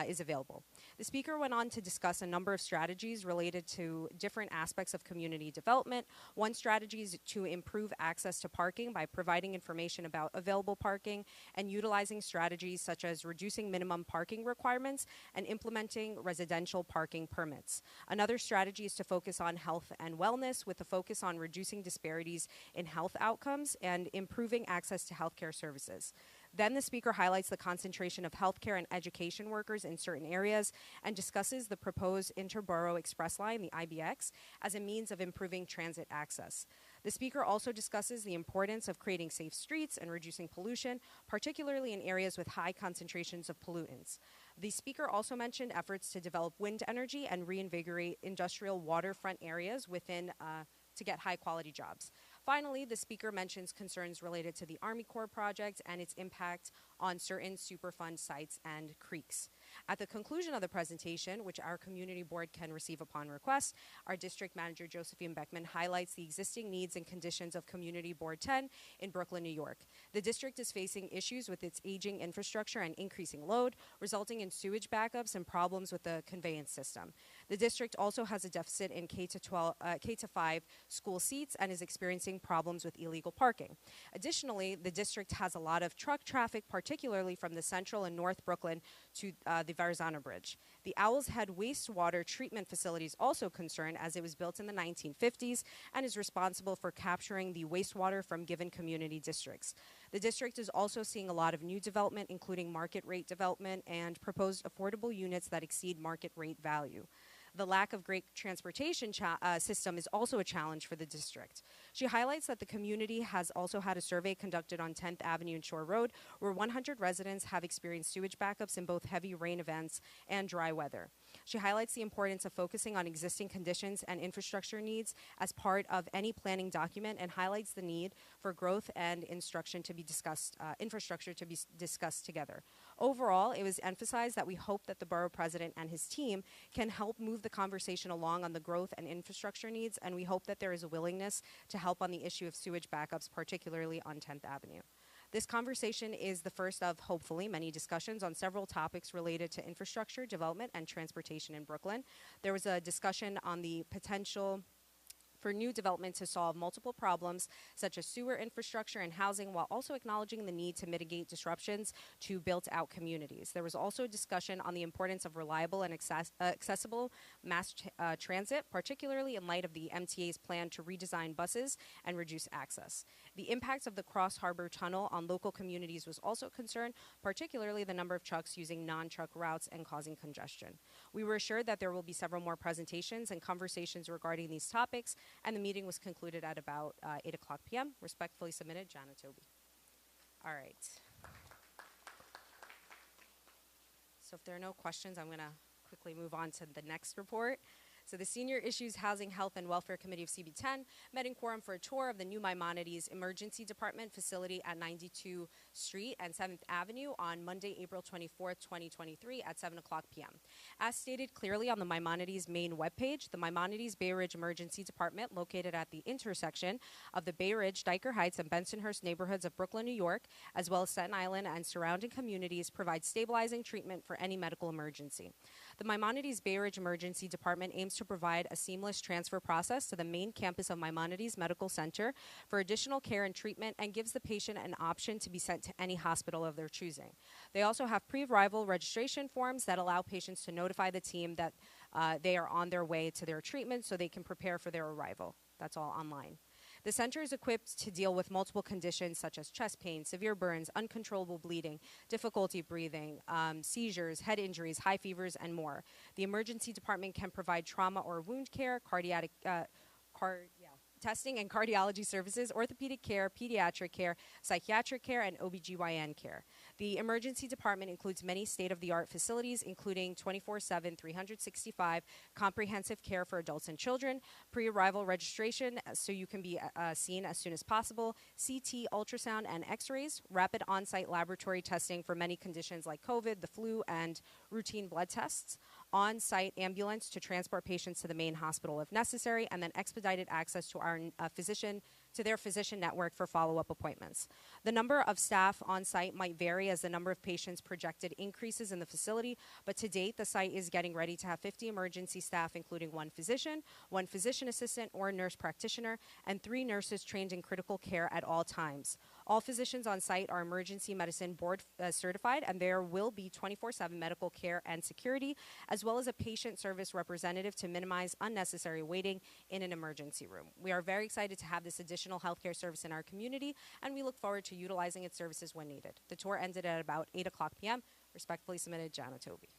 is available. The speaker went on to discuss a number of strategies related to different aspects of community development. One strategy is to improve access to parking by providing information about available parking and utilizing strategies such as reducing minimum parking requirements and implementing residential parking permits. Another strategy is to focus on health and wellness with a focus on reducing disparities in health outcomes and improving access to healthcare services. Then the speaker highlights the concentration of healthcare and education workers in certain areas and discusses the proposed Interborough Express Line, the IBX, as a means of improving transit access. The speaker also discusses the importance of creating safe streets and reducing pollution, particularly in areas with high concentrations of pollutants. The speaker also mentioned efforts to develop wind energy and reinvigorate industrial waterfront areas within to get high-quality jobs. Finally, the speaker mentions concerns related to the Army Corps project and its impact on certain Superfund sites and creeks. At the conclusion of the presentation, which our community board can receive upon request, our district manager, Josephine Beckman, highlights the existing needs and conditions of Community Board 10 in Brooklyn, New York. The district is facing issues with its aging infrastructure and increasing load, resulting in sewage backups and problems with the conveyance system. The district also has a deficit in K-5 school seats and is experiencing problems with illegal parking. Additionally, the district has a lot of truck traffic, particularly from the central and north Brooklyn to the Verrazano Bridge. The Owl's Head wastewater treatment facility is also concerned, as it was built in the 1950s and is responsible for capturing the wastewater from given community districts. The district is also seeing a lot of new development, including market rate development and proposed affordable units that exceed market rate value. The lack of great transportation system is also a challenge for the district. She highlights that the community has also had a survey conducted on 10th Avenue and Shore Road, where 100 residents have experienced sewage backups in both heavy rain events and dry weather. She highlights the importance of focusing on existing conditions and infrastructure needs as part of any planning document, and highlights the need for growth and infrastructure to be discussed together. Overall, it was emphasized that we hope that the borough president and his team can help move the conversation along on the growth and infrastructure needs, and we hope that there is a willingness to help on the issue of sewage backups, particularly on 10th Avenue. This conversation is the first of, hopefully, many discussions on several topics related to infrastructure, development, and transportation in Brooklyn. There was a discussion on the potential for new development to solve multiple problems such as sewer infrastructure and housing, while also acknowledging the need to mitigate disruptions to built-out communities. There was also a discussion on the importance of reliable and accessible mass transit, particularly in light of the MTA's plan to redesign buses and reduce access. The impacts of the Cross Harbor Tunnel on local communities was also a concern, particularly the number of trucks using non-truck routes and causing congestion. We were assured that there will be several more presentations and conversations regarding these topics, and the meeting was concluded at about 8 o'clock p.m. Respectfully submitted, Jana Toby. All right. So if there are no questions, I'm going to quickly move on to the next report. So the Senior Issues, Housing, Health, and Welfare Committee of CB10 met in quorum for a tour of the new Maimonides Emergency Department facility at 92 Street and 7th Avenue on Monday, April 24th, 2023 at 7 o'clock p.m. As stated clearly on the Maimonides main webpage, the Maimonides Bay Ridge Emergency Department, located at the intersection of the Bay Ridge, Dyker Heights, and Bensonhurst neighborhoods of Brooklyn, New York, as well as Staten Island and surrounding communities, provides stabilizing treatment for any medical emergency. The Maimonides Bay Ridge Emergency Department aims to provide a seamless transfer process to the main campus of Maimonides Medical Center for additional care and treatment, and gives the patient an option to be sent to any hospital of their choosing. They also have pre-arrival registration forms that allow patients to notify the team that they are on their way to their treatment so they can prepare for their arrival. That's all online. The center is equipped to deal with multiple conditions such as chest pain, severe burns, uncontrollable bleeding, difficulty breathing, seizures, head injuries, high fevers, and more. The emergency department can provide trauma or wound care, testing and cardiology services, orthopedic care, pediatric care, psychiatric care, and OBGYN care. The emergency department includes many state-of-the-art facilities, including 24/7, 365 comprehensive care for adults and children, pre-arrival registration so you can be seen as soon as possible, CT, ultrasound, and x-rays, rapid on-site laboratory testing for many conditions like COVID, the flu, and routine blood tests, on-site ambulance to transport patients to the main hospital if necessary, and then expedited access to our their physician network for follow-up appointments. The number of staff on site might vary as the number of patients projected increases in the facility, but to date, the site is getting ready to have 50 emergency staff, including one physician assistant or nurse practitioner, and 3 nurses trained in critical care at all times. All physicians on site are emergency medicine board certified, and there will be 24/7 medical care and security, as well as a patient service representative to minimize unnecessary waiting in an emergency room. We are very excited to have this additional healthcare service in our community, and we look forward to utilizing its services when needed. The tour ended at about 8 o'clock p.m. Respectfully submitted, Jana Toby.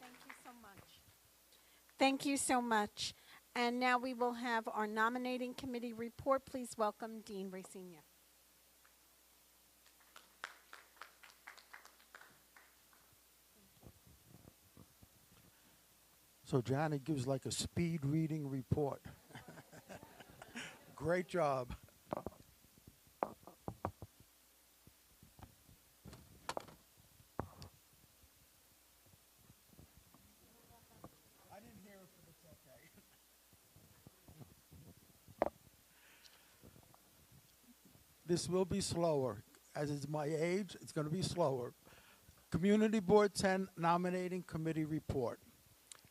Thank you so much. Thank you so much. And now we will have our nominating committee report. Please welcome Dean Racina. So Janet gives like a speed reading report. Great job. I didn't hear it, but it's okay. This will be slower. As it's my age, it's going to be slower. Community Board 10 Nominating Committee Report.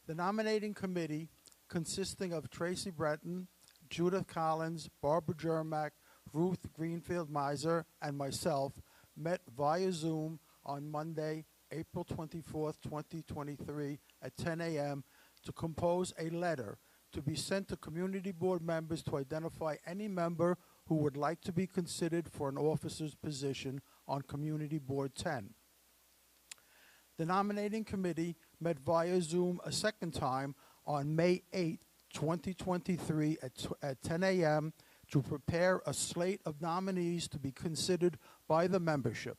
The nominating committee, consisting of Tracy Breton, Judith Collins, Barbara Jermack, Ruth Greenfield Miser, and myself, met via Zoom on Monday, April 24th, 2023 at 10 a.m. to compose a letter to be sent to community board members to identify any member who would like to be considered for an officer's position on Community Board 10. The nominating committee met via Zoom a second time on May 8, 2023 at 10 a.m. to prepare a slate of nominees to be considered by the membership.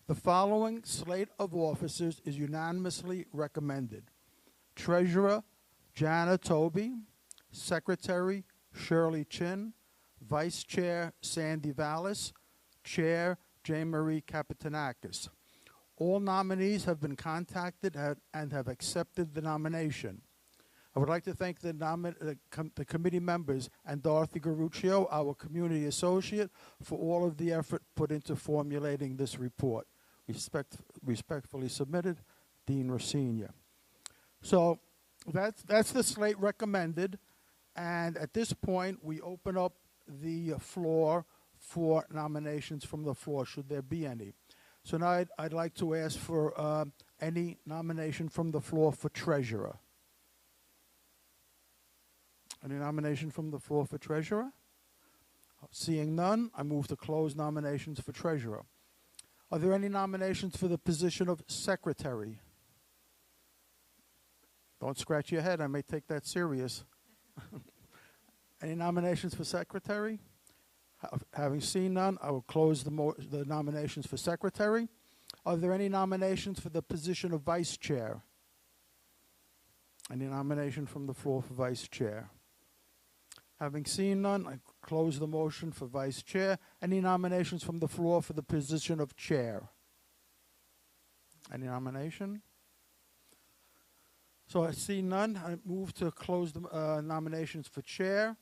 The following slate of officers is unanimously recommended. Treasurer, Jana Toby. Secretary, Shirley Chin. Vice Chair, Sandy Vallis. Chair, J. Marie Kapitanakis. All nominees have been contacted and have accepted the nomination. I would like to thank the committee members and Dorothy Garuccio, our community associate, for all of the effort put into formulating this report. Respectfully submitted, Dean Rossinia. So that's the slate recommended, and at this point we open up the floor for nominations from the floor, should there be any. So now I'd like to ask for any nomination from the floor for treasurer. Any nomination from the floor for treasurer? Seeing none, I move to close nominations for treasurer. Are there any nominations for the position of secretary? Don't scratch your head, I may take that serious. Any nominations for secretary? Having seen none, I will close the nominations for secretary. Are there any nominations for the position of vice chair? Any nomination from the floor for vice chair? Having seen none, I close the motion for vice chair. Any nominations from the floor for the position of chair? Any nomination? So I see none. I move to close the nominations for chair.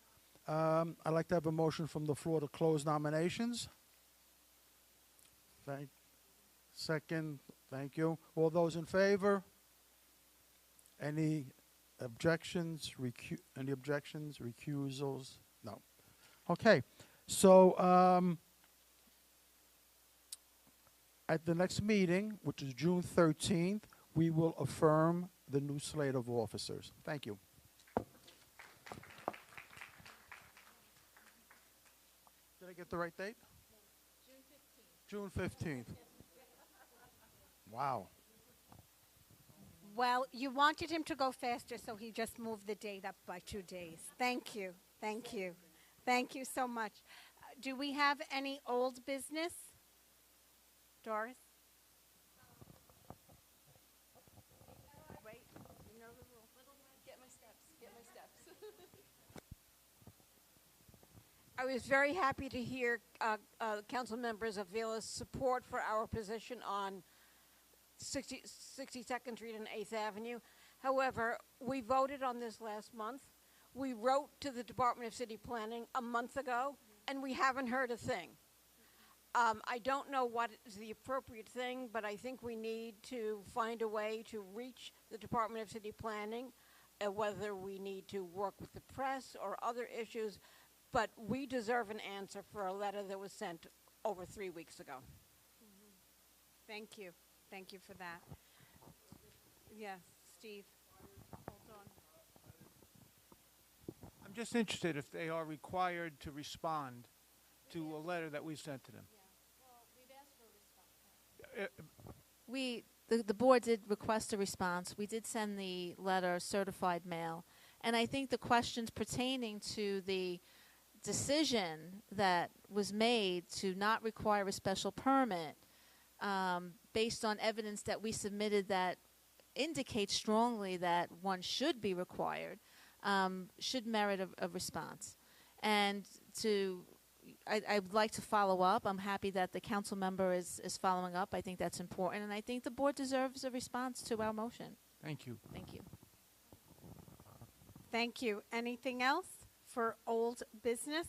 I'd like to have a motion from the floor to close nominations. Second, thank you. All those in favor? Any objections? Any objections? Recusals? No. Okay. So at the next meeting, which is June 13th, we will affirm the new slate of officers. Thank you. Did I get the right date? June 15th. June 15th. Wow. Well, you wanted him to go faster, so he just moved the date up by 2 days. Thank you. Thank you. Thank you so much. Do we have any old business? Doris? Wait, you know the rule. Get my steps. Get my steps. I was very happy to hear council members Avila's support for our position on 62nd Street and 8th Avenue. However, we voted on this last month. We wrote to the Department of City Planning a month ago, and we haven't heard a thing. I don't know what is the appropriate thing, but I think we need to find a way to reach the Department of City Planning, whether we need to work with the press or other issues, but we deserve an answer for a letter that was sent over 3 weeks ago. Thank you. Thank you for that. Yes, Steve. Hold on. I'm just interested if they are required to respond to a letter that we sent to them. The board did request a response. We did send the letter certified mail. And I think the questions pertaining to the decision that was made to not require a special permit based on evidence that we submitted that indicates strongly that one should be required, should merit a response. And I would like to follow up. I'm happy that the council member is following up. I think that's important, and I think the board deserves a response to our motion. Thank you. Thank you. Thank you. Anything else for old business?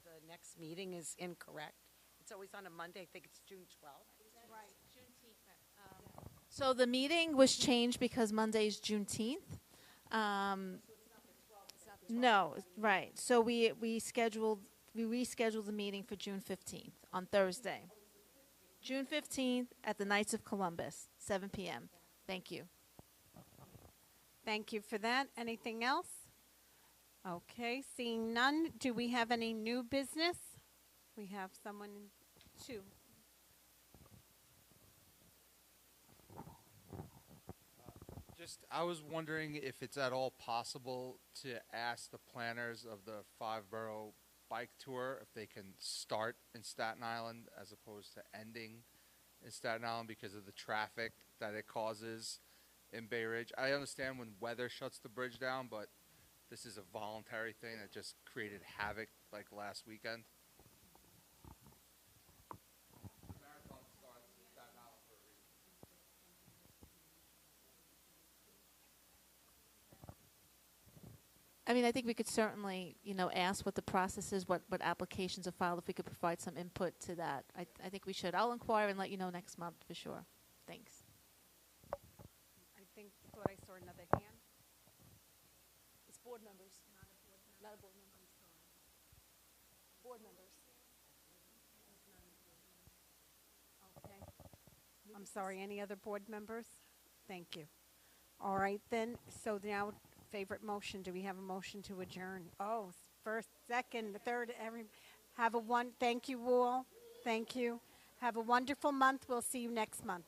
The next meeting is incorrect. It's always on a Monday. I think it's June 12th. Right, Juneteenth. So the meeting was changed because Monday's Juneteenth. No, right. So we rescheduled the meeting for June 15th on Thursday. June 15th at the Knights of Columbus, 7 p.m. Thank you. Thank you for that. Anything else? Okay, seeing none. Do we have any new business? We have someone in 2. Just, I was wondering if it's at all possible to ask the planners of the 5-borough bike tour if they can start in Staten Island as opposed to ending in Staten Island because of the traffic that it causes in Bay Ridge. I understand when weather shuts the bridge down, but this is a voluntary thing that just created havoc like last weekend. I mean, I think we could certainly, ask what the process is, what applications are filed, if we could provide some input to that. I think we should. I'll inquire and let you know next month for sure. Thanks. Thought I saw another hand. It's board members. Not a board member. Board members. Okay. I'm sorry, any other board members? Thank you. All right, then, so now, favorite motion, do we have a motion to adjourn? Oh, first, second, third, thank you all. Thank you. Have a wonderful month. We'll see you next month.